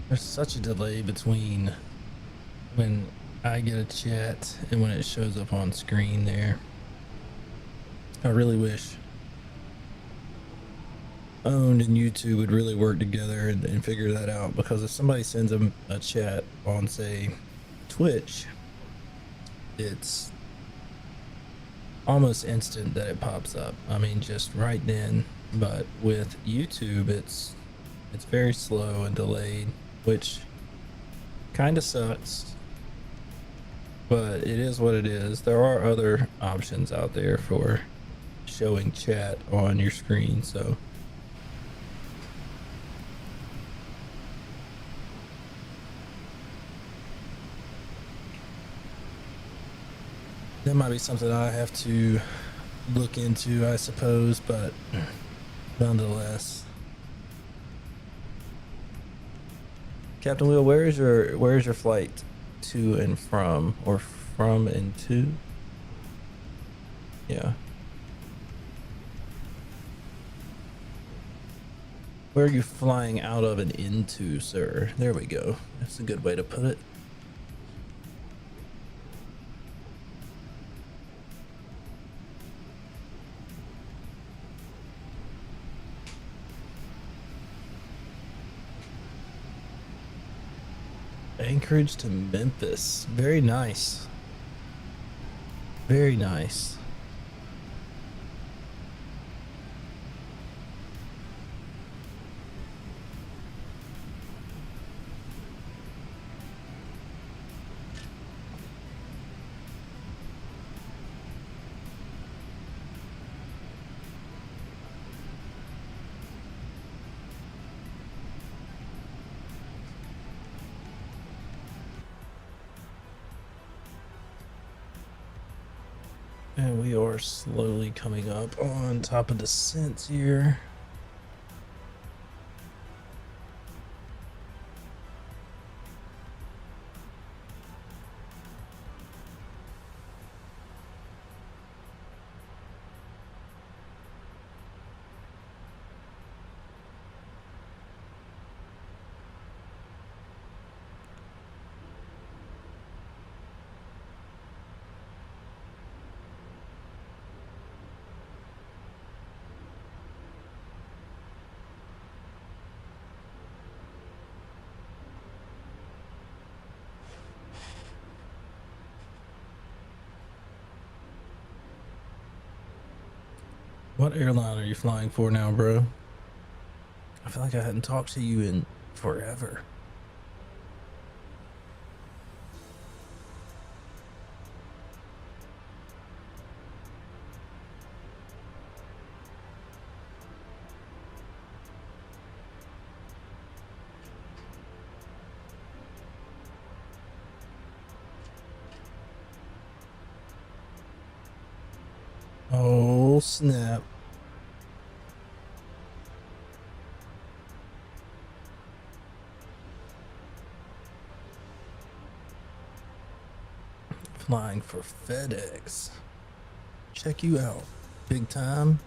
There's such a delay between when I get a chat and when it shows up on screen there. I really wish Owned and YouTube would really work together and figure that out, because if somebody sends them a chat on, say, Twitch, it's almost instant that it pops up. I mean, just right then. But with YouTube, it's very slow and delayed, which kind of sucks, but it is what it is. There are other options out there for showing chat on your screen, so that might be something I have to look into, I suppose, but nonetheless. Captain Will, where is your flight to and from, or from and to? Yeah. Where are you flying out of and into, sir? There we go. That's a good way to put it. Anchorage to Memphis. Very nice. Very nice. And we are slowly coming up on top of descent here. What airline are you flying for now, bro? I feel like I hadn't talked to you in forever. Oh, snap. Flying for FedEx. check you out. Big time.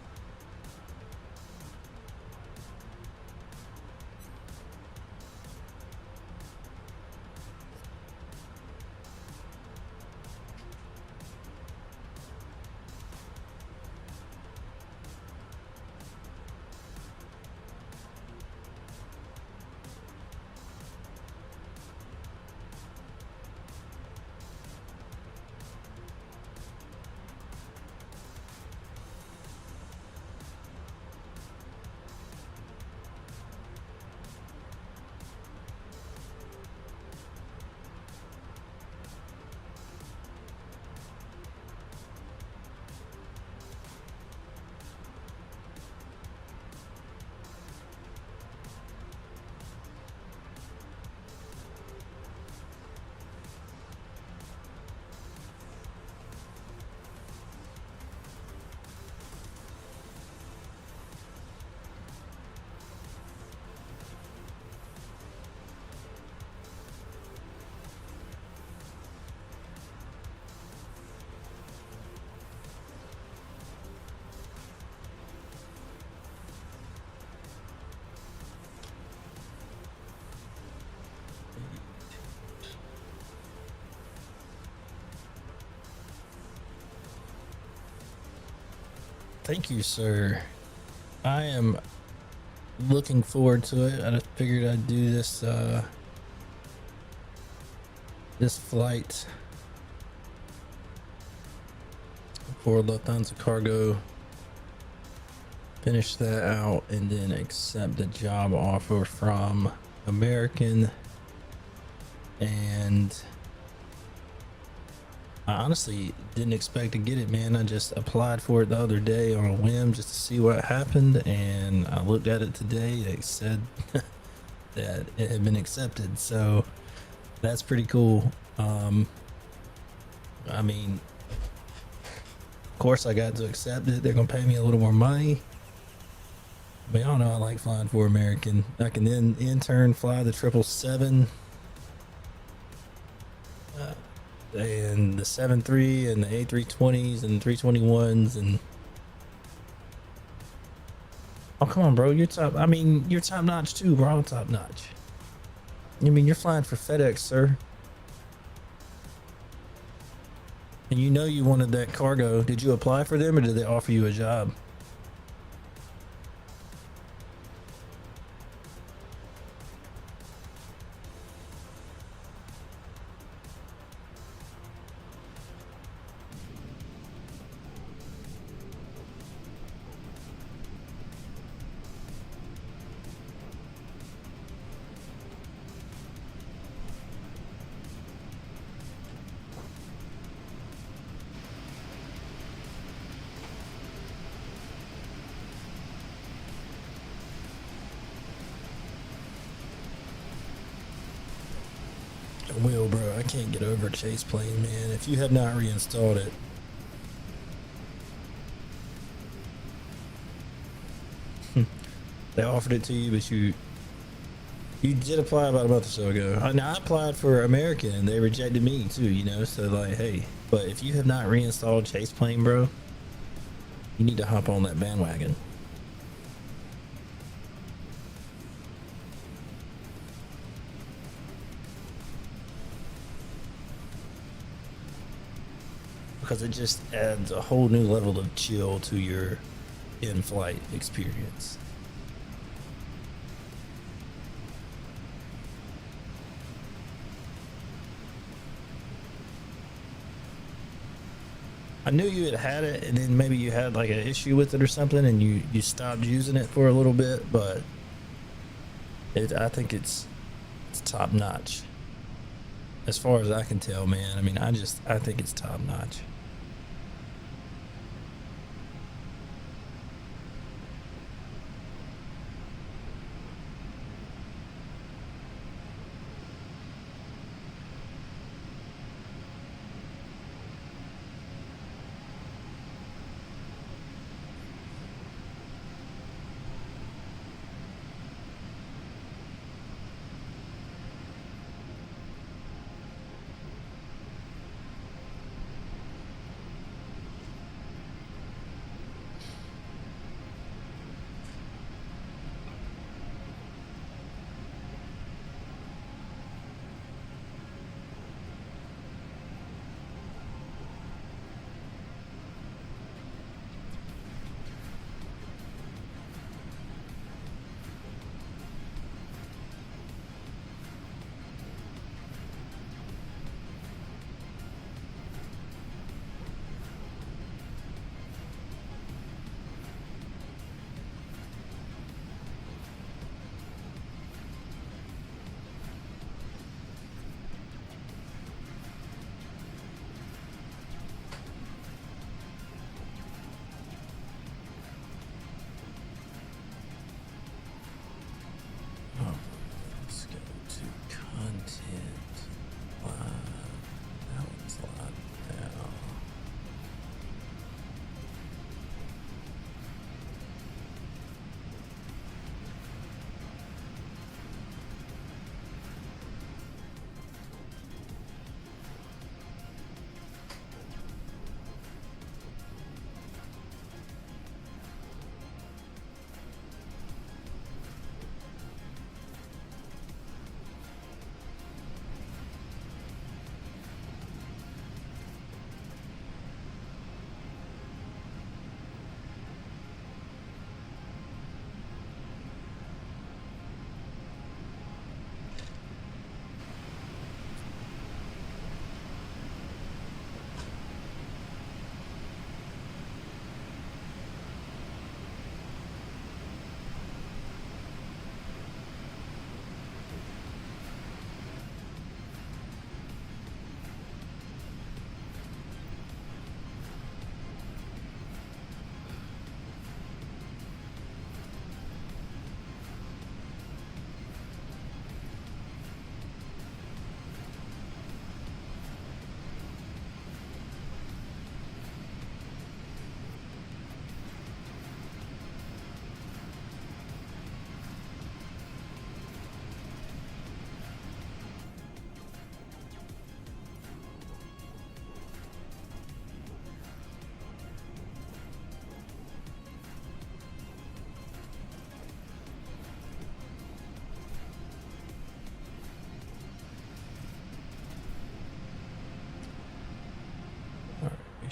Thank you, sir. I am looking forward to it. I just figured I'd do this this flight for Lufthansa Cargo, finish that out, and then accept the job offer from American. And I honestly didn't expect to get it, man. I just applied for it the other day on a whim just to see what happened, and I looked at it today. It said that it had been accepted, so that's pretty cool. I mean, of course I got to accept it. They're gonna pay me a little more money, but y'all know I like flying for American. I can then intern fly the 777 and the 73 and the A320s and 321s, and oh, come on, bro, you're top. I mean, you're top notch too, bro. Top notch. I mean, you're flying for FedEx, sir, and you know you wanted that cargo. Did you apply for them, or did they offer you a job? Will, bro, I can't get over Chase Plane, man. If you have not reinstalled it, they offered it to you, but you did apply about a month or so ago. I applied for American and they rejected me too, you know, so like, hey, but if you have not reinstalled Chase Plane, bro, you need to hop on that bandwagon. Because it just adds a whole new level of chill to your in-flight experience. I knew you had it, and then maybe you had like an issue with it or something, and you stopped using it for a little bit, but I think it's top notch. As far as I can tell, man. I mean, I think it's top notch.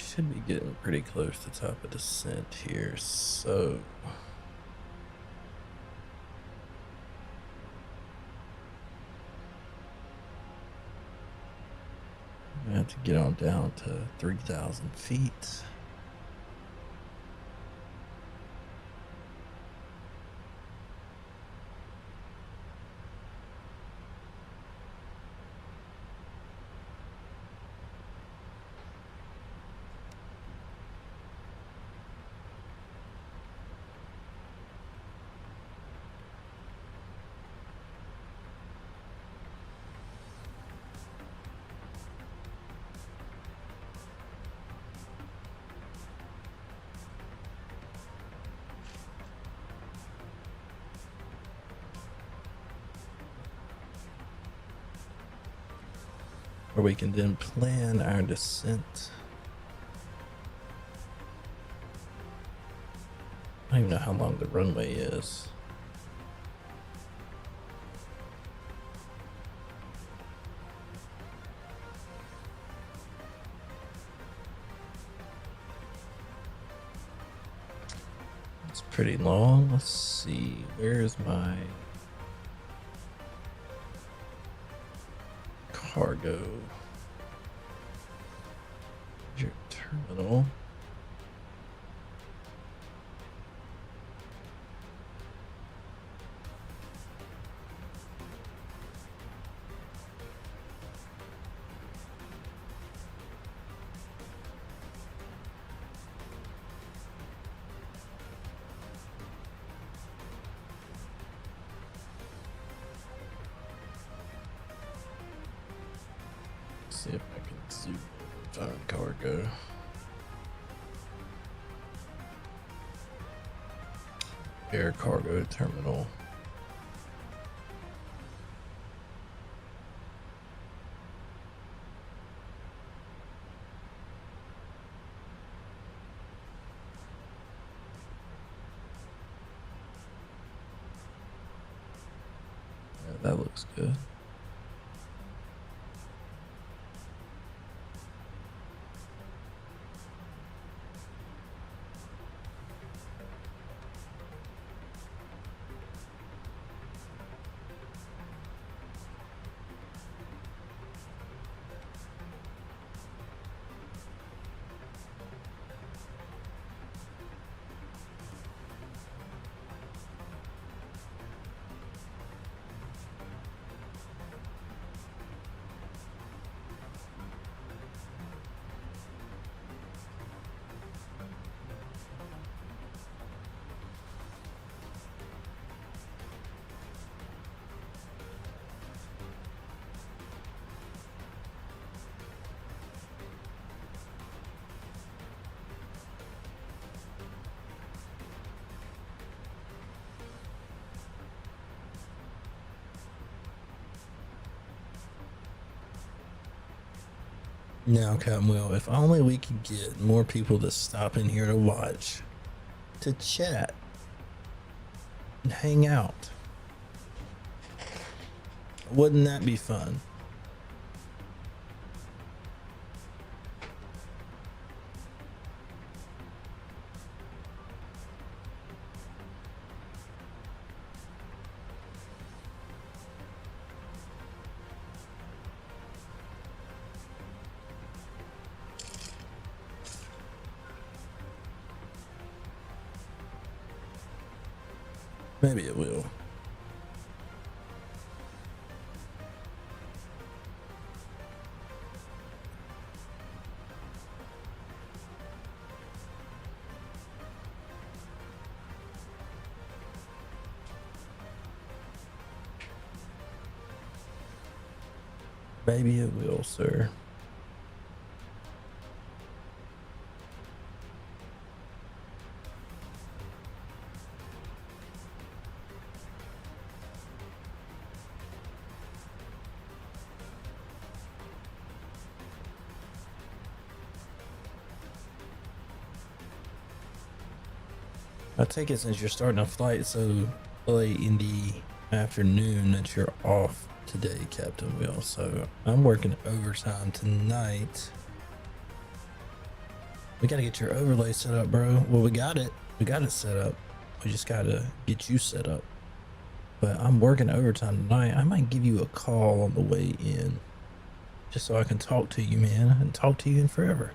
should be getting pretty close to top of descent here, so I have to get on down to 3,000 feet. Where we can then plan our descent. I don't even know how long the runway is. It's pretty long. Let's see, where's my cargo? Your terminal. See if I can zoom in, find cargo. Air cargo terminal. Yeah, that looks good. Now, Captain Will, if only we could get more people to stop in here to watch, to chat, and hang out. Wouldn't that be fun? Maybe it will. Maybe it will, sir. I take it since you're starting a flight so late in the afternoon that you're off today, Captain Will. So I'm working overtime tonight We gotta get your overlay set up, bro. Well, we got it. We got it set up. We just gotta get you set up. But I'm working overtime tonight. I might give you a call on the way in, just so I can talk to you, man. I haven't talked to you in forever.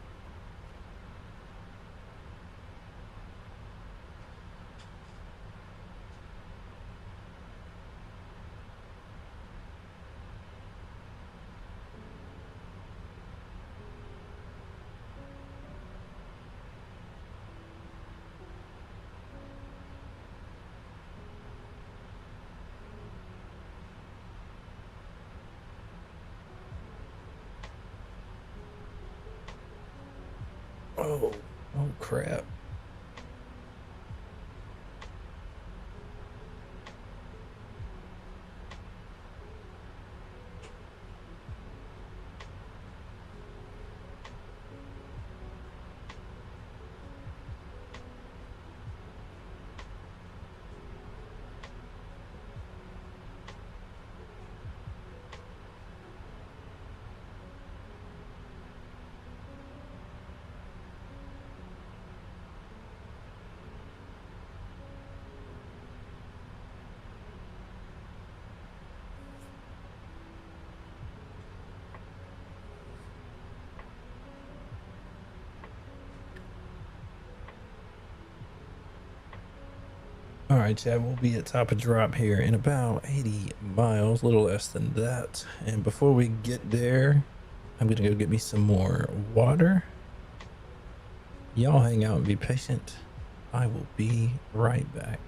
Oh crap. All right, Chad, we'll be at top of drop here in about 80 miles, a little less than that. And before we get there, I'm gonna go get me some more water. Y'all hang out and be patient. I will be right back.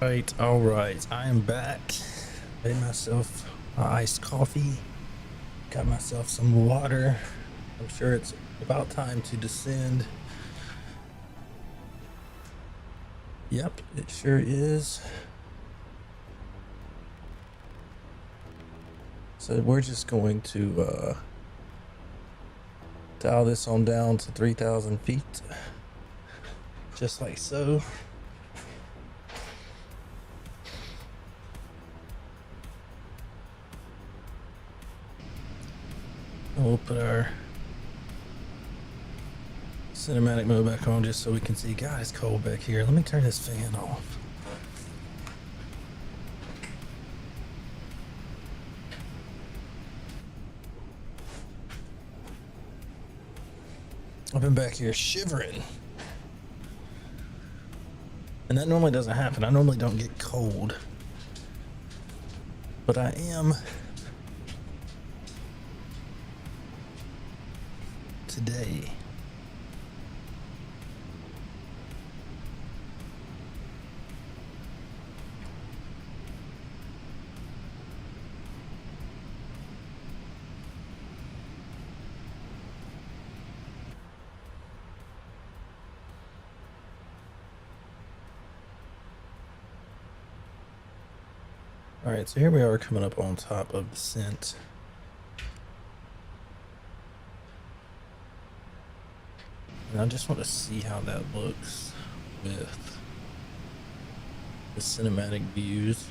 All right. I am back. Made myself iced coffee. Got myself some water. I'm sure it's about time to descend. Yep, it sure is. So we're just going to dial this on down to 3,000 feet. Just like so. And we'll put our cinematic mode back on just so we can see. God, it's cold back here. Let me turn this fan off. I've been back here shivering. And that normally doesn't happen. I normally don't get cold. But I am today. All right, so here we are coming up on top of the descent. And I just want to see how that looks with the cinematic views.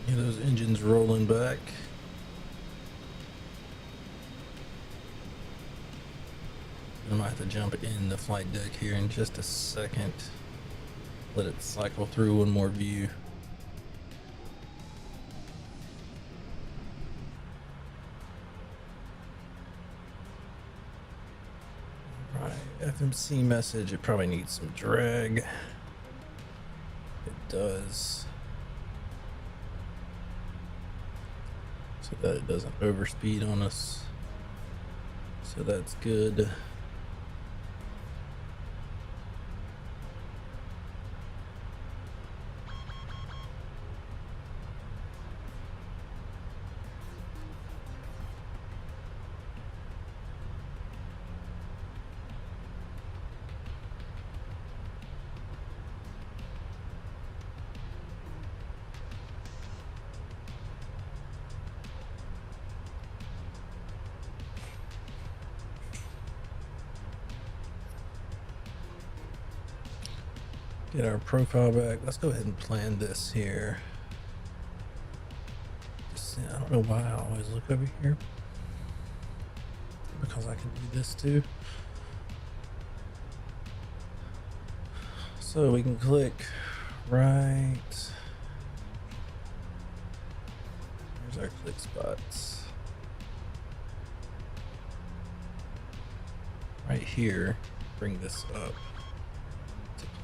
Yeah, those engines rolling back. I might have to jump in the flight deck here in just a second. Let it cycle through one more view. Right, FMC message, it probably needs some drag. It does. So that it doesn't overspeed on us. So that's good. Get our profile back. Let's go ahead and plan this here. I don't know why I always look over here. Because I can do this too. So we can click right. Here's our click spots. Right here, bring this up.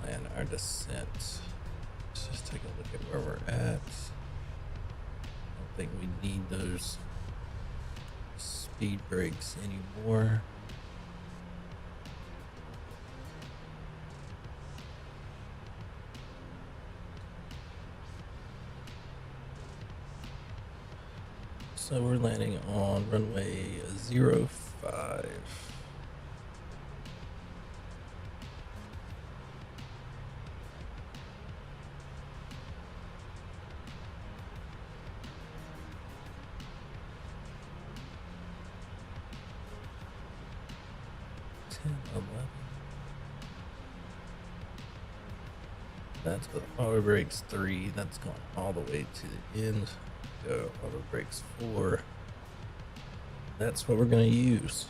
And our descent. Let's just take a look at where we're at. I don't think we need those speed brakes anymore. So we're landing on runway 05. That's with auto brakes 3. That's going all the way to the end. Go auto brakes 4. That's what we're going to use.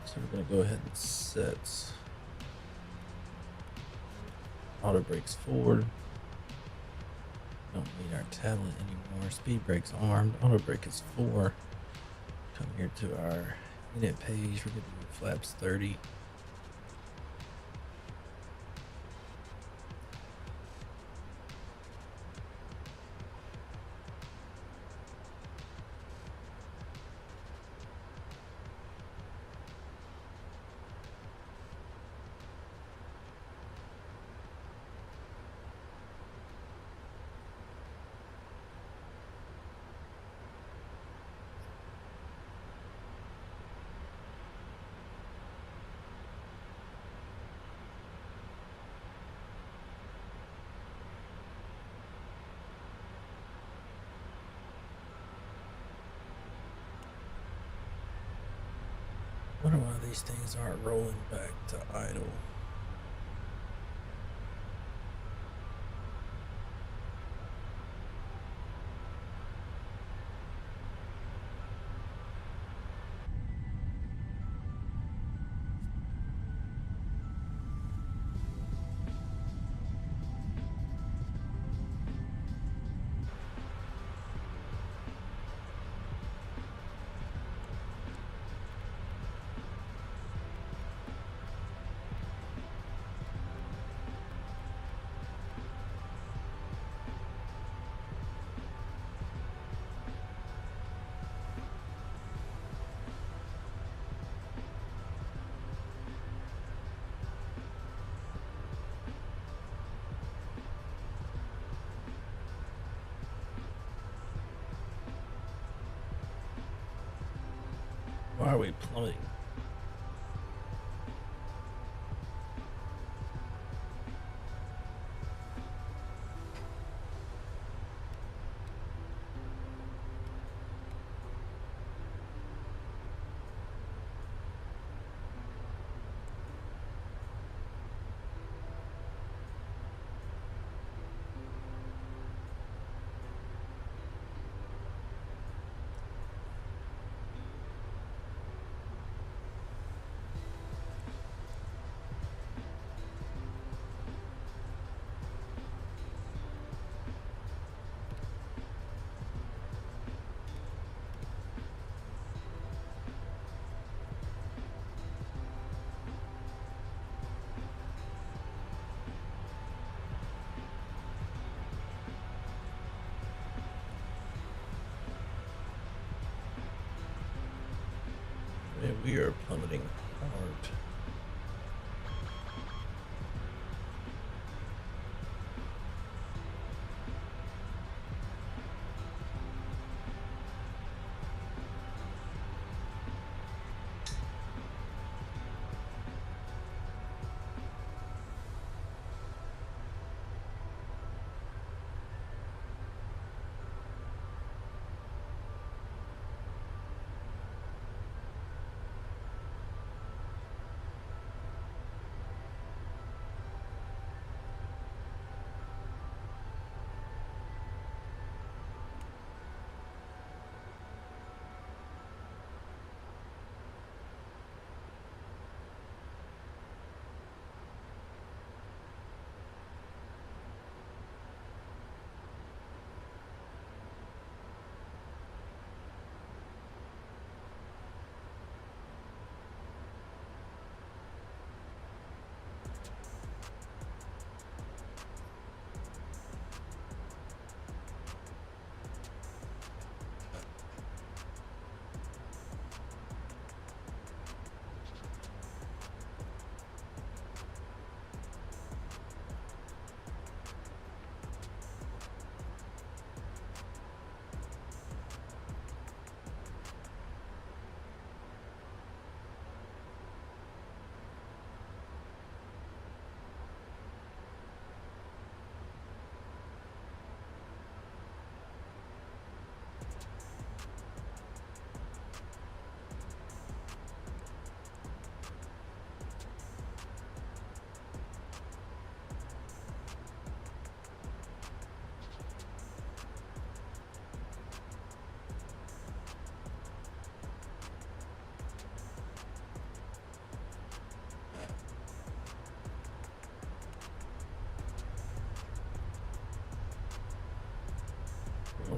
So we're going to go ahead and set auto brakes forward. Don't need our tablet anymore. Speed brakes armed. Auto brake is 4. Come here to our unit page. We're going to do flaps 30. I wonder why these things aren't rolling back to idle. Why are we plummeting? And we are plummeting hard.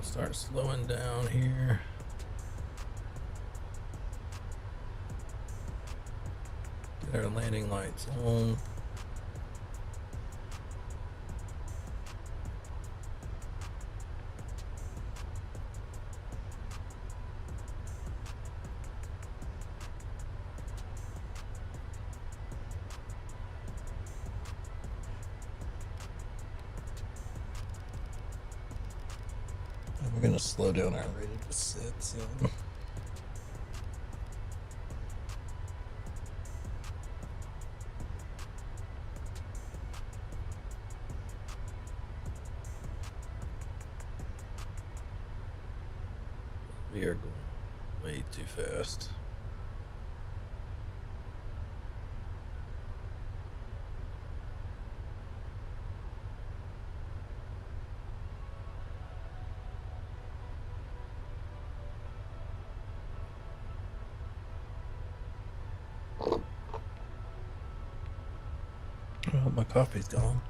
We'll start slowing down here. Get our landing lights on. And we're gonna slow down our rate of descent soon. We are going way too fast. Oh, my coffee's gone.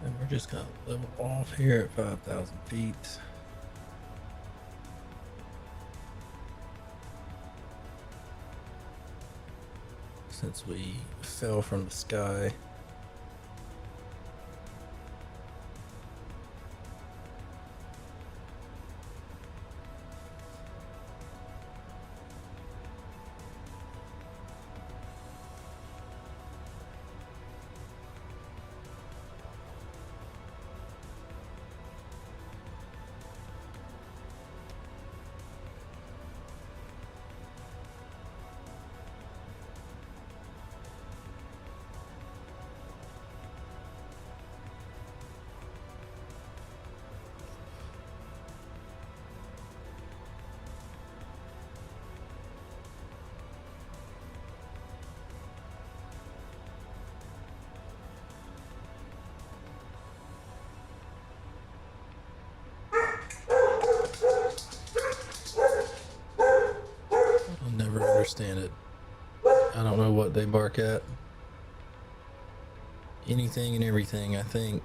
And we're just gonna level off here at 5,000 feet. Since we fell from the sky. I'll never understand it. I don't know what they bark at. Anything and everything, I think.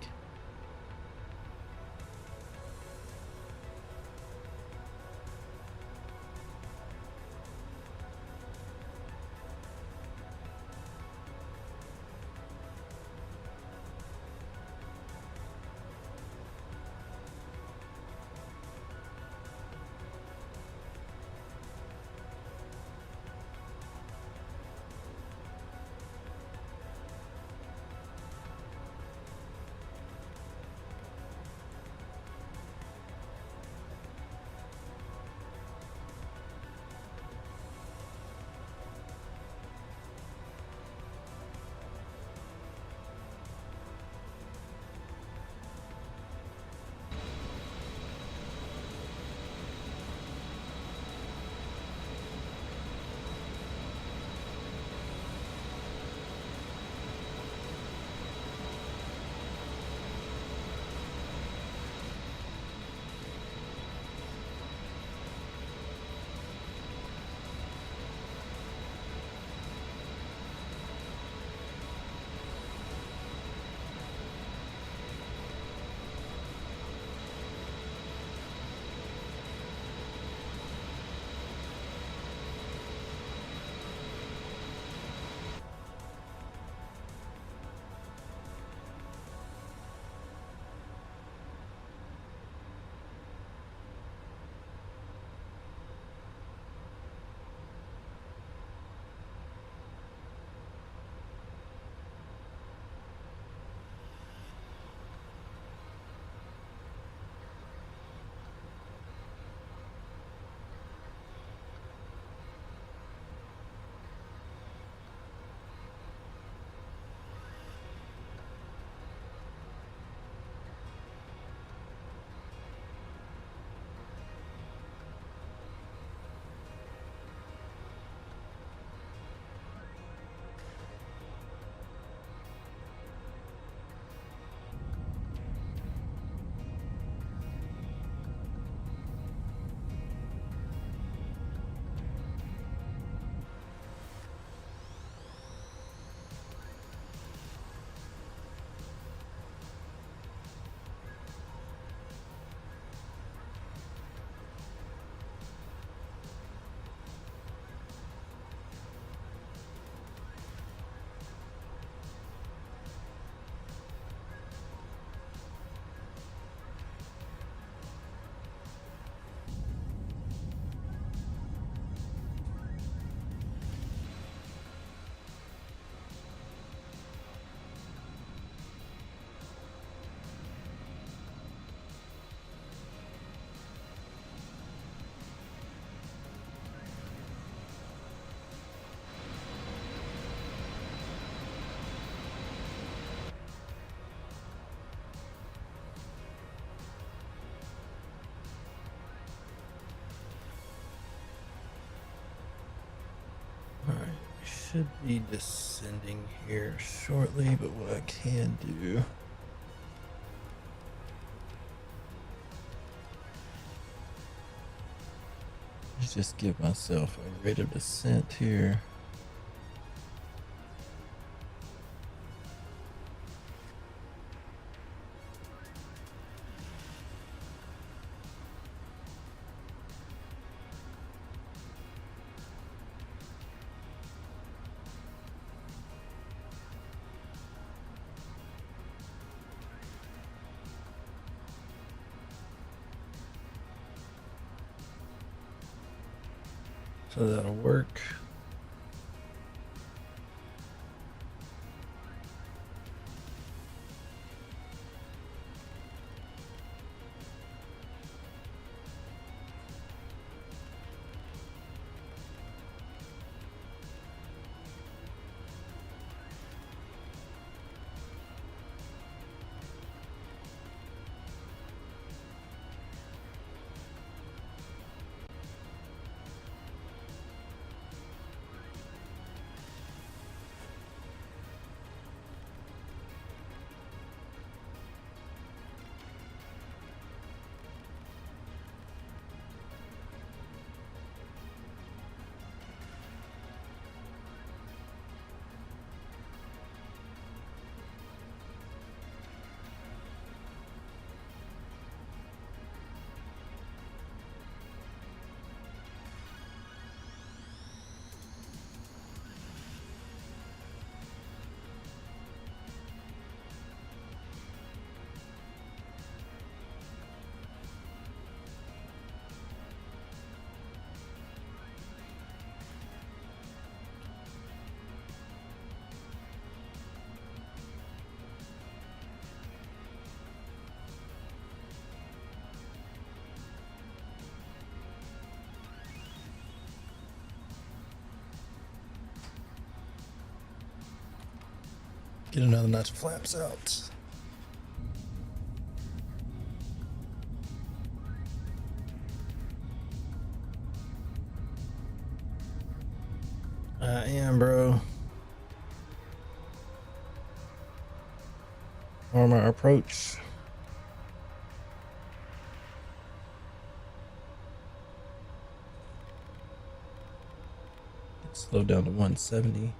should be descending here shortly, but what I can do is just give myself a rate of descent here. So that'll work. Get another notch of flaps out. I am, bro. Armor approach. Slow down to 170.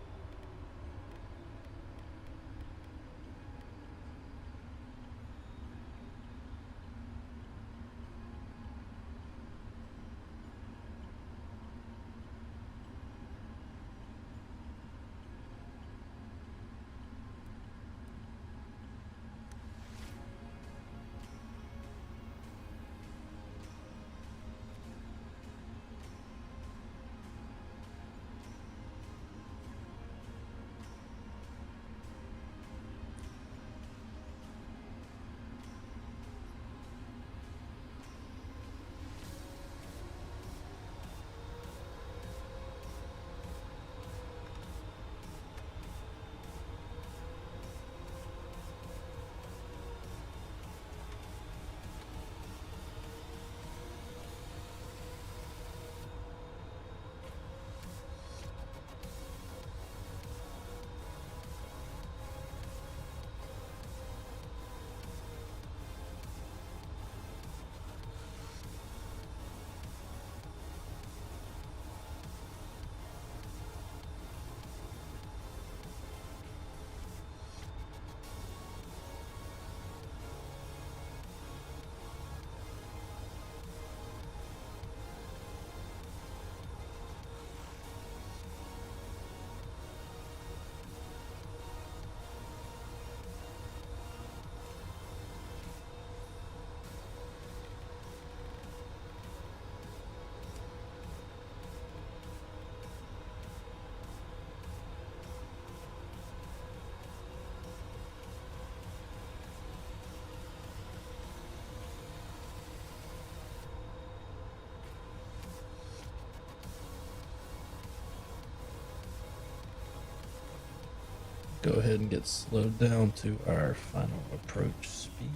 Go ahead and get slowed down to our final approach speed.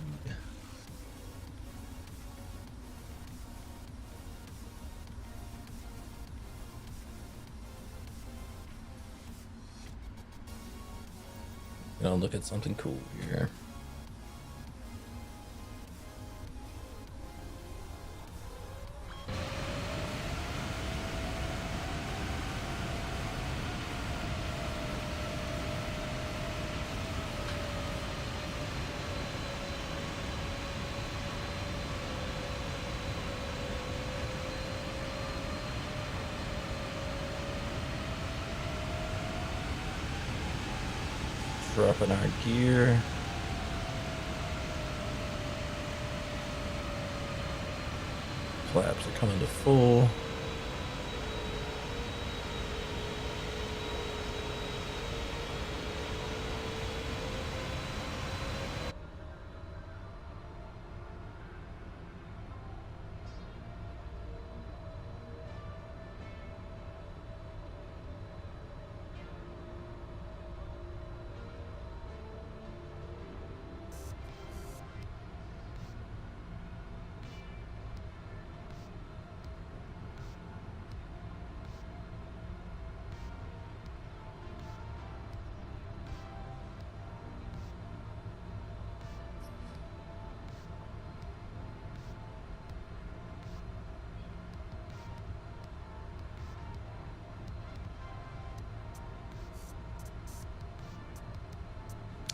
Gonna look at something cool here. Dropping our gear. Flaps are coming to full.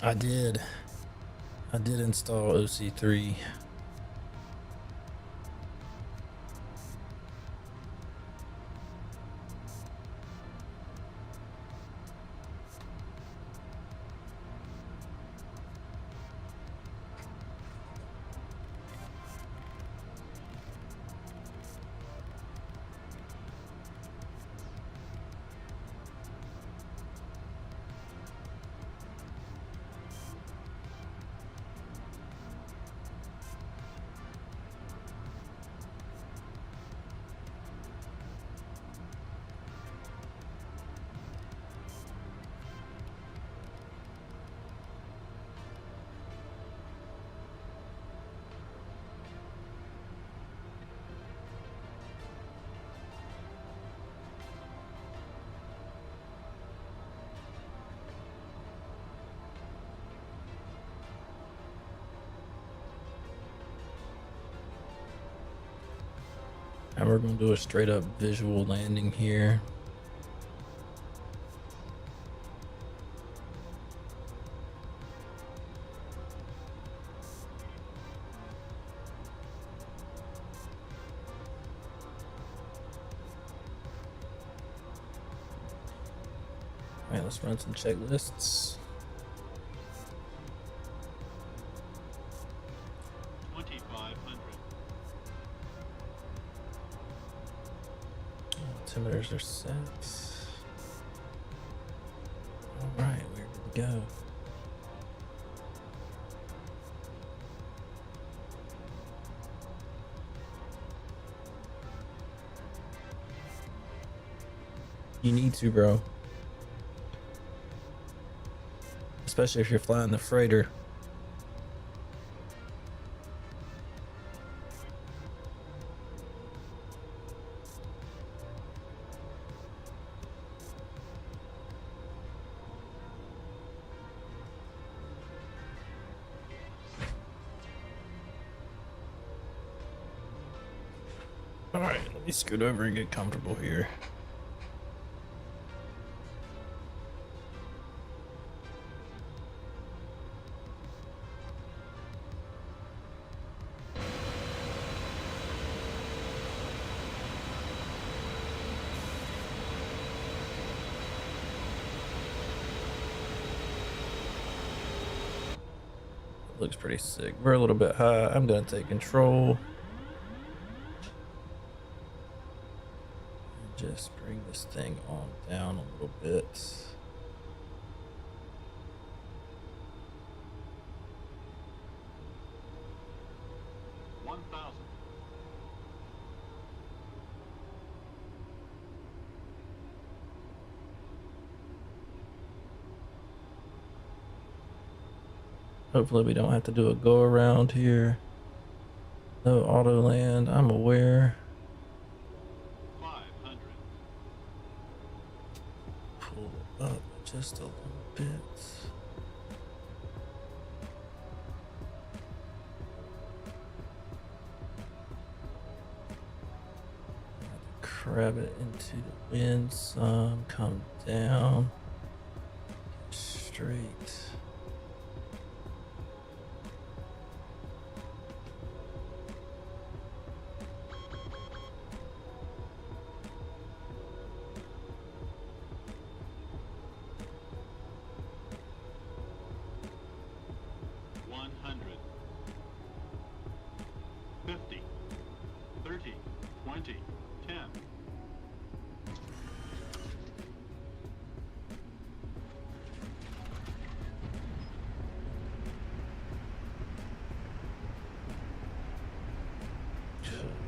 I did install OC3. And we're going to do a straight up visual landing here. All right, let's run some checklists. 2500. Altimeters are set. All right, we're good to go. You need to, bro. Especially if you're flying the freighter. All right, let me scoot over and get comfortable here. Looks pretty sick. We're a little bit high. I'm gonna take control. Just bring this thing on down a little bit. Hopefully we don't have to do a go around here. No auto land, I'm aware. 500. Pull up just a little bit. crab it into the wind some, come down, straight.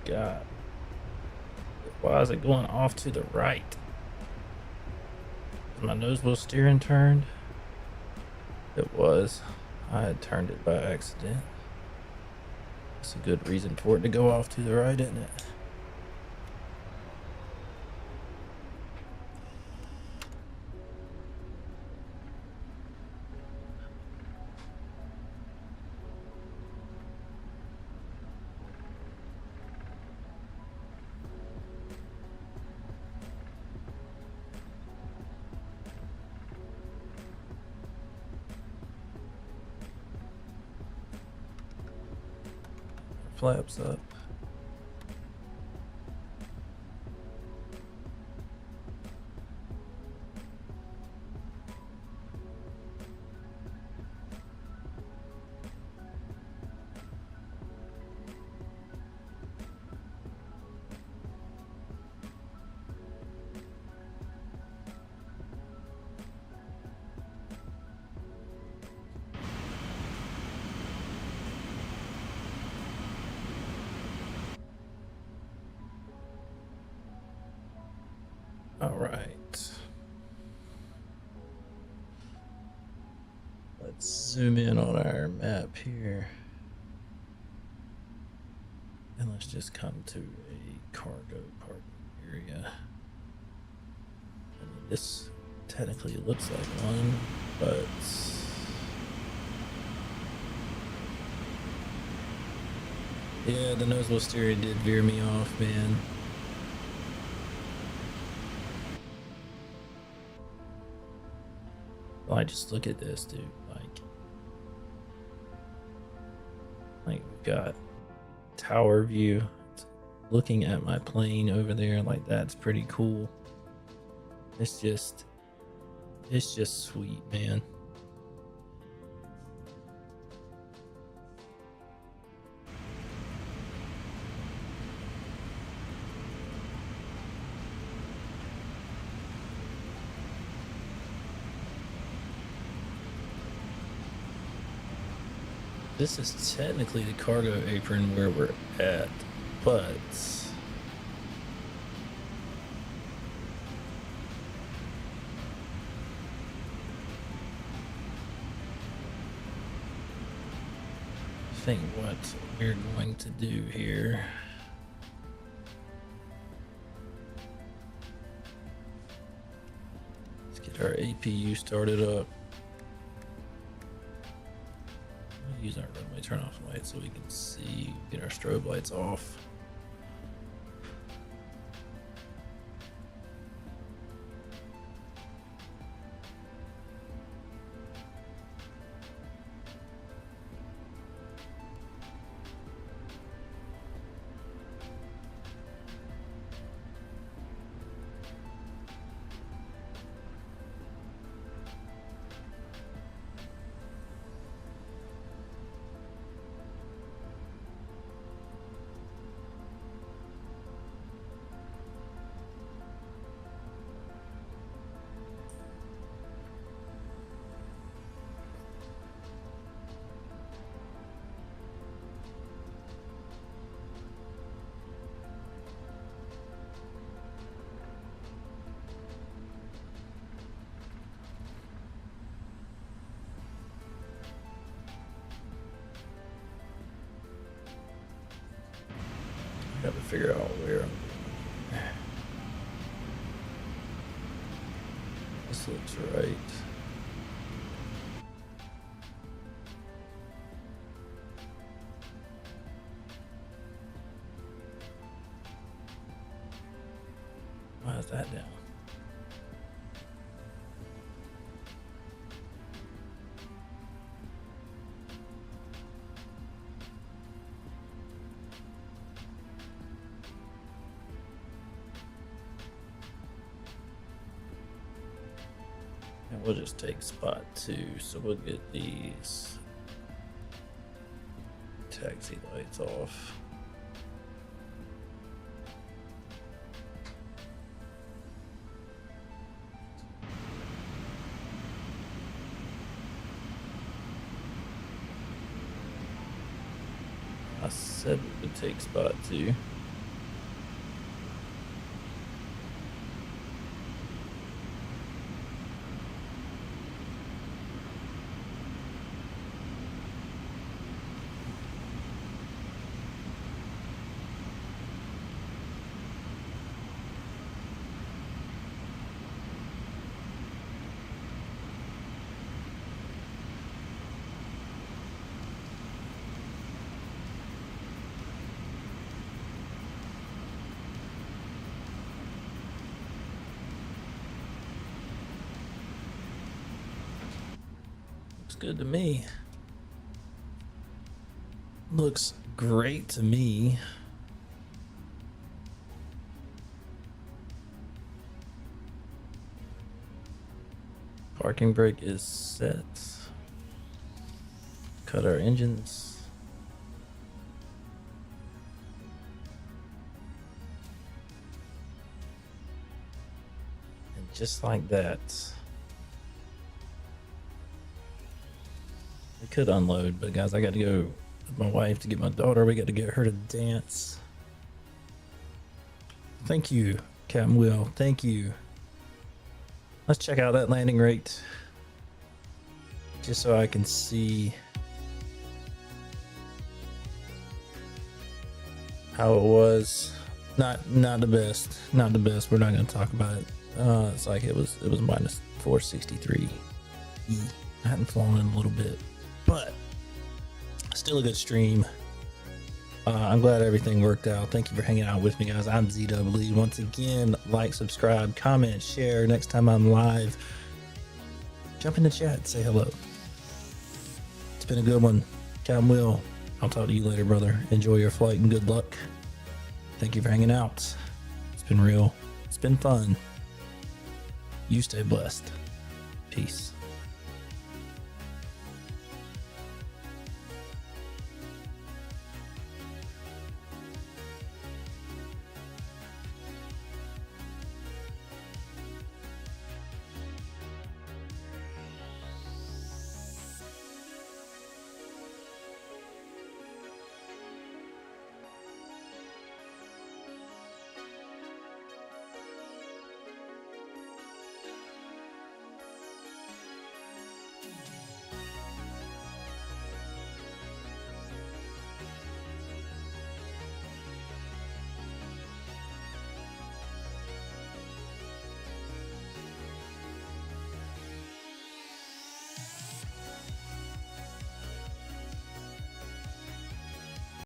God, why is it going off to the right? Is my nose wheel steering turned? It was. I had turned it by accident. That's a good reason for it to go off to the right, isn't it? Flaps up. All right. Let's zoom in on our map here. And let's just come to a cargo parking area. I mean, this technically looks like one, but yeah, the nose wheel steering did veer me off, man. Like, just look at this, dude. Like we've got tower view. It's looking at my plane over there. Like, that's pretty cool. It's just sweet, man. This is technically the cargo apron where we're at, but I think what we're going to do here is get our APU started up. Use our runway turn off light so we can see, get our strobe lights off. Got to figure out where I'm going. This looks right. Why is that down? And we'll just take spot 2, so we'll get these taxi lights off. I said we would take spot 2. Looks good to me. Looks great to me. Parking brake is set. Cut our engines. And just like that, we could unload, but guys, I got to go with my wife to get my daughter. We got to get her to dance. Thank you, Captain Will. Thank you. Let's check out that landing rate, just so I can see how it was. Not the best. Not the best. We're not going to talk about it. It's like it was minus 463. I hadn't flown in a little bit, but still a good stream. I'm glad everything worked out. Thank you for hanging out with me, guys. I'm ZW. Once again, like, subscribe, comment, share. Next time I'm live, jump in the chat, say hello. It's been a good one. Captain Will, I'll talk to you later, brother. Enjoy your flight and good luck. Thank you for hanging out. It's been real. It's been fun. You stay blessed. Peace.